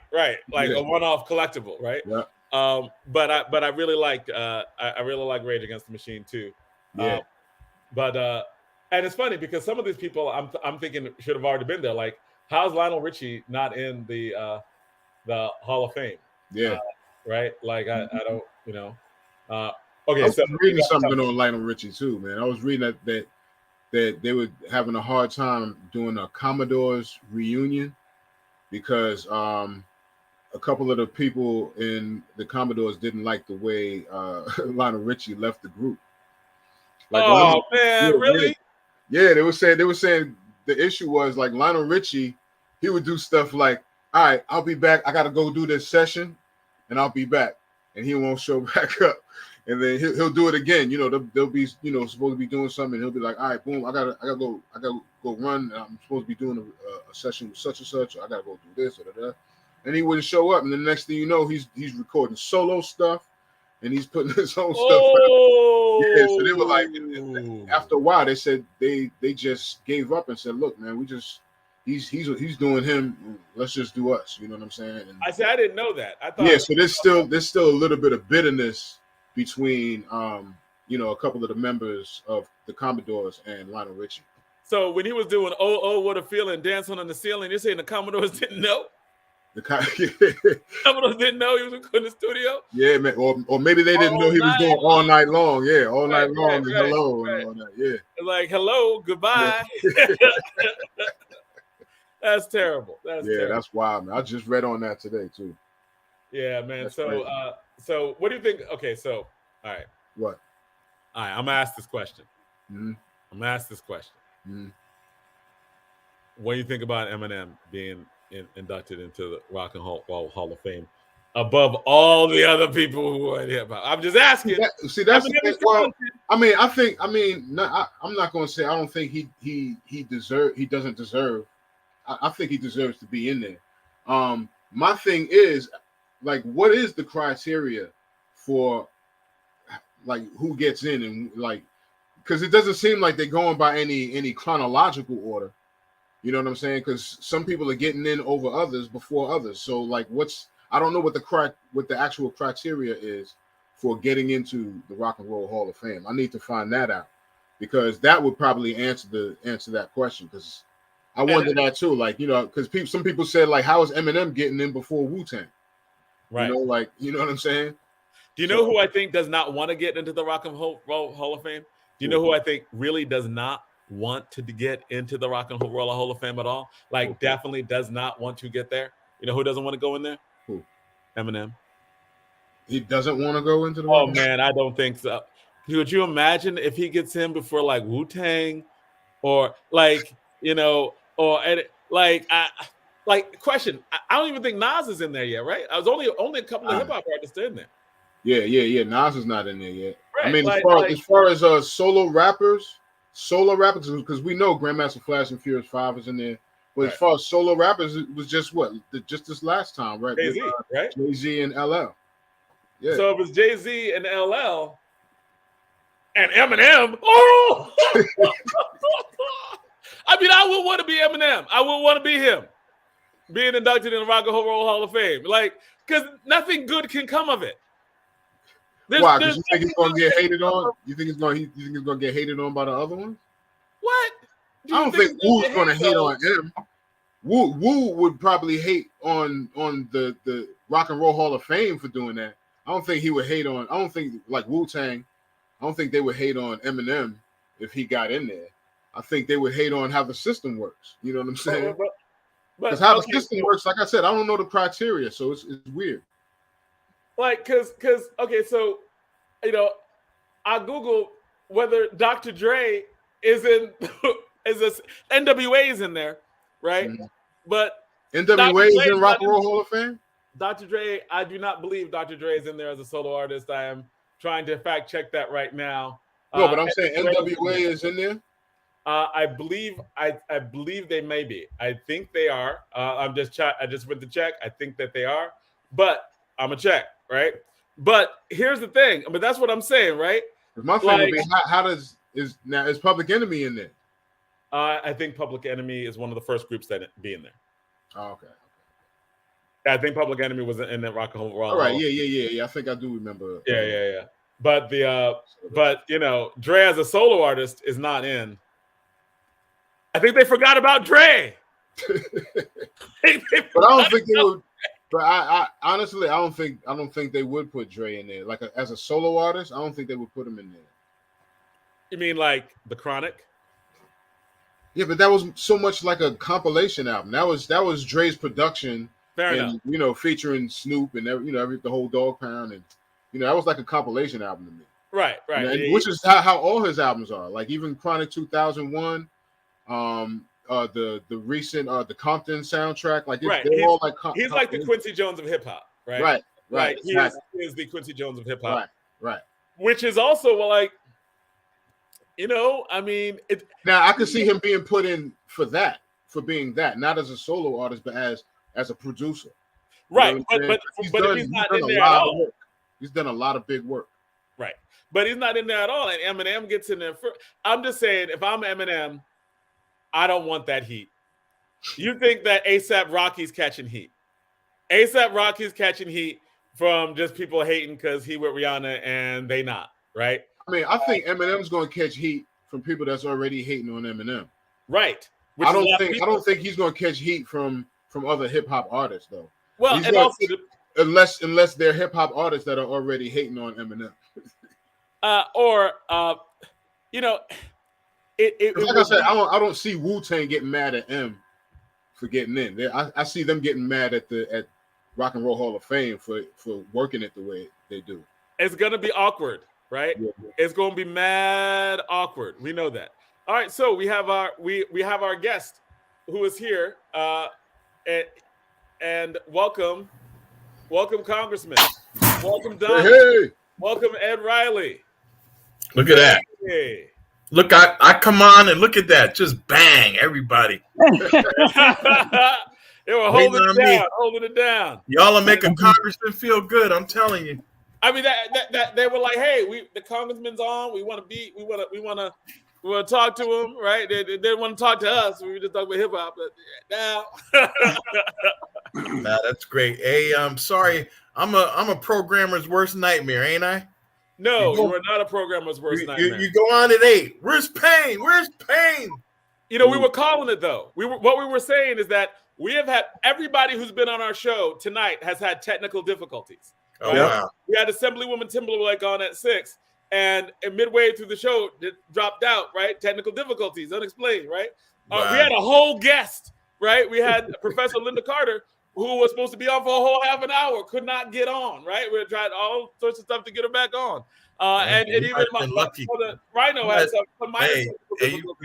Like a one-off collectible, right? Yeah. But I really like Rage Against the Machine too. Yeah. And it's funny because some of these people I'm thinking should have already been there. Like, how's Lionel Richie not in the Hall of Fame? Yeah. Right. Like I don't, okay. I was reading something on Lionel Richie too, man. I was reading that they were having a hard time doing a Commodores reunion because a couple of the people in the Commodores didn't like the way Lionel Richie left the group. Really? Yeah, they were saying the issue was like Lionel Richie, he would do stuff like, all right, I'll be back. I got to go do this session and I'll be back. And he won't show back up. And then he'll do it again. They'll be, supposed to be doing something. And he'll be like, all right, boom, I gotta go run. I'm supposed to be doing a session with such and such. I gotta go do this. And he wouldn't show up. And the next thing you know, he's recording solo stuff and he's putting his own stuff out. Yeah, so they were like, after a while, they said they just gave up and said, look, man, he's doing him. Let's just do us. You know what I'm saying? And, I didn't know that. I thought. Yeah, so there's still a little bit of bitterness between a couple of the members of the Commodores and Lionel Richie. So when he was doing "Oh What a Feeling," dancing on the ceiling, you're saying the Commodores didn't know? The Commodores didn't know he was in the studio. Yeah, man. Or maybe they didn't know he was doing all night long. Yeah, all night long. And hello and all that. Yeah. Like hello, goodbye. That's terrible. That's terrible. That's wild, man. I just read on that today too. Yeah, man. That's so So what do you think? Okay, so all right, What? I'm gonna ask this question. Mm-hmm. I'm gonna ask this question. Mm-hmm. What do you think about Eminem being inducted into the Rock and Roll Hall of Fame above all the other people who are in hip hop? I'm just asking. See, that's the Eminem thing. is Well, talented. I'm not going to say I don't think he doesn't deserve. I think he deserves to be in there. My thing is, like, what is the criteria for like who gets in and like, because it doesn't seem like they're going by any chronological order. You know what I'm saying? Because some people are getting in over others before others. So like, I don't know what the actual criteria is for getting into the Rock and Roll Hall of Fame. I need to find that out because that would probably answer that question. Because I wonder that too. Like, you know, because some people said like, how is Eminem getting in before Wu-Tang? Right. You know, like, you know what I'm saying? Do you know who I think does not want to get into the Rock and Roll Hall of Fame? Do you know who I think really does not want to get into the Rock and Roll Hall of Fame at all? Like, definitely does not want to get there. You know who doesn't want to go in there? Who? Eminem. He doesn't want to go into the Oh man, I don't think so. Could you imagine if he gets in before like Wu-Tang or like, you know, or like question. I don't even think Nas is in there yet, right? I was only a couple of hip hop artists in there. Yeah. Nas is not in there yet. Right. I mean, as far as solo rappers, because we know Grandmaster Flash and Furious 5 is in there. But as far as solo rappers, it was just just this last time, right? Jay-Z, right? Jay-Z and LL. Yeah. So if it's Jay-Z and LL and Eminem, oh! I mean, I would want to be Eminem. I would want to be him being inducted in the Rock and Roll Hall of Fame. Like, because nothing good can come of it. Why? Because you think he's going to get hated on? You think he's going to get hated on by the other ones? What? I don't think Wu's going to hate on him. Wu would probably hate on the Rock and Roll Hall of Fame for doing that. I don't think he would hate on. I don't think like Wu-Tang. I don't think they would hate on Eminem if he got in there. I think they would hate on how the system works. You know what I'm saying? Because how the system works, like I said, I don't know the criteria, so it's weird. Like, cause okay, so you know, I Googled whether Dr. Dre is in NWA's in there, right? Mm-hmm. But NWA is in Rock and Roll Hall of Fame? Dr. Dre, I do not believe Dr. Dre is in there as a solo artist. I am trying to fact check that right now. No, but I'm saying NWA is in there. I believe they may be. I think they are. I just went to check. I think that they are, but I'm gonna check, right? But here's the thing. But that's what I'm saying, right? My thing would be is Public Enemy in there? I think Public Enemy is one of the first groups that be in there. Oh, okay. I think Public Enemy was in that Rock and Roll. All right, yeah. I think I do remember. Yeah. But but you know, Dre as a solo artist is not in. I think they forgot about Dre. But I don't think they would. But I honestly, I don't think they would put Dre in there. Like as a solo artist, I don't think they would put him in there. You mean like The Chronic? Yeah, but that was so much like a compilation album. That was Dre's production. Fair and, enough. You know, featuring Snoop and the whole Dog Pound, and that was like a compilation album to me. Right. Which is how all his albums are. Like even Chronic 2001, the recent the Compton soundtrack. Like they're all like he's like the Quincy Jones of hip hop, right? Right. He is the Quincy Jones of hip hop. Right. Which is also like, I mean, now I could see him being put in for being that, not as a solo artist, but as a producer. Right. But if he's not in there at all. He's done a lot of big work. Right. But he's not in there at all. And Eminem gets in there first. I'm just saying, if I'm Eminem, I don't want that heat. You think that ASAP Rocky's catching heat. ASAP Rocky's catching heat from just people hating because he with Rihanna and they not, right? I mean, I think Eminem's going to catch heat from people that's already hating on Eminem. Right. I don't think he's going to catch heat from other hip hop artists though. Well, and also unless they're hip hop artists that are already hating on Eminem. Like I said, I don't see Wu-Tang getting mad at M for getting in. I see them getting mad at Rock and Roll Hall of Fame for working it the way they do. It's gonna be awkward, right? Yeah. It's gonna be mad awkward. We know that. All right, so we have our guest who is here, and welcome, Congressman. Welcome, Don. Hey. Welcome, Ed Riley. Look at that. Hey. Look, I come on and look at that. Just bang, everybody. They were holding it down. Y'all are making Congressman feel good. I'm telling you. I mean, that they were like, hey, the Congressman's on. We want to talk to him, right? They didn't want to talk to us. We were just talking about hip hop, but now. Nah, that's great. Hey, I'm sorry. I'm a programmer's worst nightmare, ain't I? No, you are not a programmer's worst nightmare. You go on at 8. Where's Payne? Where's Payne? You know, we were calling it though. What we were saying is that we have had everybody who's been on our show tonight has had technical difficulties. Oh, right? wow. We had Assemblywoman Timberlake on at 6, and midway through the show, it dropped out. Right, technical difficulties, unexplained. Right. Wow. We had a whole guest. Right, we had Professor Linda Carter, who was supposed to be on for a whole half an hour, could not get on. Right, we tried all sorts of stuff to get her back on. And even Rhino had some minor. Hey, you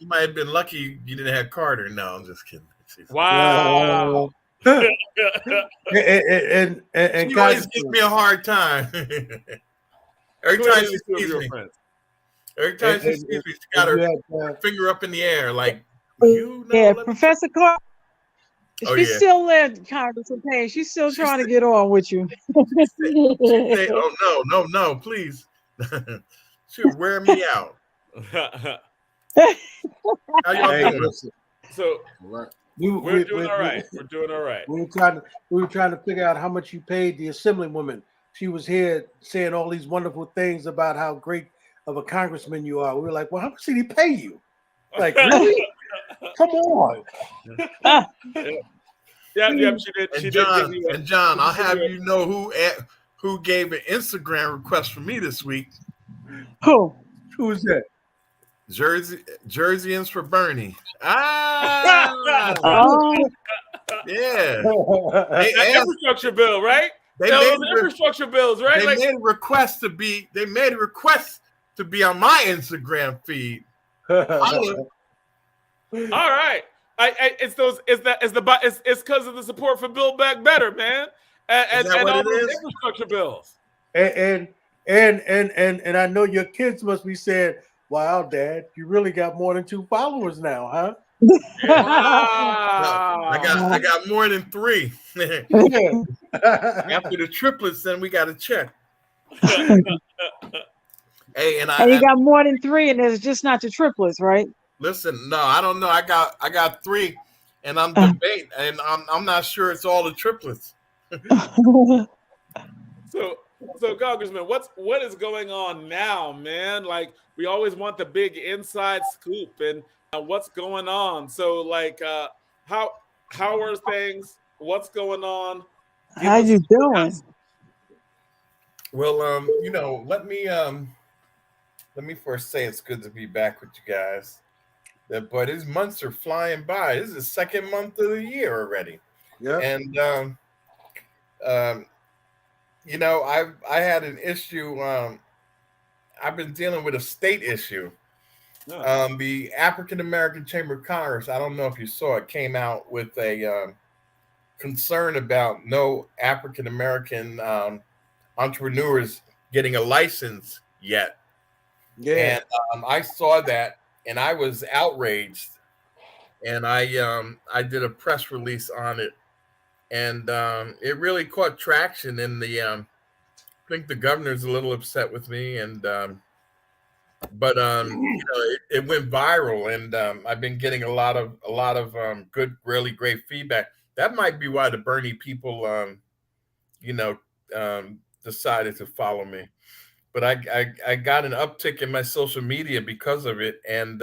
might have been lucky you didn't have Carter. No, I'm just kidding. Wow. and she always gives me a hard time. Every time she sees me, she got her finger up in the air, like, you know. Yeah, Professor Clark. Oh, She's yeah. still there, Congressman Payne. She's still trying to get on with you. She say, oh no, please. She'll wear me out. How y'all doing? So we're doing all right. We're doing all right. We were trying to figure out how much you paid the Assemblywoman. She was here saying all these wonderful things about how great of a congressman you are. We were like, well, how much did he pay you? Like, really? Come on. Yeah, she did. And John, I'll have you know who gave an Instagram request for me this week. Who? Who was that? Jerseyans for Bernie. Ah, Oh, yeah. That infrastructure bill, right? They Those made infrastructure bills, right? They made a request to be on my Instagram feed. All right. It's because of the support for Build Back Better, man, and all those infrastructure bills. And I know your kids must be saying, "Wow, Dad, you really got more than 2 followers now, huh?" Wow. I got more than 3. Yeah. After the triplets, then we got to check. Hey, and you got more than 3, and it's just not the triplets, right? Listen, no, I don't know. I got 3, and I'm debating, and I'm not sure it's all the triplets. So Congressman, what is going on now, man? Like, we always want the big inside scoop, and what's going on? So, like, how are things? What's going on? How you doing? Well, let me first say it's good to be back with you guys. But these months are flying by. This is the 2nd month of the year already. Yeah. And I had an issue. I've been dealing with a state issue. The African American Chamber of Commerce, I don't know if you saw it, came out with a concern about no African American entrepreneurs getting a license yet. Yeah. And I saw that, and I was outraged, and I did a press release on it, and it really caught traction. And I think the governor's a little upset with me, and but it went viral, and I've been getting a lot of good, really great feedback. That might be why the Bernie people, decided to follow me. But I got an uptick in my social media because of it. And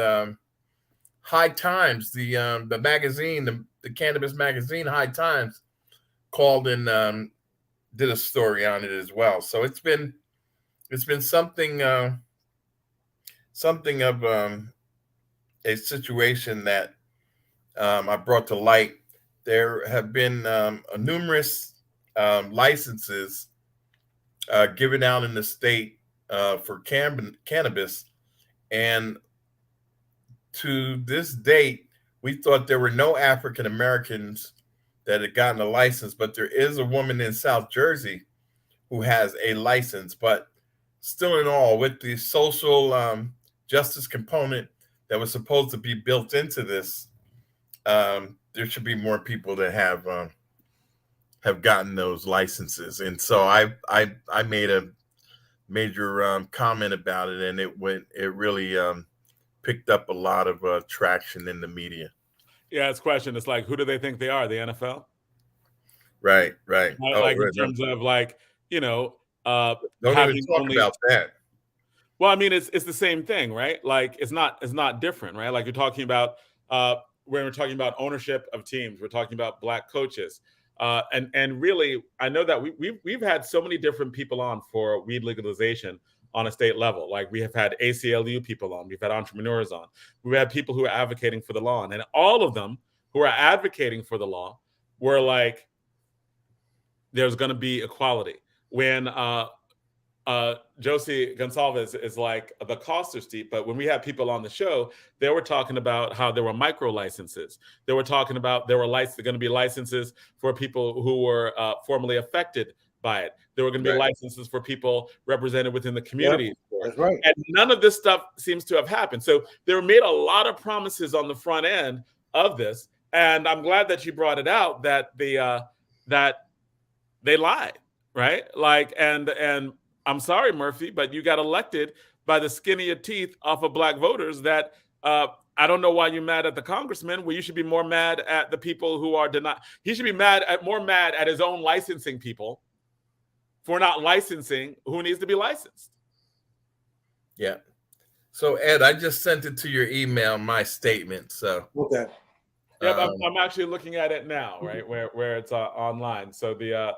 High Times, the magazine, the cannabis magazine, High Times, called and did a story on it as well. So it's been something of a situation that I brought to light. There have been numerous licenses given out in the state for cannabis. And to this date, we thought there were no African Americans that had gotten a license, but there is a woman in South Jersey who has a license. But still in all, with the social justice component that was supposed to be built into this, there should be more people that have gotten those licenses. And so I made a major comment about it, and it really picked up a lot of traction in the media. Yeah, it's question. It's like, who do they think they are? The NFL? Right. Like, Oh, like in right. terms of like, you know, Don't having even talk only. about that. Well, I mean, it's the same thing, right? Like it's not different, right? Like you're talking about when we're talking about ownership of teams, we're talking about Black coaches, and really, I know that we've had so many different people on for weed legalization on a state level. Like we have had ACLU people on, we've had entrepreneurs on, we've had people who are advocating for the law, and all of them who are advocating for the law were like, there's going to be equality. When Josie Gonsalves is like, the costs are steep, but when we had people on the show, they were talking about how there were micro licenses. They were talking about there were going to be licenses for people who were formerly affected by it. There were going to be licenses for people represented within the community. Yep, that's right. And none of this stuff seems to have happened. So they were made a lot of promises on the front end of this, and I'm glad that you brought it out that that they lied, right? Like and I'm sorry, Murphy, but you got elected by the skin of your teeth off of Black voters that I don't know why you're mad at the congressman. Well, you should be more mad at the people who are denied. He should be more mad at his own licensing people for not licensing who needs to be licensed. Yeah. So Ed, I just sent it to your email, my statement. So Okay. Yep, I'm actually looking at it now, right? Where it's online. So the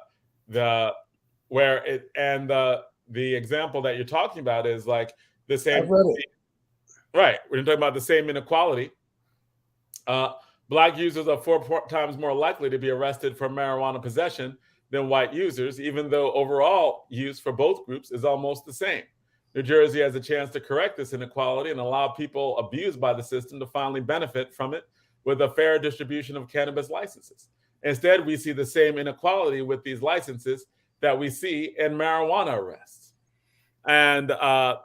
example that you're talking about is like the same. I've read it. Right. We're talking about the same inequality. Black users are 4 times more likely to be arrested for marijuana possession than white users, even though overall use for both groups is almost the same. New Jersey has a chance to correct this inequality and allow people abused by the system to finally benefit from it with a fair distribution of cannabis licenses. Instead, we see the same inequality with these licenses that we see in marijuana arrests. And I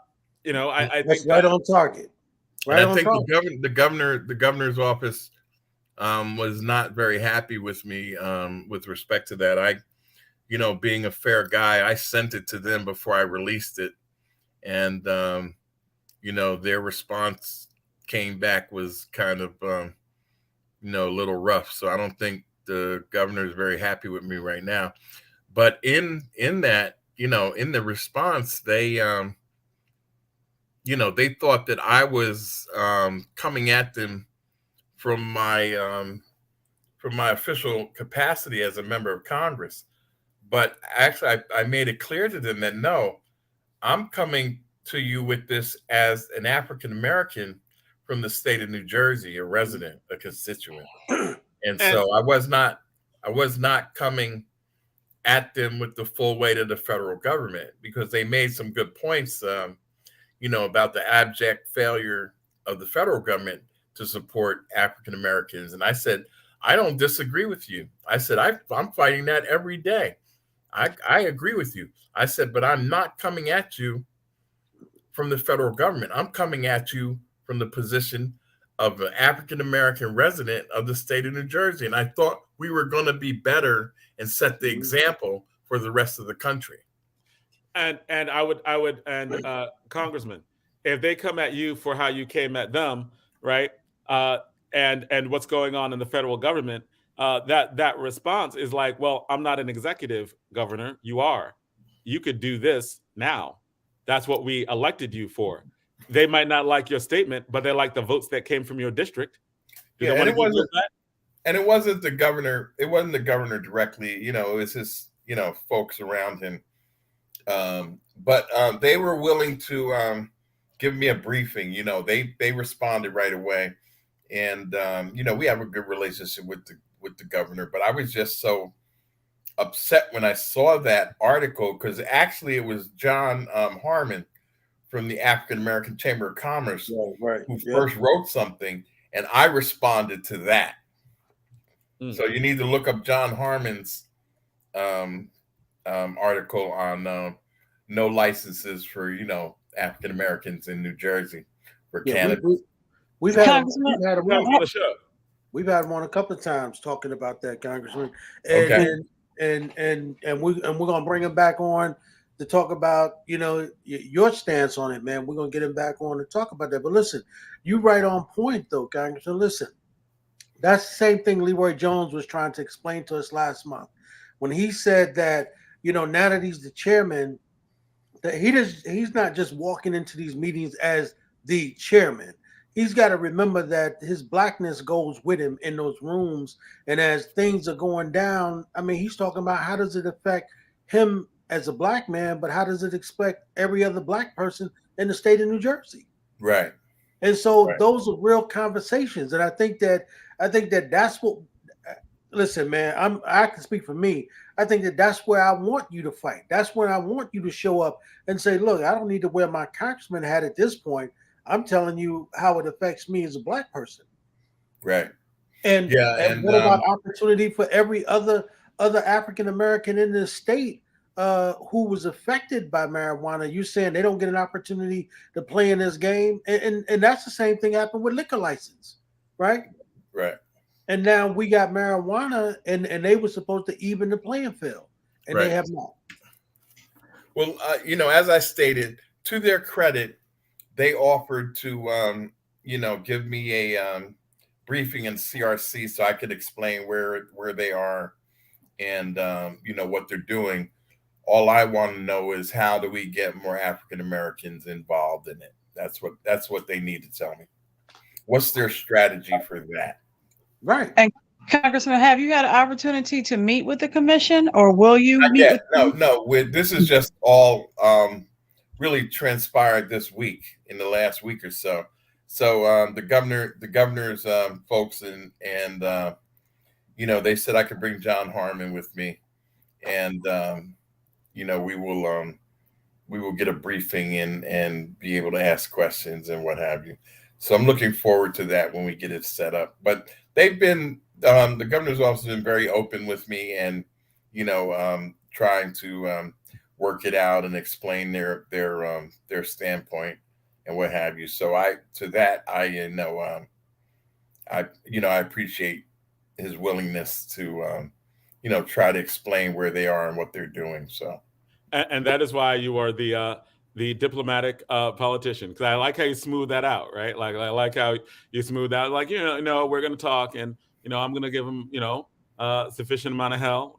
think right on target. Right I on think target. the governor's office was not very happy with me with respect to that. Being a fair guy, I sent it to them before I released it, and their response came back was kind of a little rough. So I don't think the governor is very happy with me right now. But in that, in the response, they they thought that I was coming at them from my official capacity as a member of Congress. But actually, I made it clear to them that no, I'm coming to you with this as an African American from the state of New Jersey, a resident, a constituent. And so I was not coming at them with the full weight of the federal government, because they made some good points, about the abject failure of the federal government to support African Americans. And I said, I don't disagree with you. I said, I'm fighting that every day. I agree with you. I said, but I'm not coming at you from the federal government. I'm coming at you from the position of an African American resident of the state of New Jersey. And I thought we were going to be better and set the example for the rest of the country. And I would Congressman, if they come at you for how you came at them, right? And what's going on in the federal government, that response is like, well, I'm not an executive governor. You are. You could do this now. That's what we elected you for. They might not like your statement, but they like the votes that came from your district. Do they want to give that? And it wasn't the governor. It wasn't the governor directly. It was his, folks around him. But they were willing to give me a briefing. They responded right away, and we have a good relationship with the governor. But I was just so upset when I saw that article, because actually it was John Harmon from the African American Chamber of Commerce who first wrote something, and I responded to that. So you need to look up John Harmon's article on no licenses for African Americans in New Jersey for cannabis. We've had him on the show. We've had him on a couple of times talking about that, Congressman. And we're gonna bring him back on to talk about your stance on it, man. We're gonna get him back on to talk about that. But listen, you right on point though, Congressman. Listen, that's the same thing Leroy Jones was trying to explain to us last month when he said that now that he's the chairman, that he's not just walking into these meetings as the chairman. He's got to remember that his blackness goes with him in those rooms. And as things are going down, I mean, he's talking about how does it affect him as a black man, but how does it affect every other black person in the state of New Jersey? Right. And so those are real conversations. And I think that that's what, listen, man, I can speak for me. I think that that's where I want you to fight. That's when I want you to show up and say, look, I don't need to wear my congressman hat at this point. I'm telling you how it affects me as a black person. Right. And what about opportunity for every other African American in this state who was affected by marijuana? You saying they don't get an opportunity to play in this game? And that's the same thing happened with liquor license, right? Right. And now we got marijuana, and they were supposed to even the playing field, and they have not. Well, as I stated, to their credit, they offered to, give me a briefing in CRC so I could explain where they are and, what they're doing. All I want to know is how do we get more African Americans involved in it? That's what they need to tell me. What's their strategy for that? Right. And Congressman, have you had an opportunity to meet with the commission, or will you meet with them? No. This is just all really transpired this week, in the last week or so. So the governor's folks and they said I could bring John Harmon with me, and we will get a briefing and be able to ask questions and what have you. So I'm looking forward to that when we get it set up. But they've been the governor's office has been very open with me, and trying to work it out and explain their standpoint and what have you. So I appreciate his willingness to try to explain where they are and what they're doing. So, and that is why you are the diplomatic politician, because I like how you smooth that out, right? Like I like how you smooth out, like we're going to talk, and I'm going to give them sufficient amount of hell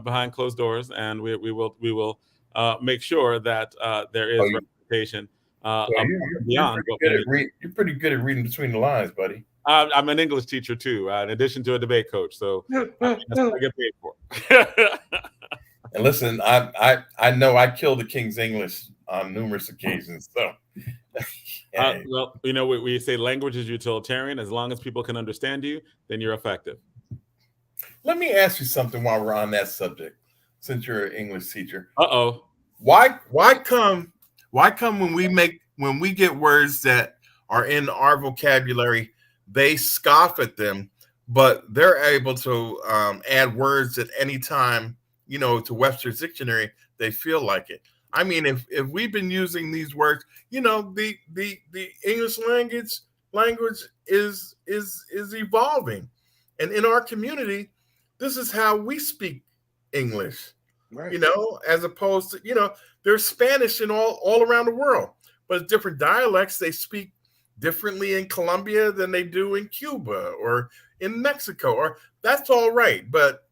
behind closed doors, and we will make sure that there is representation beyond. You're pretty good at reading between the lines, buddy. I'm an English teacher too, in addition to a debate coach, so that's what I get paid for. And listen, I know I killed the King's English on numerous occasions. So, well, we say language is utilitarian. As long as people can understand you, then you're effective. Let me ask you something while we're on that subject, since you're an English teacher. Why come when we get words that are in our vocabulary, they scoff at them, but they're able to add words at any time, to Webster's dictionary, they feel like it. I mean, if we've been using these words, the English language is evolving, and in our community, this is how we speak English. Right. As opposed to there's Spanish in all around the world, but different dialects. They speak differently in Colombia than they do in Cuba or in Mexico. Or that's all right, but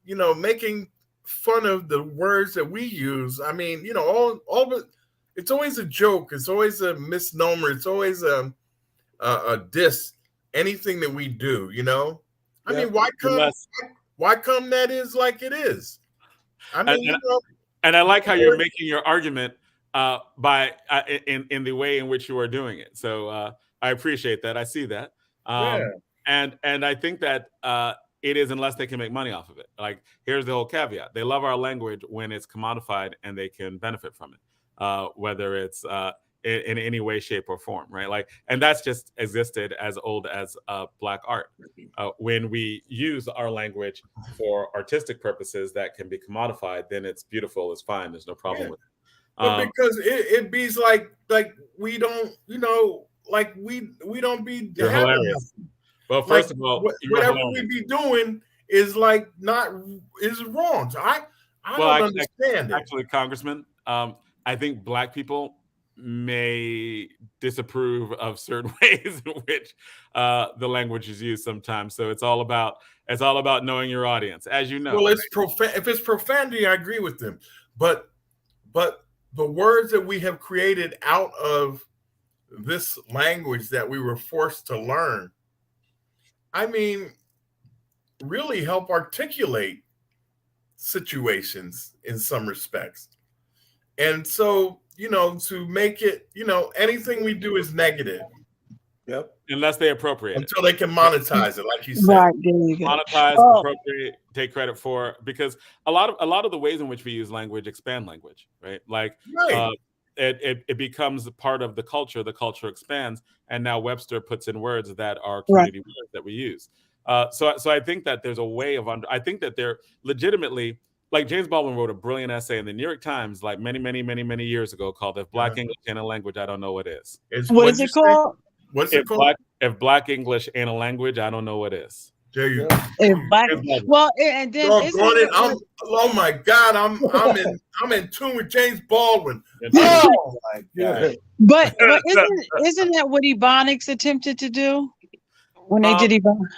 making fun of the words that we use. I mean, all of it. It's always a joke. It's always a misnomer. It's always a diss. Anything that we do, I mean, why come that is like it is? I mean, and I like how you're making your argument by in the way in which you are doing it. So I appreciate that. I see that. And I think that it is unless they can make money off of it. Like, here's the whole caveat: they love our language when it's commodified and they can benefit from it, whether it's in any way, shape, or form, right? Like, and that's just existed as old as Black art. When we use our language for artistic purposes that can be commodified, then it's beautiful, it's fine, there's no problem with it. But because it be like we don't, like we don't be You're hilarious. Well, first of all, whatever we be doing is is wrong. So I don't understand it. Actually, Congressman, I think Black people may disapprove of certain ways in which the language is used sometimes. So it's all about knowing your audience, as you know. Well, it's if it's profanity, I agree with them. But the words that we have created out of this language that we were forced to learn, I mean, really help articulate situations in some respects. And so, to make it, anything we do is negative. Yep. Unless they appropriate until they can monetize it, like you said. Right, there you go. Monetize, appropriate, take credit for, because a lot of the ways in which we use language expand language, right? Like it becomes a part of the culture expands, and now Webster puts in words that are community words that we use. So I think that there's a way of I think that they're legitimately, like James Baldwin wrote a brilliant essay in the New York Times like many years ago called "If Black English Ain't a Language, I Don't Know What Is." What is it called? What's it called? If Black English ain't a language, I don't know what is. There you go. Well, and then oh my God, I'm in tune with James Baldwin. Oh my God. But isn't that what Ebonics attempted to do when they did Ebonics?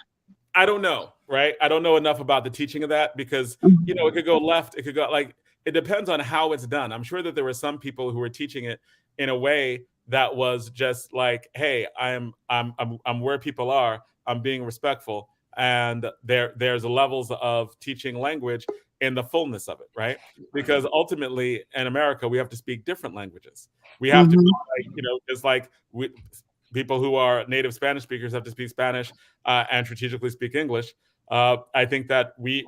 I don't know, right? I don't know enough about the teaching of that because it could go left, it could go it depends on how it's done. I'm sure that there were some people who were teaching it in a way that was just like, hey, I'm where people are, I'm being respectful. And there's levels of teaching language in the fullness of it, right? Because ultimately in America, we have to speak different languages. We have to, it's like people who are native Spanish speakers have to speak Spanish and strategically speak English. I think that we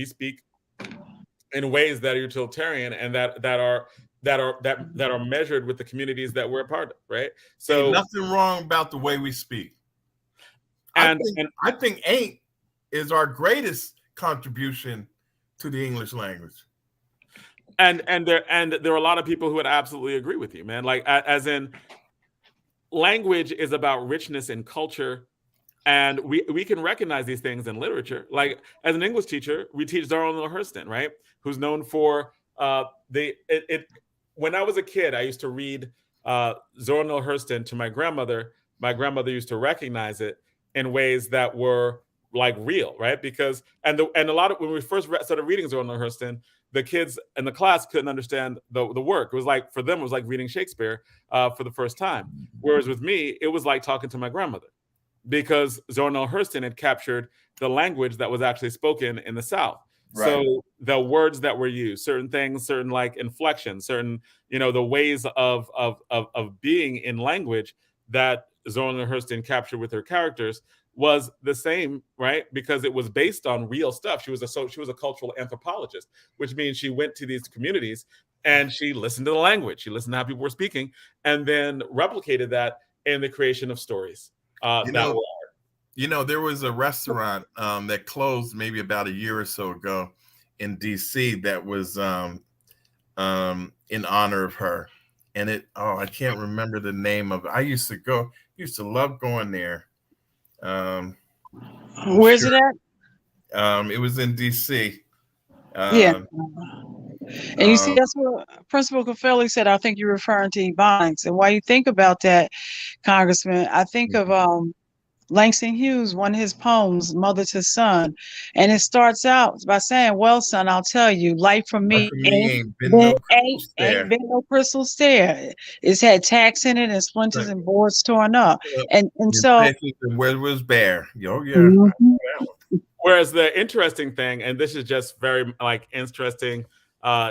speak in ways that are utilitarian and that are measured with the communities that we're a part of, right? So ain't nothing wrong about the way we speak. I think "ain't" is our greatest contribution to the English language. And there are a lot of people who would absolutely agree with you, man. Like as in, language is about richness in culture, and we can recognize these things in literature. Like as an English teacher, we teach Zora Neale Hurston, right? Who's known for when I was a kid, I used to read Zora Neale Hurston to my grandmother. My grandmother used to recognize it in ways that were like real, right? Because and a lot of when we first started reading Zora Neale Hurston, the kids in the class couldn't understand the work. It was like for them, it was like reading Shakespeare for the first time. Whereas with me, it was like talking to my grandmother, because Zora Neale Hurston had captured the language that was actually spoken in the South. Right. So the words that were used, certain things, certain like inflections, certain the ways of being in language that Zora Neale Hurston captured with her characters was the same, right? Because it was based on real stuff. She was a cultural anthropologist, which means she went to these communities and she listened to the language. She listened to how people were speaking and then replicated that in the creation of stories. There was a restaurant that closed maybe about a year or so ago in DC that was in honor of her. And I can't remember the name of it. I used to love going there. Where's it at? It was in DC. Yeah. And you see, that's what Principal Caffelli said. I think you're referring to Ebonics. And while you think about that, Congressman, I think of Langston Hughes, one of his poems, Mother to Son. And it starts out by saying, well, son, I'll tell you, life for me ain't been no crystal stair. It's had tacks in it and splinters and boards torn up. And so where was bare? Oh, yeah. Mm-hmm. Whereas the interesting thing, and this is just very like interesting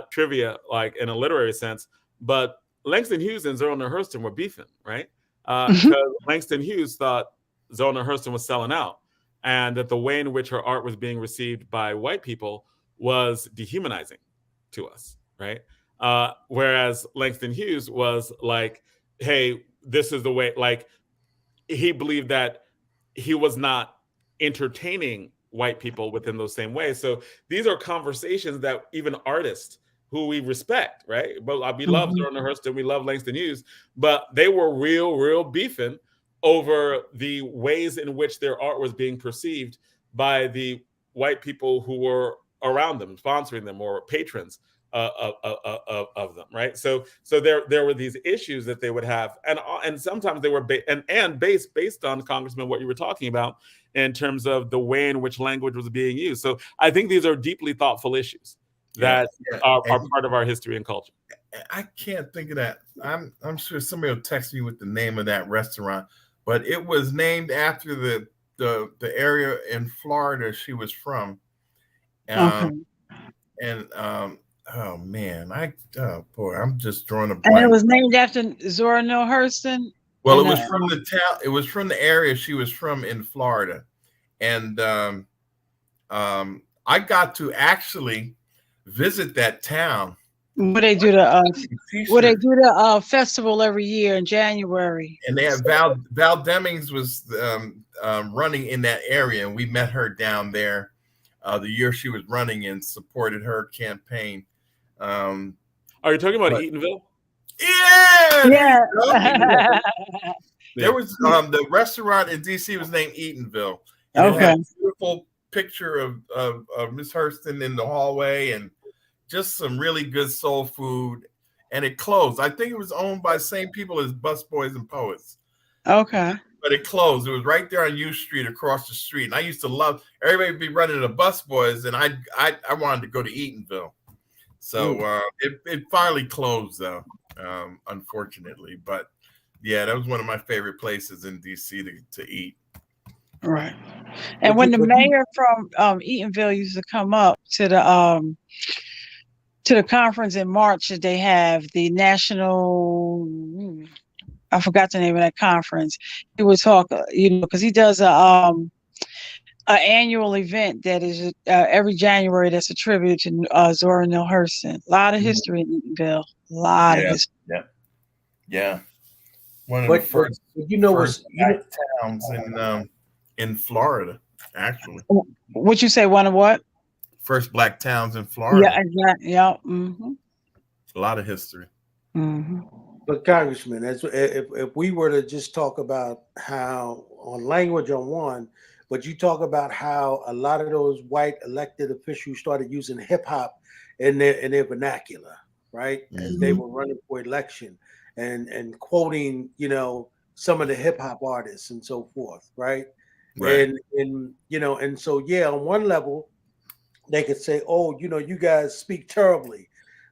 trivia, like in a literary sense, but Langston Hughes and Zora Neale Hurston were beefing, right? Because Langston Hughes thought Zora Neale Hurston was selling out, and that the way in which her art was being received by white people was dehumanizing to us, right? Whereas Langston Hughes was like, hey, this is the way, like, he believed that he was not entertaining white people within those same ways. So these are conversations that even artists who we respect, right? But we love Zora Neale Hurston, we love Langston Hughes, but they were real beefing over the ways in which their art was being perceived by the white people who were around them, sponsoring them, or patrons of them, right? So there were these issues that they would have, and sometimes they were based on, Congressman, what you were talking about in terms of the way in which language was being used. So I think these are deeply thoughtful issues that are part of our history and culture. I can't think of that. I'm sure somebody will text me with the name of that restaurant, but it was named after the area in Florida she was from. Okay. Oh man, boy, I'm just drawing a And blank. it was named after Zora Neale Hurston. Well, it was from the town. It was from the area she was from in Florida, and I got to actually visit that town. Where they do the festival every year in January. And they have Val Demings was running in that area, and we met her down there the year she was running and supported her campaign. Are you talking about Eatonville? Yeah. Yeah. There was the restaurant in DC was named Eatonville. And it had a beautiful picture of Miss Hurston in the hallway, and just some really good soul food. And it closed. I think it was owned by the same people as Busboys and Poets. Okay. But it closed. It was right there on U Street, across the street. And I used to love, everybody would be running the Busboys, and I wanted to go to Eatonville. So it finally closed, though, unfortunately. But yeah, that was one of my favorite places in DC to eat. Right. And when the mayor from Eatonville used to come up to the conference in March that they have, the national, I forgot the name of that conference. He would talk, because he does an annual event that is every January that's attributed to Zora Neale Hurston. A lot of history in Eatonville. A lot of history. Yeah. One of the first black towns in Florida, actually. Would you say one of what? First black towns in Florida. Yeah, exactly. Yeah. Mm-hmm. A lot of history. Mm-hmm. But Congressman, if we were to just talk about how on language on one, but you talk about how a lot of those white elected officials started using hip hop in their vernacular, right? Mm-hmm. As they were running for election and quoting, some of the hip hop artists and so forth, right? Right. And so on one level, they could say, oh, you guys speak terribly.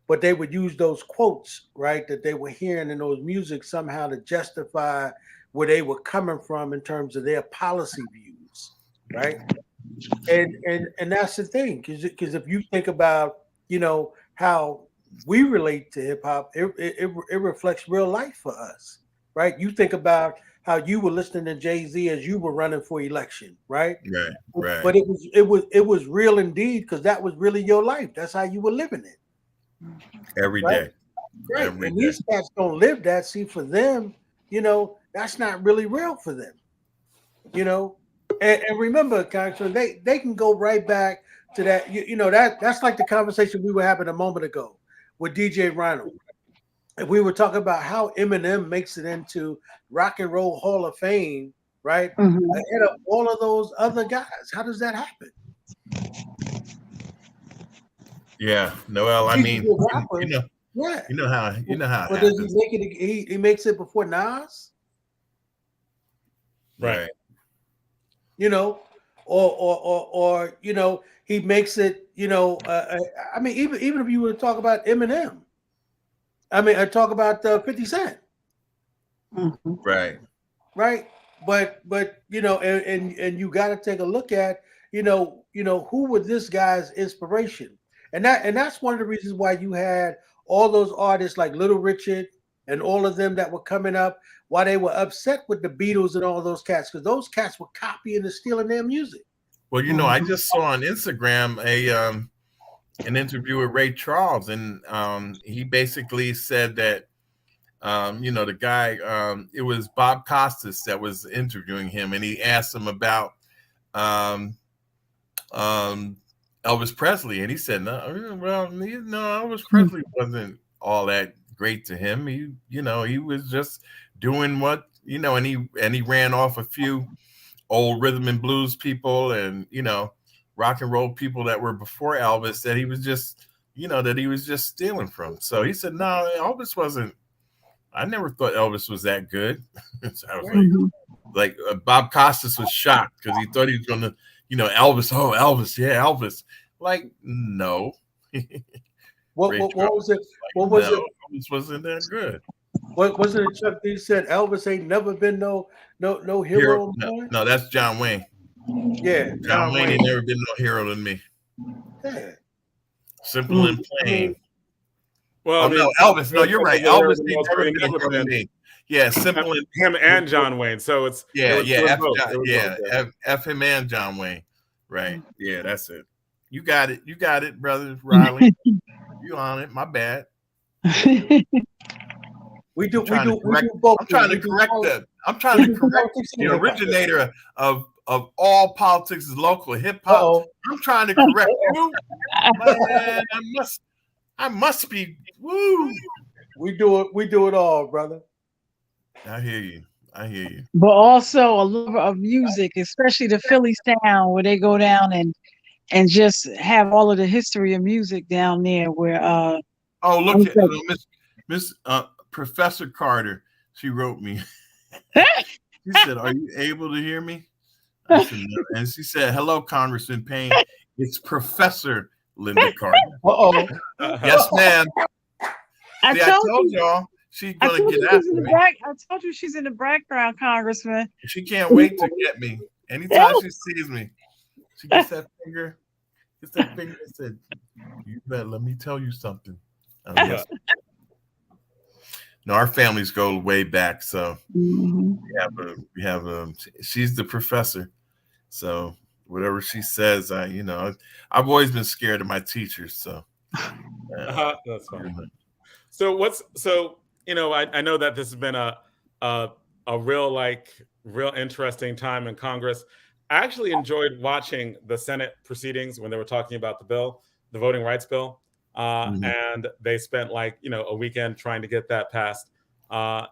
But they would use those quotes, right, that they were hearing in those music somehow to justify where they were coming from in terms of their policy views, right? And that's the thing, because if you think about, how we relate to hip hop, it reflects real life for us, right? You think about how you were listening to Jay-Z as you were running for election, right? Right. But it was real indeed, because that was really your life. That's how you were living it. Every day. Right. Every and day. These cats don't live that. See, for them, that's not really real for them. And remember, Congressman, they can go right back to that. That's like the conversation we were having a moment ago with DJ Rhino. And we were talking about how Eminem makes it into Rock and Roll Hall of Fame, right? Mm-hmm. Ahead of all of those other guys. How does that happen? Yeah, Noel. I mean, you know how. But does he make it? He makes it before Nas, right? Or he makes it. I mean, even if you were to talk about Eminem, I talk about 50 Cent, mm-hmm. right. But and you got to take a look at who was this guy's inspiration. And that's one of the reasons why you had all those artists like Little Richard, and all of them that were coming up, why they were upset with the Beatles and all those cats, because those cats were copying and stealing their music. Well, I just saw on Instagram an interview with Ray Charles, and he basically said that the guy, it was Bob Costas that was interviewing him, and he asked him about Elvis Presley, and he said, no, well, Elvis Presley wasn't all that great to him. He was just doing what, and he ran off a few old rhythm and blues people and, rock and roll people that were before Elvis that he was just, that he was just stealing from. So he said, no, Elvis wasn't, I never thought Elvis was that good. So I was like Bob Costas was shocked because he thought he was going to, Elvis, Elvis, yeah, Elvis. Like, no. What was it? What was it? Elvis wasn't that good. What wasn't it? Chuck D said Elvis ain't never been no hero. No, that's John Wayne. Yeah, John Wayne ain't never been no hero than me. Yeah. Simple and plain. Well, no, Elvis. No, you're right. Elvis ain't never been no hero than me. Yeah, simple and him and John Wayne. So it's F him and John Wayne. Right. Yeah, that's it. You got it, brother Riley. You on it? My bad. We do both. I'm trying to correct the originator of all politics is local hip hop. I'm trying to correct you. Man, I must be. Woo. We do it all, brother. I hear you. But also a lover of music, especially the Philly sound, where they go down and just have all of the history of music down there. Where look at Miss Professor Carter. She wrote me. She said, "Are you able to hear me?" I said, no. And she said, "Hello, Congressman Payne. It's Professor Linda Carter." Yes, ma'am. I told y'all. She's gonna get after me. I told you she's in the background, Congressman. She can't wait to get me. Anytime she sees me, she gets that finger. And said, "You better let me tell you something." Yes. No, our families go way back, so we have she's the professor. So whatever she says, I've always been scared of my teachers. So that's fine. So I know that this has been a real interesting time in Congress. I actually enjoyed watching the Senate proceedings when they were talking about the bill, the voting rights bill. And they spent a weekend trying to get that passed. And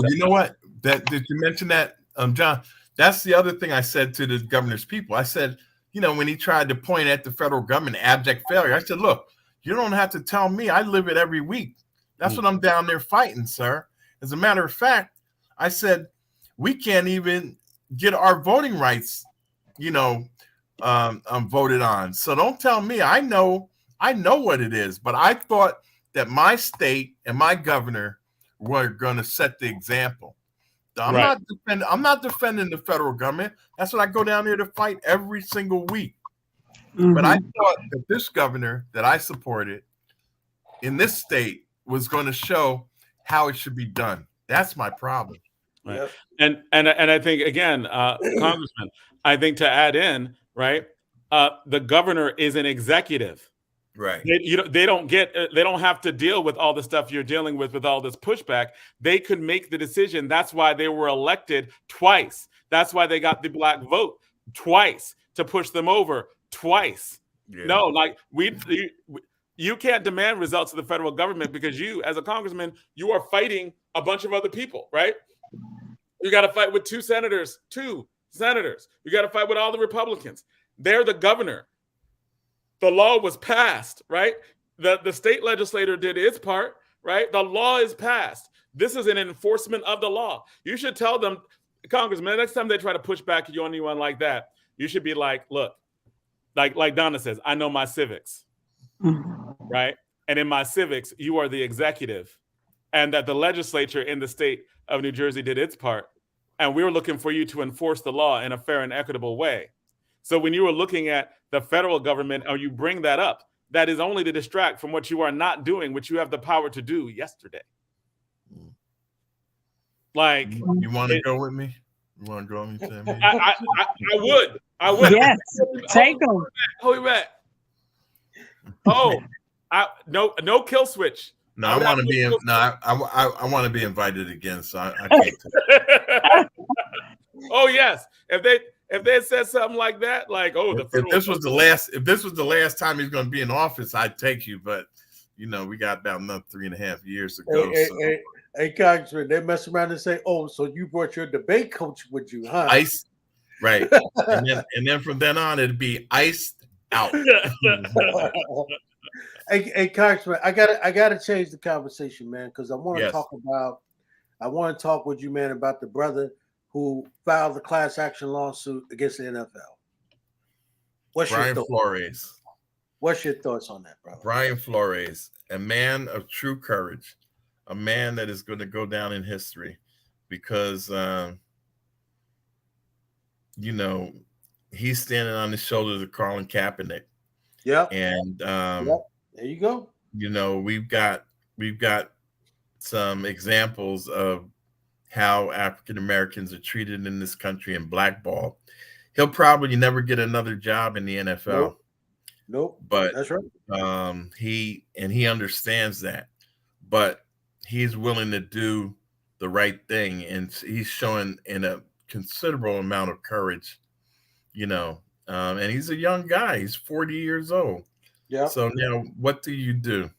you know what? Did you mention that, John? That's the other thing I said to the governor's people. I said, when he tried to point at the federal government, abject failure, I said, look, you don't have to tell me. I live it every week. That's what I'm down there fighting, sir. As a matter of fact, I said, we can't even get our voting rights, voted on. So don't tell me. I know what it is, but I thought that my state and my governor were going to set the example. I'm not defending the federal government. That's what I go down there to fight every single week. But I thought that this governor that I supported in this state was going to show how it should be done. That's my problem. Right. And I think again, Congressman, I think to add in, right, the governor is an executive. Right. They don't have to deal with all the stuff you're dealing with all this pushback. They could make the decision. That's why they were elected twice. That's why they got the black vote twice, to push them over twice. Yeah. No, you can't demand results of the federal government because you, as a congressman, you are fighting a bunch of other people, right? You got to fight with two senators. You got to fight with all the Republicans. They're the governor. The law was passed, right? The state legislature did its part, right? The law is passed. This is an enforcement of the law. You should tell them, Congressman, next time they try to push back on anyone like that, you should be like, look, like Donna says, I know my civics, right? And in my civics, you are the executive, and that the legislature in the state of New Jersey did its part. And we were looking for you to enforce the law in a fair and equitable way. So when you were looking at the federal government, or you bring that up, that is only to distract from what you are not doing, which you have the power to do yesterday. Like, You want to go with me? You want to go with me to that meeting? I would. I would. Yes, take them. Hold me back. Oh, no kill switch. No, I want to be. I want to be invited again. So I can't. Oh yes, if they had said something like that, like, oh, if this was the last time he's going to be in office, I'd take you. But we got about another 3.5 years to go. Hey, Congressman, they mess around and say, "Oh, so you brought your debate coach with you, huh?" Ice, right? and then from then on, it'd be iced out. Hey, Congressman, I gotta change the conversation, man, because I want to talk with you, man, about the brother who filed the class action lawsuit against the NFL. Brian Flores. What's your thoughts on that, brother? Brian Flores, a man of true courage, a man that is going to go down in history because, he's standing on the shoulders of Colin Kaepernick. Yep. And there you go. We've got some examples of how African Americans are treated in this country and blackballed. He'll probably never get another job in the NFL. Nope. But that's right. He understands that, but he's willing to do the right thing, and he's showing in a considerable amount of courage, and he's a young guy. He's 40 years old. Yeah. So now what do you do?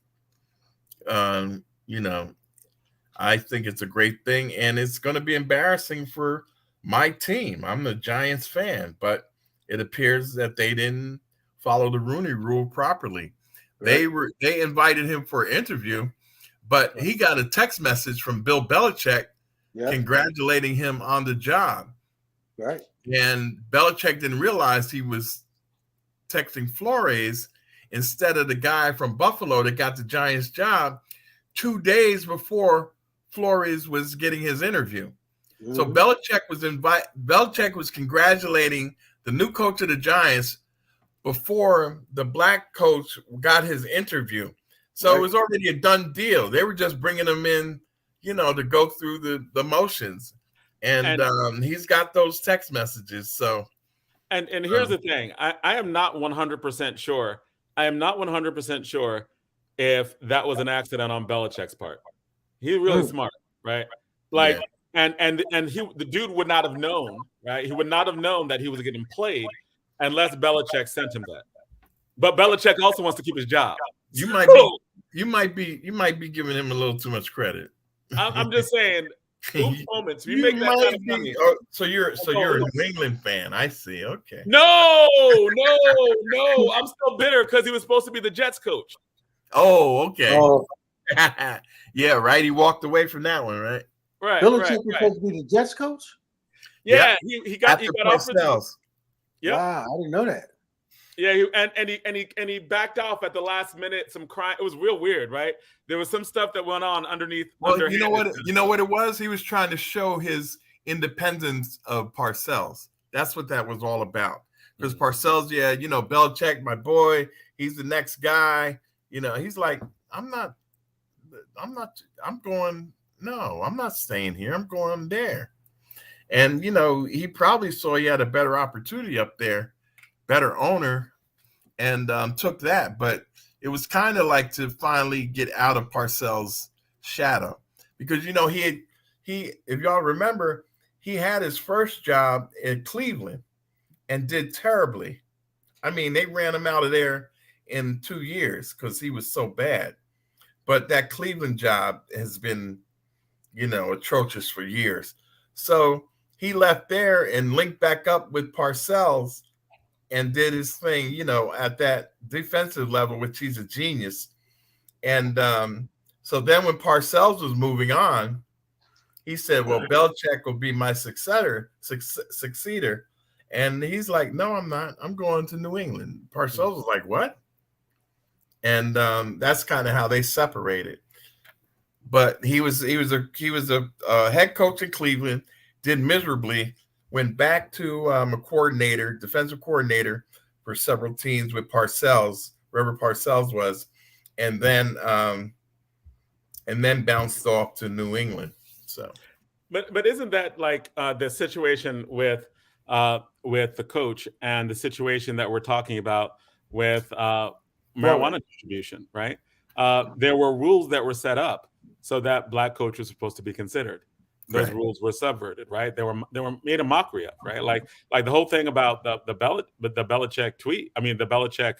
I think it's a great thing, and it's going to be embarrassing for my team. I'm the Giants fan, but it appears that they didn't follow the Rooney Rule properly. Right. They invited him for an interview, but he got a text message from Bill Belichick congratulating him on the job. Right. And Belichick didn't realize he was texting Flores instead of the guy from Buffalo that got the Giants job 2 days before Flores was getting his interview. Mm-hmm. So Belichick was congratulating the new coach of the Giants before the black coach got his interview. So It was already a done deal. They were just bringing him in, to go through the motions. And he's got those text messages. So, and here's the thing. I am not 100% sure. I am not 100% sure if that was an accident on Belichick's part. He's really smart, right? Like, and the dude would not have known, right? He would not have known that he was getting played unless Belichick sent him that. But Belichick also wants to keep his job. You might be giving him a little too much credit. I'm just saying. Those moments, you make that kind of money. So you're a New England fan. I see. Okay. No. I'm still bitter because he was supposed to be the Jets coach. Oh, okay. Oh. Yeah, right. He walked away from that one, right? Right. Belichick was supposed to be the Jets coach. Yeah, he got offered. Yeah, wow, I didn't know that. Yeah, and he backed off at the last minute. Some crime. It was real weird, right? There was some stuff that went on underneath. Well, you know what it was? He was trying to show his independence of Parcells. That's what that was all about. Because Parcells, Belichick, my boy, he's the next guy. He's like, I'm not staying here. I'm going there. And, he probably saw he had a better opportunity up there, better owner, and took that. But it was kind of like to finally get out of Parcells' shadow. Because, he if y'all remember, he had his first job in Cleveland and did terribly. I mean, they ran him out of there in 2 years because he was so bad. But that Cleveland job has been, atrocious for years. So he left there and linked back up with Parcells and did his thing, at that defensive level, which he's a genius. And so then when Parcells was moving on, he said, well, Belichick will be my successor. And he's like, no, I'm not. I'm going to New England. Parcells was like, what? And that's kind of how they separated. But he was a head coach in Cleveland, did miserably, went back to a defensive coordinator for several teams with Parcells, wherever Parcells was, and then bounced off to New England. So, But isn't that like the situation with the coach and the situation that we're talking about with marijuana distribution, right? There were rules that were set up so that black coach was supposed to be considered. Those rules were subverted, right? They were made a mockery of, right? Like the whole thing about the Belichick tweet. I mean, the Belichick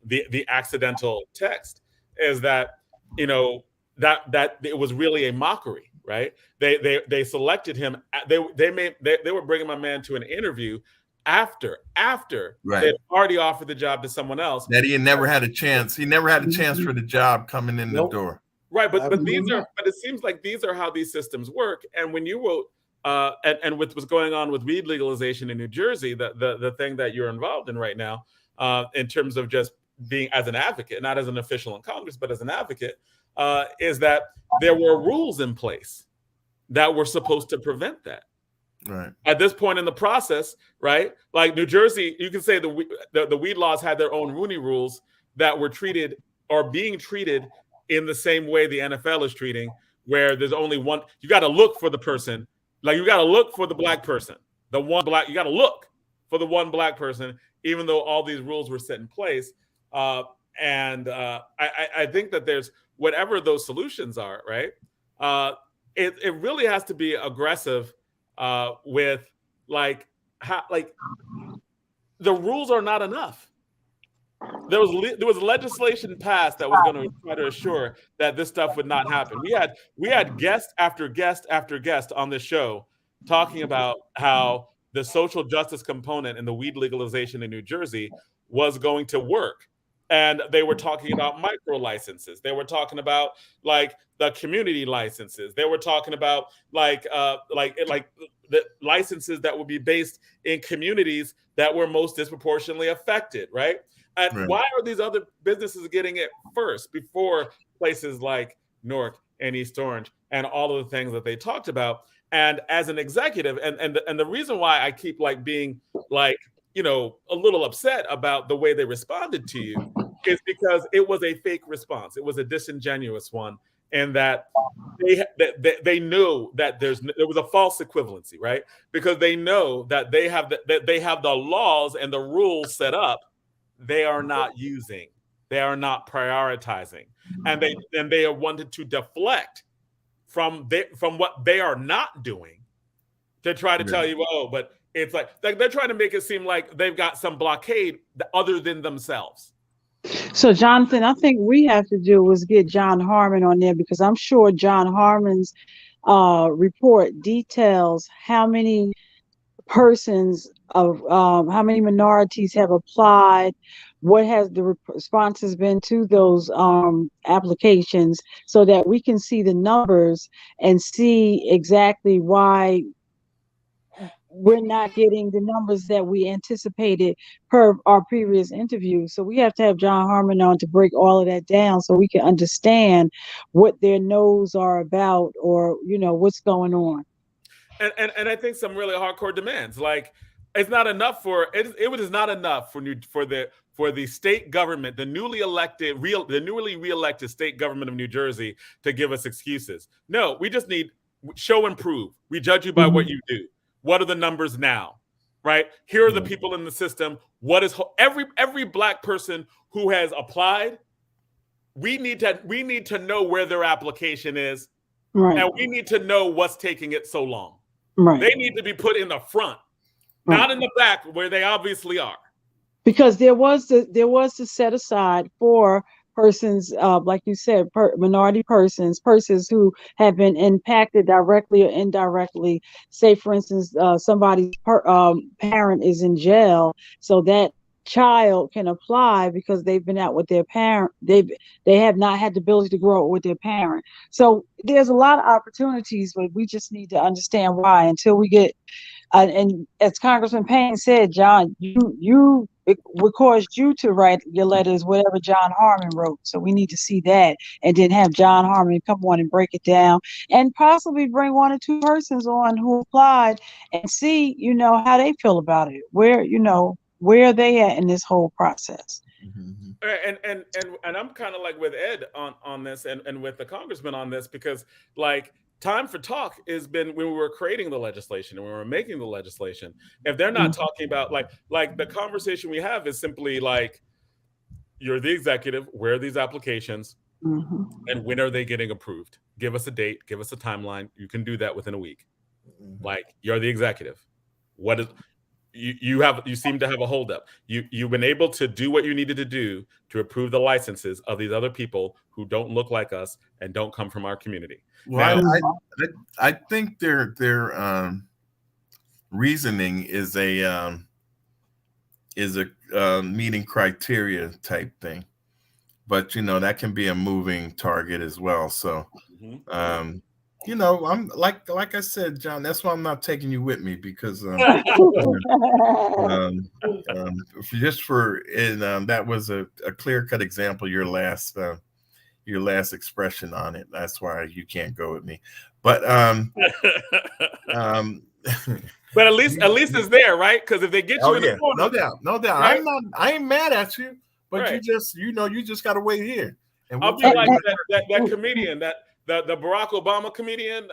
the accidental text is that that it was really a mockery, right? They selected him. They were bringing my man to an interview after they'd already offered the job to someone else. That he never had a chance. He never had a chance for the job coming in the door. Right, but it seems like these are how these systems work. And when you wrote and with what's going on with weed legalization in New Jersey, the thing that you're involved in right now, in terms of just being as an advocate, not as an official in Congress, but as an advocate, is that there were rules in place that were supposed to prevent that. Right. At this point in the process, right? Like New Jersey, you can say the weed laws had their own Rooney rules that were treated or being treated in the same way the NFL is treating, where there's only one. You got to look for the person. Like you got to look for the black person, the one black. You got to look for the one black person, even though all these rules were set in place. And I think that there's whatever those solutions are, right? It really has to be aggressive with like the rules are not enough. There was legislation passed that was going to try to assure that this stuff would not happen. We had guest after guest after guest on this show talking about how the social justice component in the weed legalization in New Jersey was going to work. And they were talking about micro licenses. They were talking about like the community licenses. They were talking about like the licenses that would be based in communities that were most disproportionately affected, right? And why are these other businesses getting it first before places like Newark and East Orange and all of the things that they talked about? And as an executive, and the reason why I keep like being like, a little upset about the way they responded to you is because it was a fake response. It was a disingenuous one, and that they knew that there was a false equivalency, right? Because they know that they have the laws and the rules set up. They are not using. They are not prioritizing, and they are wanted to deflect from what they are not doing to try to tell you, oh, but it's like they're trying to make it seem like they've got some blockade other than themselves. So, Jonathan, I think we have to do was get John Harmon on there, because I'm sure John Harmon's report details how many persons of how many minorities have applied, what has the responses been to those applications, so that we can see the numbers and see exactly why we're not getting the numbers that we anticipated per our previous interview. So we have to have John Harmon on to break all of that down so we can understand what their no's are about, or what's going on. And I think some really hardcore demands, like it's not enough it was not enough for the state government, the newly reelected state government of New Jersey, to give us excuses. No, we just need show and prove. We judge you by what you do. What are the numbers now? Right? Here are the people in the system. What is every black person who has applied? We need to know where their application is, right? And we need to know what's taking it so long. Right. They need to be put in the front, not in the back where they obviously are. Because there was the set aside for persons, like you said, minority persons who have been impacted directly or indirectly. Say, for instance, somebody's parent is in jail, so that child can apply because they've been out with their parent. They have not had the ability to grow up with their parent. So there's a lot of opportunities, but we just need to understand why until we get. And as Congressman Payne said, John, it caused you to write your letters, whatever John Harmon wrote. So we need to see that, and then have John Harmon come on and break it down, and possibly bring one or two persons on who applied and see, how they feel about it. Where are they at in this whole process? Mm-hmm. And I'm kind of like with Ed on this, and with the congressman on this, because like time for talk has been when we were creating the legislation and when we were making the legislation. If they're not talking about like the conversation we have is simply like, you're the executive, where are these applications, and when are they getting approved? Give us a date, give us a timeline. You can do that within a week. Like, you're the executive. What is you seem to have a holdup. You've been able to do what you needed to do to approve the licenses of these other people who don't look like us and don't come from our community. Well, Now, I think their reasoning is a meeting criteria type thing, but that can be a moving target as well. So, I'm like I said, John. That's why I'm not taking you with me, because just for that was a clear-cut example. Your last expression on it. That's why you can't go with me. But but at least it's there, right? Because if they get you in the corner, no doubt. Right? I ain't mad at you, but Right. you just got to wait here. And I'll be like that comedian, the Barack Obama comedian,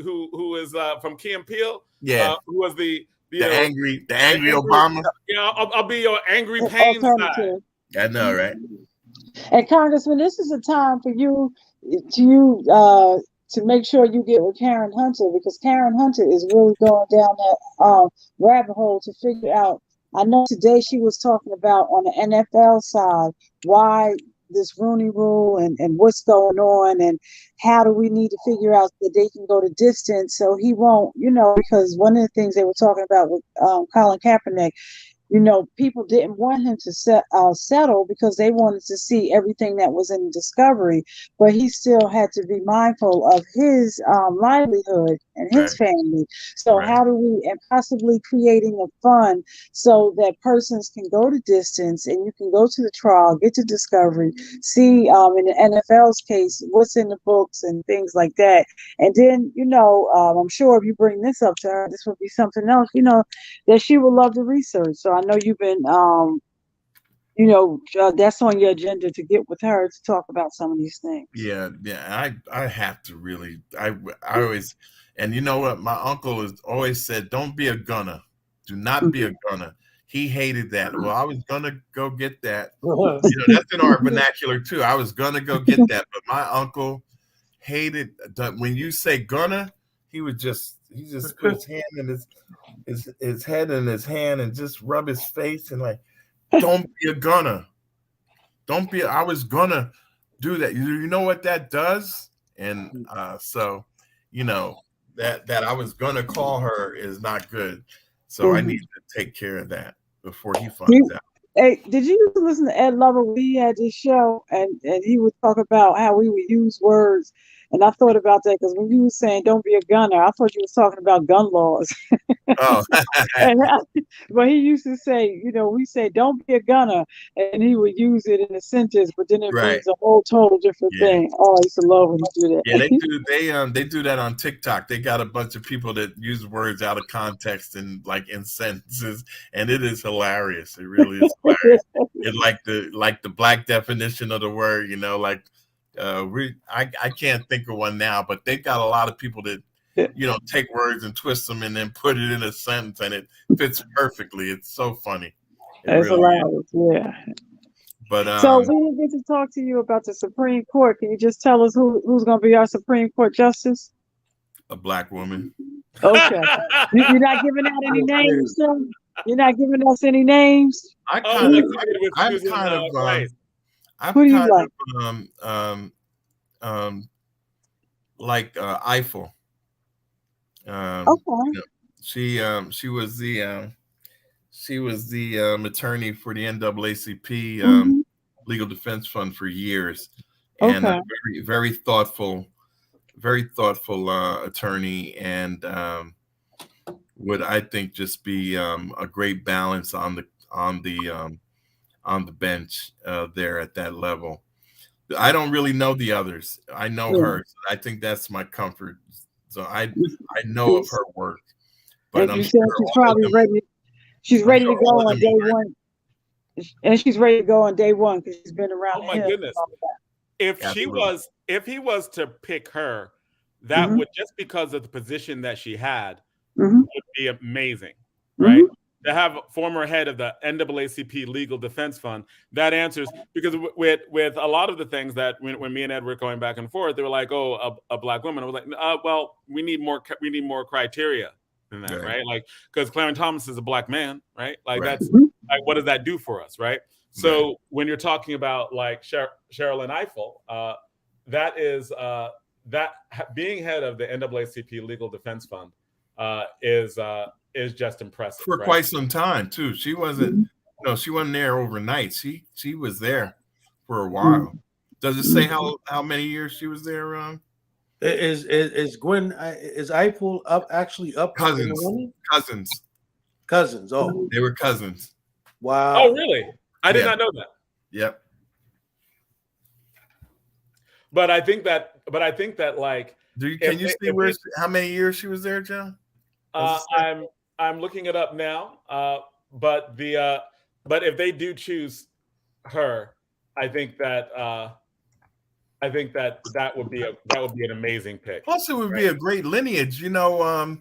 who is from Key and Peele, who was the angry Obama. I'll be your angry Payne side. I know, right? And Congressman, this is a time for you to make sure you get with Karen Hunter, because Karen Hunter is really going down that rabbit hole to figure out. I know today she was talking about on the NFL side why this Rooney Rule and what's going on, and how do we need to figure out that they can go to distance so he won't, because one of the things they were talking about with Colin Kaepernick, people didn't want him to settle because they wanted to see everything that was in Discovery, but he still had to be mindful of his livelihood and his family. So how do we, and possibly creating a fund so that persons can go to distance and you can go to the trial, get to Discovery, see in the NFL's case what's in the books and things like that. And then, I'm sure if you bring this up to her, this would be something else, that she would love to research. So I know you've been, that's on your agenda to get with her to talk about some of these things. Yeah. I have to really. I always, and you know what? My uncle has always said, "Don't be a gunner. Do not be a gunner." He hated that. Well, I was gonna go get that. That's in our vernacular too. I was gonna go get that, but my uncle hated that. When you say gunner, he just put his hand in his head in his hand and just rub his face and like, don't be a gunner. Don't be. I was gonna do that. You know what that does? And so, that I was gonna call her is not good. So I need to take care of that before he finds out. Hey, did you listen to Ed Lover when he had this show and he would talk about how we would use words? And I thought about that because when you were saying don't be a gunner, I thought you was talking about gun laws. Oh. But he used to say, we say don't be a gunner, and he would use it in a sentence, but then it means a whole total different thing. Oh, I used to love when he do that. Yeah, they do. They do that on TikTok. They got a bunch of people that use words out of context and like in sentences, and it is hilarious. It really is hilarious. It's like the black definition of the word. I can't think of one now, but they've got a lot of people that take words and twist them and then put it in a sentence, and it fits perfectly. It's so funny. It's really hilarious, yeah. But so we didn't get to talk to you about the Supreme Court. Can you just tell us who's going to be our Supreme Court justice? A black woman. Okay. You're not giving out any names, sir? You're not giving us any names? I'm kind of like Eiffel. Okay. She was the attorney for the NAACP Legal Defense Fund for years, and a very, very thoughtful attorney, and would, I think, just be a great balance on the bench there at that level. I don't really know the others. I know her. So I think that's my comfort. So I know of her work. But I'm sure she's probably ready. She's ready to go on day one. And she's ready to go on day one because she's been around. Oh my goodness! If he was to pick her, that Mhm. would, just because of the position that she had, Mhm. would be amazing, right? Mhm. To have former head of the NAACP Legal Defense Fund, that answers, because with a lot of the things that when me and Ed were going back and forth, they were like, oh, a black woman. I was like, well, we need more criteria than that, Right. right? Like, because Clarence Thomas is a black man, right? Like Right. that's Mhm. like, what does that do for us, right? So when you're talking about like Cheryl Eiffel, that is being head of the NAACP Legal Defense Fund is just impressive For right? quite some time too. She wasn't, Mhm. she wasn't there overnight. She was there for a Mhm. while. Does it say Mhm. how many years she was there? Is Gwen is Eiffel actually up in the running? Cousins. Oh, They were cousins. Oh, wow. really? I did Yeah. not know that. Yep. But I think that like, Can you see how many years she was there, John? I'm looking it up now. But if they do choose her, I think that that would be an amazing pick. Plus, it would be a great lineage. Right.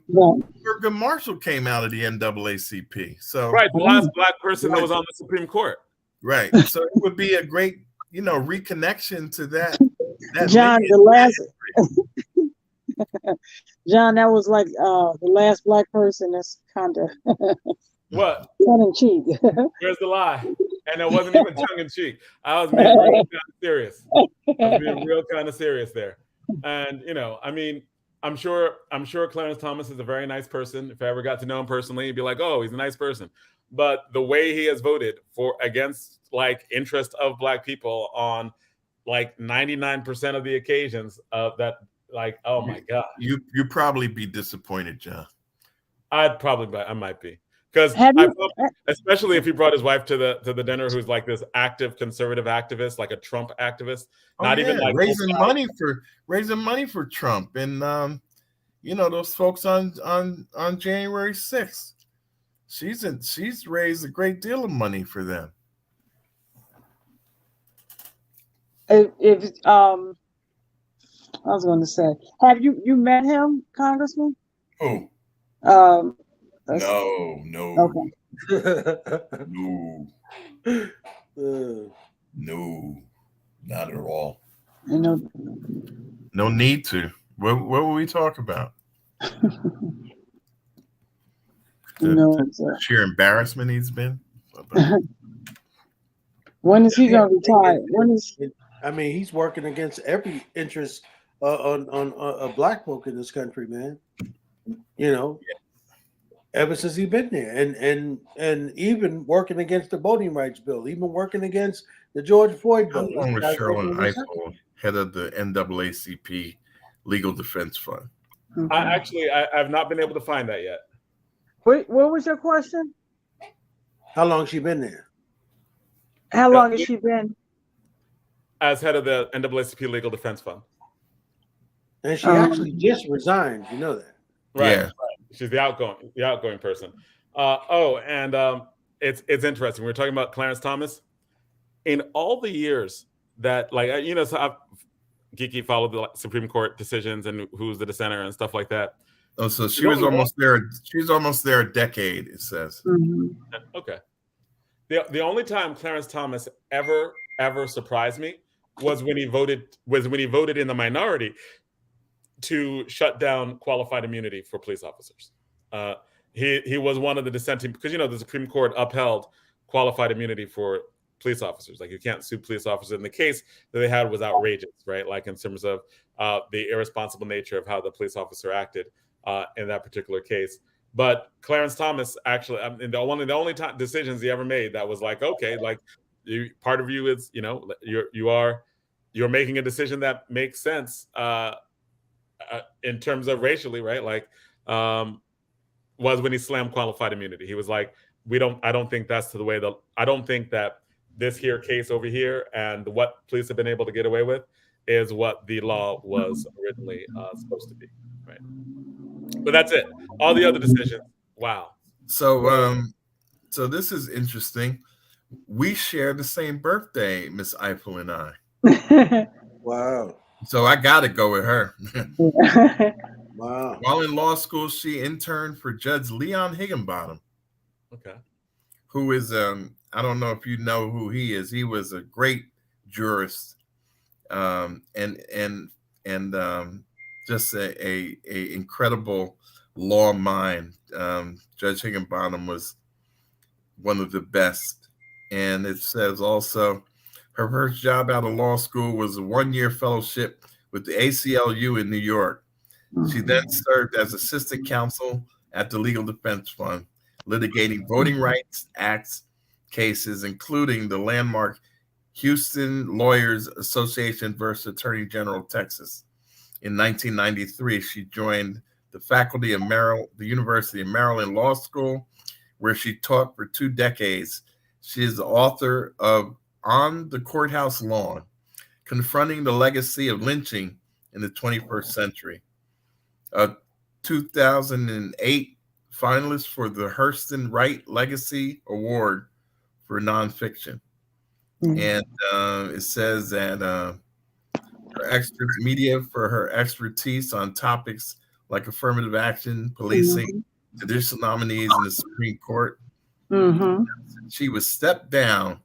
Thurgood Marshall came out of the NAACP, so Right, the last black person that was on the Supreme Court. right. So it would be a great, reconnection to that. John, lineage. the last John, that was like the last black person that's kind of What? tongue in cheek. Where's the lie? And it wasn't even tongue in cheek. I was being real kind of serious. I was being real kind of serious there. And I mean, I'm sure Clarence Thomas is a very nice person. If I ever got to know him personally, you'd be like, oh, he's a nice person. But the way he has voted against like interest of black people on like 99% of the occasions of that, like, oh my God. You probably be disappointed, John. I might be. Because especially if he brought his wife to the dinner, who's like this active conservative activist, like a Trump activist, even like raising money for Trump and those folks on January 6th. She's raised a great deal of money for them. If I was going to say, have you met him, Congressman? Who? No. Okay. No, not at all. No need to. What will we talk about? Sheer embarrassment he's been. When is he going to retire? I mean, he's working against every interest on black folk in this country, man. Ever since he's been there, and even working against the voting rights bill, even working against the George Floyd bill. How long was Cheryl Eiffel head of the NAACP Legal Defense Fund? I've not been able to find that yet. Wait, what was your question? How long has she been there? How long has she been as head of the NAACP Legal Defense Fund? And she actually just resigned. You know that, right? Yeah. Right. She's the outgoing person. It's interesting. We were talking about Clarence Thomas. In all the years that, like, so I've geeky followed the Supreme Court decisions and who's the dissenter and stuff like that. Oh, so she was almost there. She was almost there a decade, it says. Mm-hmm. Okay. The only time Clarence Thomas ever surprised me was when he voted in the minority to shut down qualified immunity for police officers. He was one of the dissenting, because the Supreme Court upheld qualified immunity for police officers. Like, you can't sue police officers. And the case that they had was outrageous, right? Like, in terms of the irresponsible nature of how the police officer acted in that particular case. But Clarence Thomas actually, the only decisions he ever made that was like, okay, like, part of you is, you're making a decision that makes sense in terms of racially, right? Like, was when he slammed qualified immunity. He was like, I don't think that's the way I don't think that this here case over here and what police have been able to get away with is what the law was originally supposed to be, right? But that's it. All the other decisions, wow. So this is interesting. We share the same birthday, Miss Eiffel and I. Wow. So I got to go with her. Wow. While in law school, she interned for Judge Leon Higginbottom, Okay. who is I don't know if you know who he is. He was a great jurist, and just a incredible law mind. Judge Higginbottom was one of the best. And it says also her first job out of law school was a 1-year fellowship with the ACLU in New York. She then served as assistant counsel at the Legal Defense Fund, litigating voting rights acts cases, including the landmark Houston Lawyers Association versus Attorney General of Texas. In 1993, she joined the faculty of the University of Maryland Law School, where she taught for 2 decades. She is the author of On the Courthouse Lawn, Confronting the Legacy of Lynching in the 21st Century. A 2008 finalist for the Hurston Wright Legacy Award for nonfiction. And it says that her media for her expertise on topics like affirmative action, policing, judicial nominees in the Supreme Court. She was stepped down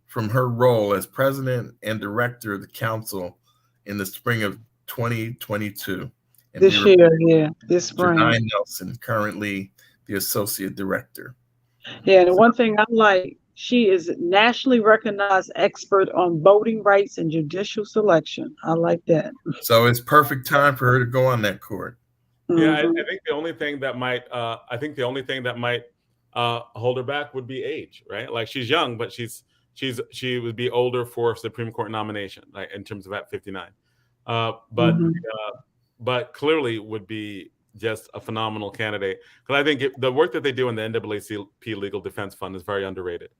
from her role as president and director of the council in the spring of 2022. And This year, yeah, this spring. Janai Nelson, currently the associate director. Yeah, and one thing I like, she is nationally recognized expert on voting rights and judicial selection. I like that. So it's perfect time for her to go on that court. Yeah, I think the only thing that might, hold her back would be age, right? Like she's young, but she would be older for Supreme Court nomination, like in terms of at 59. But clearly would be just a phenomenal candidate, because I think the work that they do in the NAACP Legal Defense Fund is very underrated.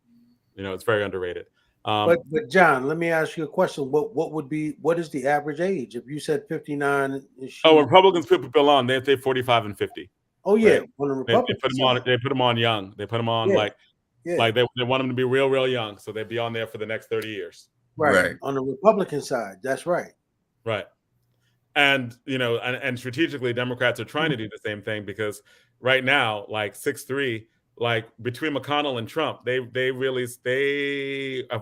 You know, it's very underrated. But John, let me ask you a question. What is the average age? If you said 59, when Republicans put people on, they say 45 and 50. Oh yeah, right? on the Republican They put them on young. They put them on like they want them to be real young, so they'd be on there for the next 30 years. Right. On the Republican side, that's right. Right. And and strategically, Democrats are trying to do the same thing, because right now, like 6-3, like between McConnell and Trump, they have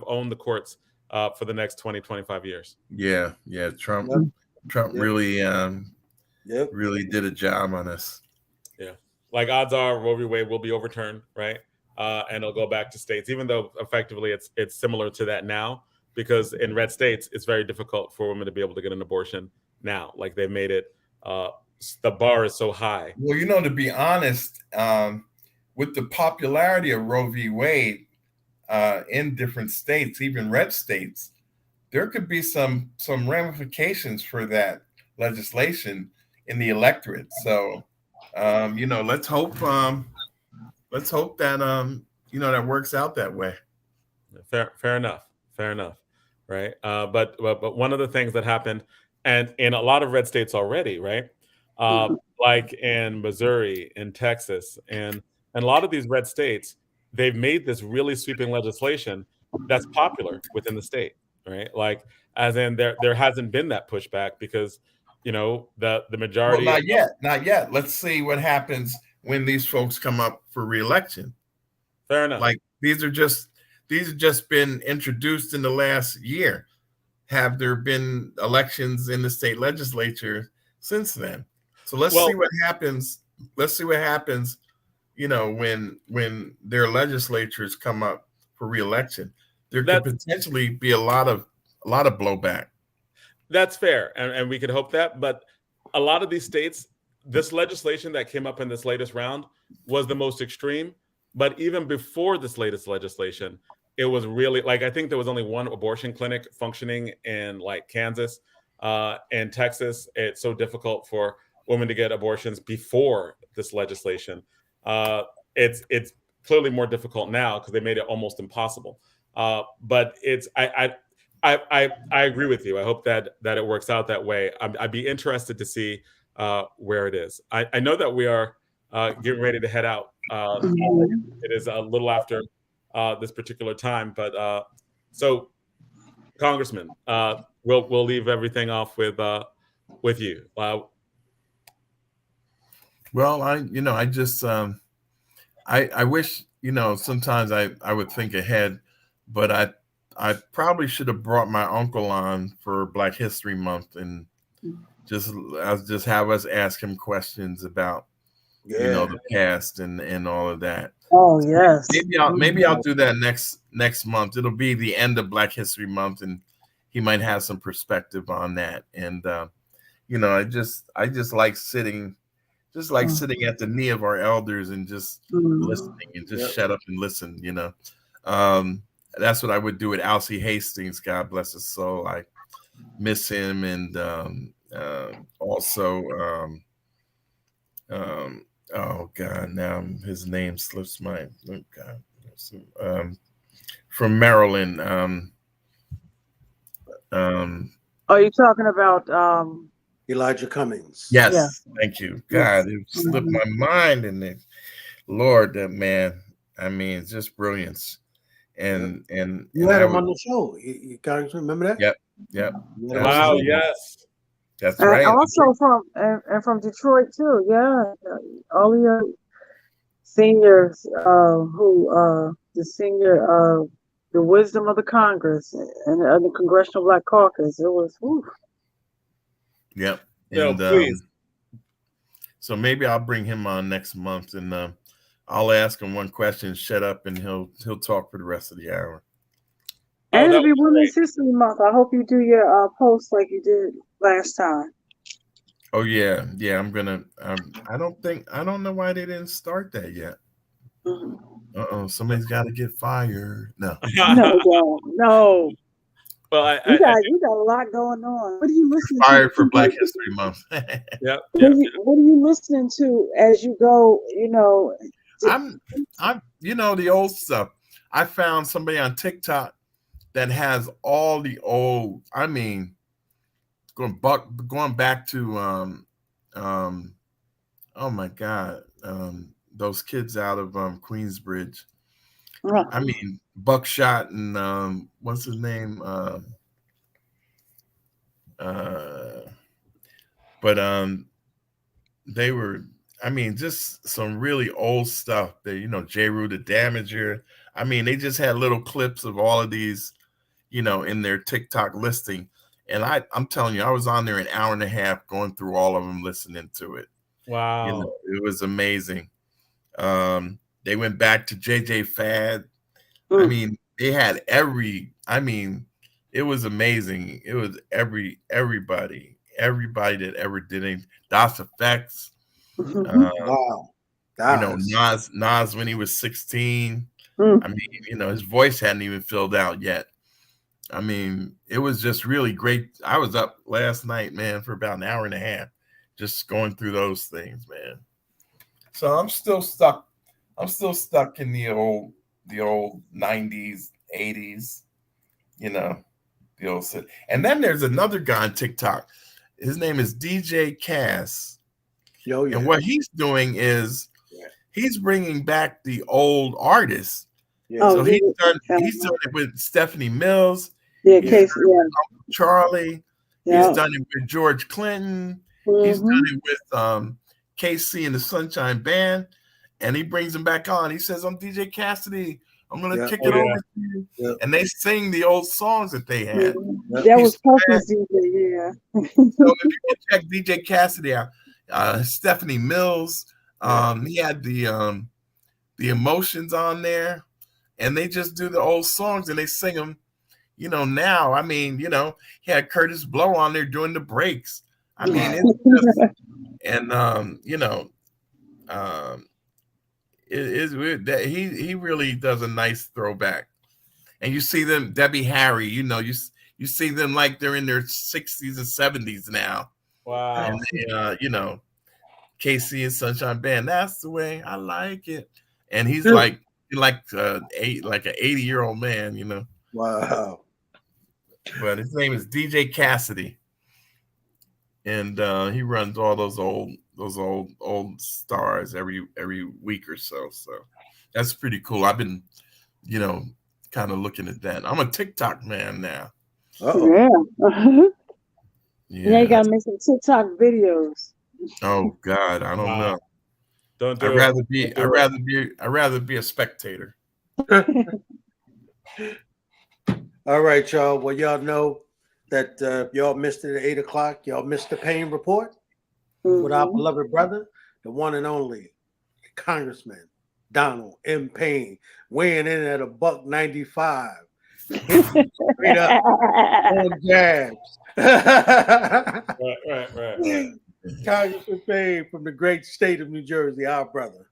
owned the courts for the next 20-25 years. Yeah. Trump really really did a job on us. Yeah, like odds are Roe v. Wade will be overturned, right? And it'll go back to states, even though effectively it's similar to that now, because in red states it's very difficult for women to be able to get an abortion now. Like they've made it, the bar is so high. Well, to be honest, with the popularity of Roe v. Wade in different states, even red states, there could be some ramifications for that legislation in the electorate. So, let's hope that that works out that way. Fair enough, right? But one of the things that happened, and in a lot of red states already, right? Like in Missouri, in Texas, and a lot of these red states, they've made this really sweeping legislation that's popular within the state, right? Like, as in there hasn't been that pushback, because the majority. Well, not yet. Let's see what happens when these folks come up for re-election. Fair enough. Like these are just been introduced in the last year. Have there been elections in the state legislature since then? So let's see what happens. Let's see what happens, when their legislatures come up for re-election. There could potentially be a lot of blowback. That's fair, and we could hope that. But a lot of these states, this legislation that came up in this latest round was the most extreme. But even before this latest legislation, it was really, like, I think there was only one abortion clinic functioning in like Kansas and Texas. It's so difficult for women to get abortions before this legislation. It's clearly more difficult now because they made it almost impossible. But I agree with you. I hope that it works out that way. I'd be interested to see where it is. I know that we are getting ready to head out. It is a little after this particular time, but so, Congressman, we'll leave everything off with you. Well, I just I wish, sometimes I would think ahead, but I probably should have brought my uncle on for Black History Month and just have us ask him questions about the past and all of that. Oh yes. Maybe I'll do that next month. It'll be the end of Black History Month, and he might have some perspective on that. And I just like sitting at the knee of our elders and just listening and just shut up and listen. That's what I would do with Alcee Hastings. God bless his soul. I miss him, and also. Oh God! Now his name slips my. Oh God! From Maryland. Are you talking about Elijah Cummings? Yes, Yeah. thank you. God, it slipped my mind, and Lord, that man. I mean, it's just brilliance. And you had him on the show. You guys remember that? Yep. Wow! Yes. That's right. Also from Detroit too. Yeah, all the seniors the wisdom of the Congress and the Congressional Black Caucus. It was. Whew. Yep. No, And please. so maybe I'll bring him on next month, and I'll ask him one question, shut up, and he'll talk for the rest of the hour. And it'll be Women's History Month. I hope you do your post like you did last time. Oh yeah. I'm gonna. I don't know why they didn't start that yet. Somebody's got to get fired. No. No. Well, you got a lot going on. What are you listening to? Fired for Black History Month. Yep. What are you listening to as you go? I'm the old stuff. I found somebody on TikTok that has all the old. I mean, going back to oh my God, those kids out of Queensbridge. Right. I mean, Buckshot and what's his name? But they were. I mean, just some really old stuff. That J. Rue the Damager. I mean, they just had little clips of all of these, in their TikTok listing. And I'm telling you, I was on there an hour and a half going through all of them, listening to it. Wow. It was amazing. They went back to JJ Fad. I mean, they had it was amazing. It was everybody that ever did anything. DOS Effects. Wow. Nas when he was 16. I mean, his voice hadn't even filled out yet. I mean, it was just really great. I was up last night, man, for about an hour and a half, just going through those things, man. So I'm still stuck. In the old 90s, 80s, the old shit. And then there's another guy on TikTok. His name is DJ Cass. Yeah. And what he's doing is he's bringing back the old artists. Yeah. So he's doing it with Stephanie Mills. Yeah, Charlie. Yeah. He's done it with George Clinton. He's done it with KC and the Sunshine Band. And he brings them back on. He says, I'm DJ Cassidy. I'm going to kick it over to you. Yeah. And they sing the old songs that they had. That was Puffy's DJ, yeah. So if you can check DJ Cassidy out, Stephanie Mills, he had the Emotions on there. And they just do the old songs and they sing them, now. I mean, he had Curtis Blow on there doing the breaks. I mean, it's just, and, it is weird that he really does a nice throwback. And you see them, Debbie Harry, you see them like they're in their 60s and 70s now. Wow. And they, KC and Sunshine Band, that's the way I like it. And he's like an 80-year-old man, Wow. But his name is DJ Cassidy. And he runs all those old stars every week or so. So that's pretty cool. I've been, kind of looking at that. I'm a TikTok man now. Uh-oh. Yeah. Yeah, Yeah. you gotta make some TikTok videos. Oh God, I don't know. Don't do I'd it. rather be. Don't do I'd rather be a spectator. All right, y'all. Well, y'all know that y'all missed it at 8 o'clock. Y'all missed the Payne report with our beloved brother, the one and only Congressman Donald M. Payne, weighing in at $1.95. Hitting you straight up on jabs. Right. Congressman Payne from the great state of New Jersey, our brother.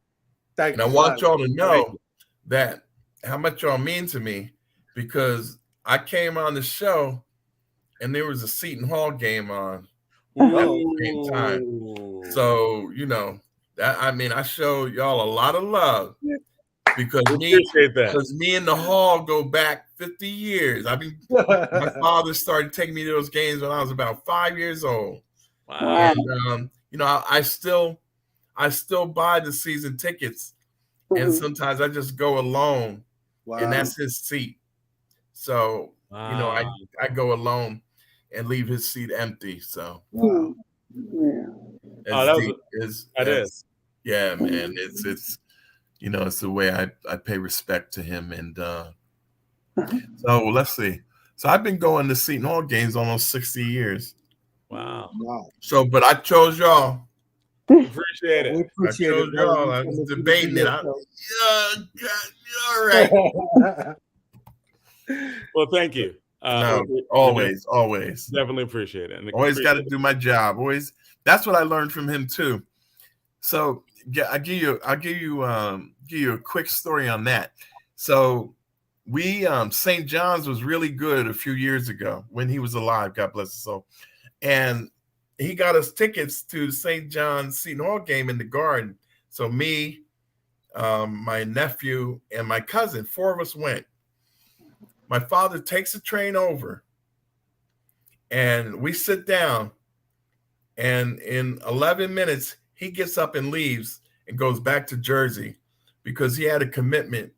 Thank And I you. want y'all to Thank know that how much y'all mean to me, because I came on the show and there was a Seton Hall game on at the same time. Ooh. So, you know, that I show y'all a lot of love because We appreciate that. me and the Hall go back 50 years. I mean, my father started taking me to those games when I was about 5 years old. Wow. And you know, I still buy the season tickets, and sometimes I just go alone, and that's his seat. So you know, I go alone and leave his seat empty. So That is. yeah, man. It's you know, it's the way I pay respect to him. And so let's see. So I've been going to Seton Hall games almost 60 years. Wow. So, but I chose y'all. Appreciate it. We appreciate I chose it, brother. y'all. I was debating it. All right. Well, thank you. No, always. Definitely appreciate it. And Always got to do my job. Always. That's what I learned from him too. So I'll give you a quick story on that. So we St. John's was really good a few years ago when he was alive. God bless his soul. And he got us tickets to St. John's Seton Hall game in the Garden. So me, my nephew, and my cousin, 4 of us went. My father takes a train over, and we sit down, and in 11 minutes, he gets up and leaves and goes back to Jersey because he had a commitment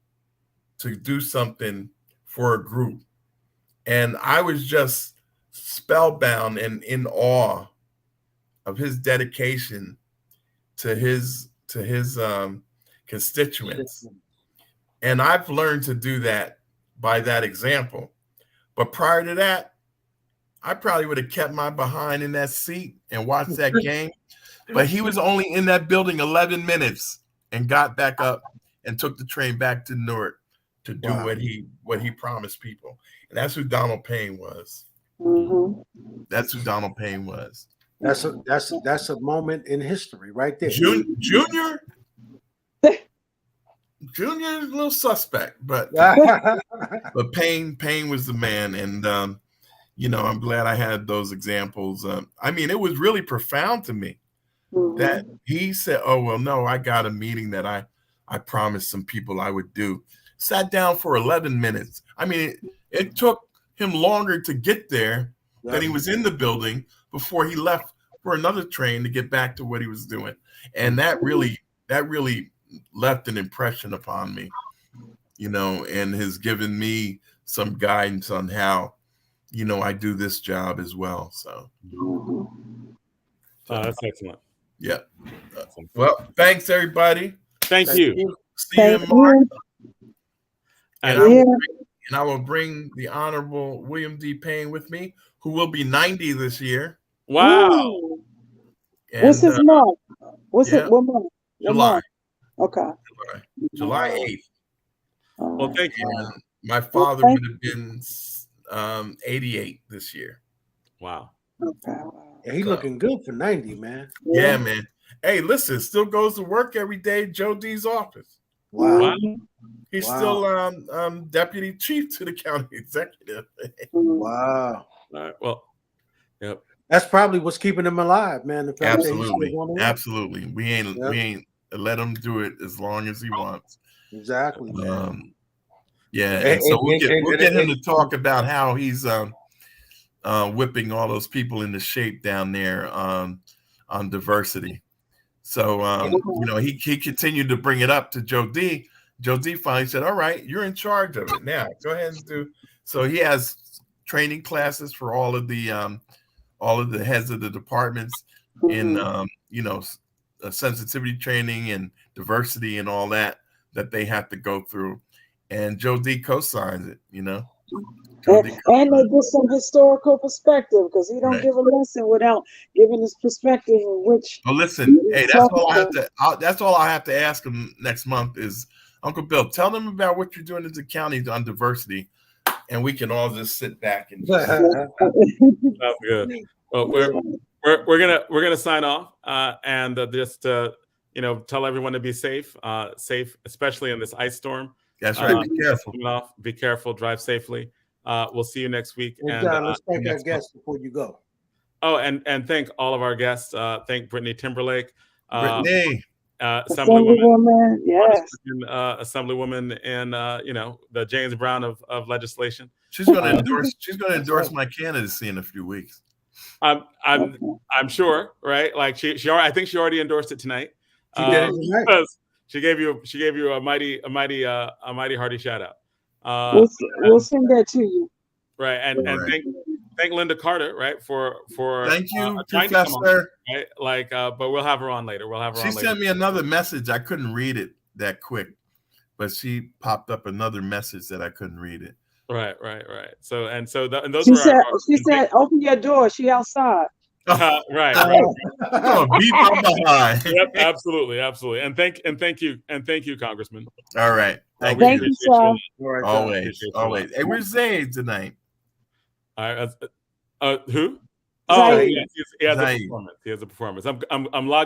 to do something for a group. And I was just spellbound and in awe of his dedication to his constituents. And I've learned to do that by that example. But prior to that, I probably would have kept my behind in that seat and watched that game. But he was only in that building 11 minutes and got back up and took the train back to Newark to do what he promised people. And that's who Donald Payne was. That's who Donald Payne was. That's a moment in history right there. Junior is a little suspect, but Payne was the man. And you know, I'm glad I had those examples. I mean, it was really profound to me that he said, oh, well, no, I got a meeting that I promised some people I would do. Sat down for 11 minutes. I mean, it took him longer to get there than he was in the building before he left for another train to get back to what he was doing. And that really left an impression upon me, you know, and has given me some guidance on how, you know, I do this job as well. So, that's excellent. Yeah. Well, thanks everybody. Thank you. See you in March. And I will bring the Honorable William D. Payne with me, who will be 90 this year. Wow. And, what's his month? What's it? What month? July. Okay. July 8th. Well, thank you. My father would have been 88 this year. Wow. Okay. Yeah, he looking good for 90, man. Yeah, man. Hey, listen, still goes to work every day, Joe D's office. Wow. He's still deputy chief to the county executive. Wow. All right. Well, yep. That's probably what's keeping him alive, man. The fact Absolutely. We ain't let him do it as long as he wants. Exactly. Yeah. And so we'll get him to talk about how he's whipping all those people into shape down there on diversity. So you know, he continued to bring it up to Joe D. Joe D finally said, all right, you're in charge of it now. Go ahead and do. So he has training classes for all of the heads of the departments in sensitivity training and diversity and all that they have to go through. And Joe D co-signs it, And they get some historical perspective, because he don't give a lesson without giving his perspective of which. Well, listen, hey, that's all I have to ask him next month is, Uncle Bill, tell them about what you're doing as a county on diversity, and we can all just sit back and just That's good. Well, we're gonna sign off and just tell everyone to be safe, especially in this ice storm. That's right. Be careful. Be careful. Drive safely. We'll see you next week. And John, let's thank our guests before you go. Oh, and thank all of our guests. Thank Brittany Timberlake, Brittany, Assemblywoman, yes, Assemblywoman in the James Brown of legislation. She's going to endorse my candidacy in a few weeks. I'm sure, right? Like she I think she already endorsed it tonight. She did it tonight. She gave you a mighty hearty shout out. We'll send that to you. Right, and thank Linda Carter, right, for thank you, Professor. on, right, like, but we'll have her on later. She sent me another message. I couldn't read it that quick, but she popped up another message that I couldn't read it. Right. So those she were said, open your door. She outside. Right. Beat from behind. Yep, absolutely. And thank you, Congressman. All right. Thank you, sir. Always. Hey, where's Zayd tonight? Who? Zayd. He has a performance. I'm logged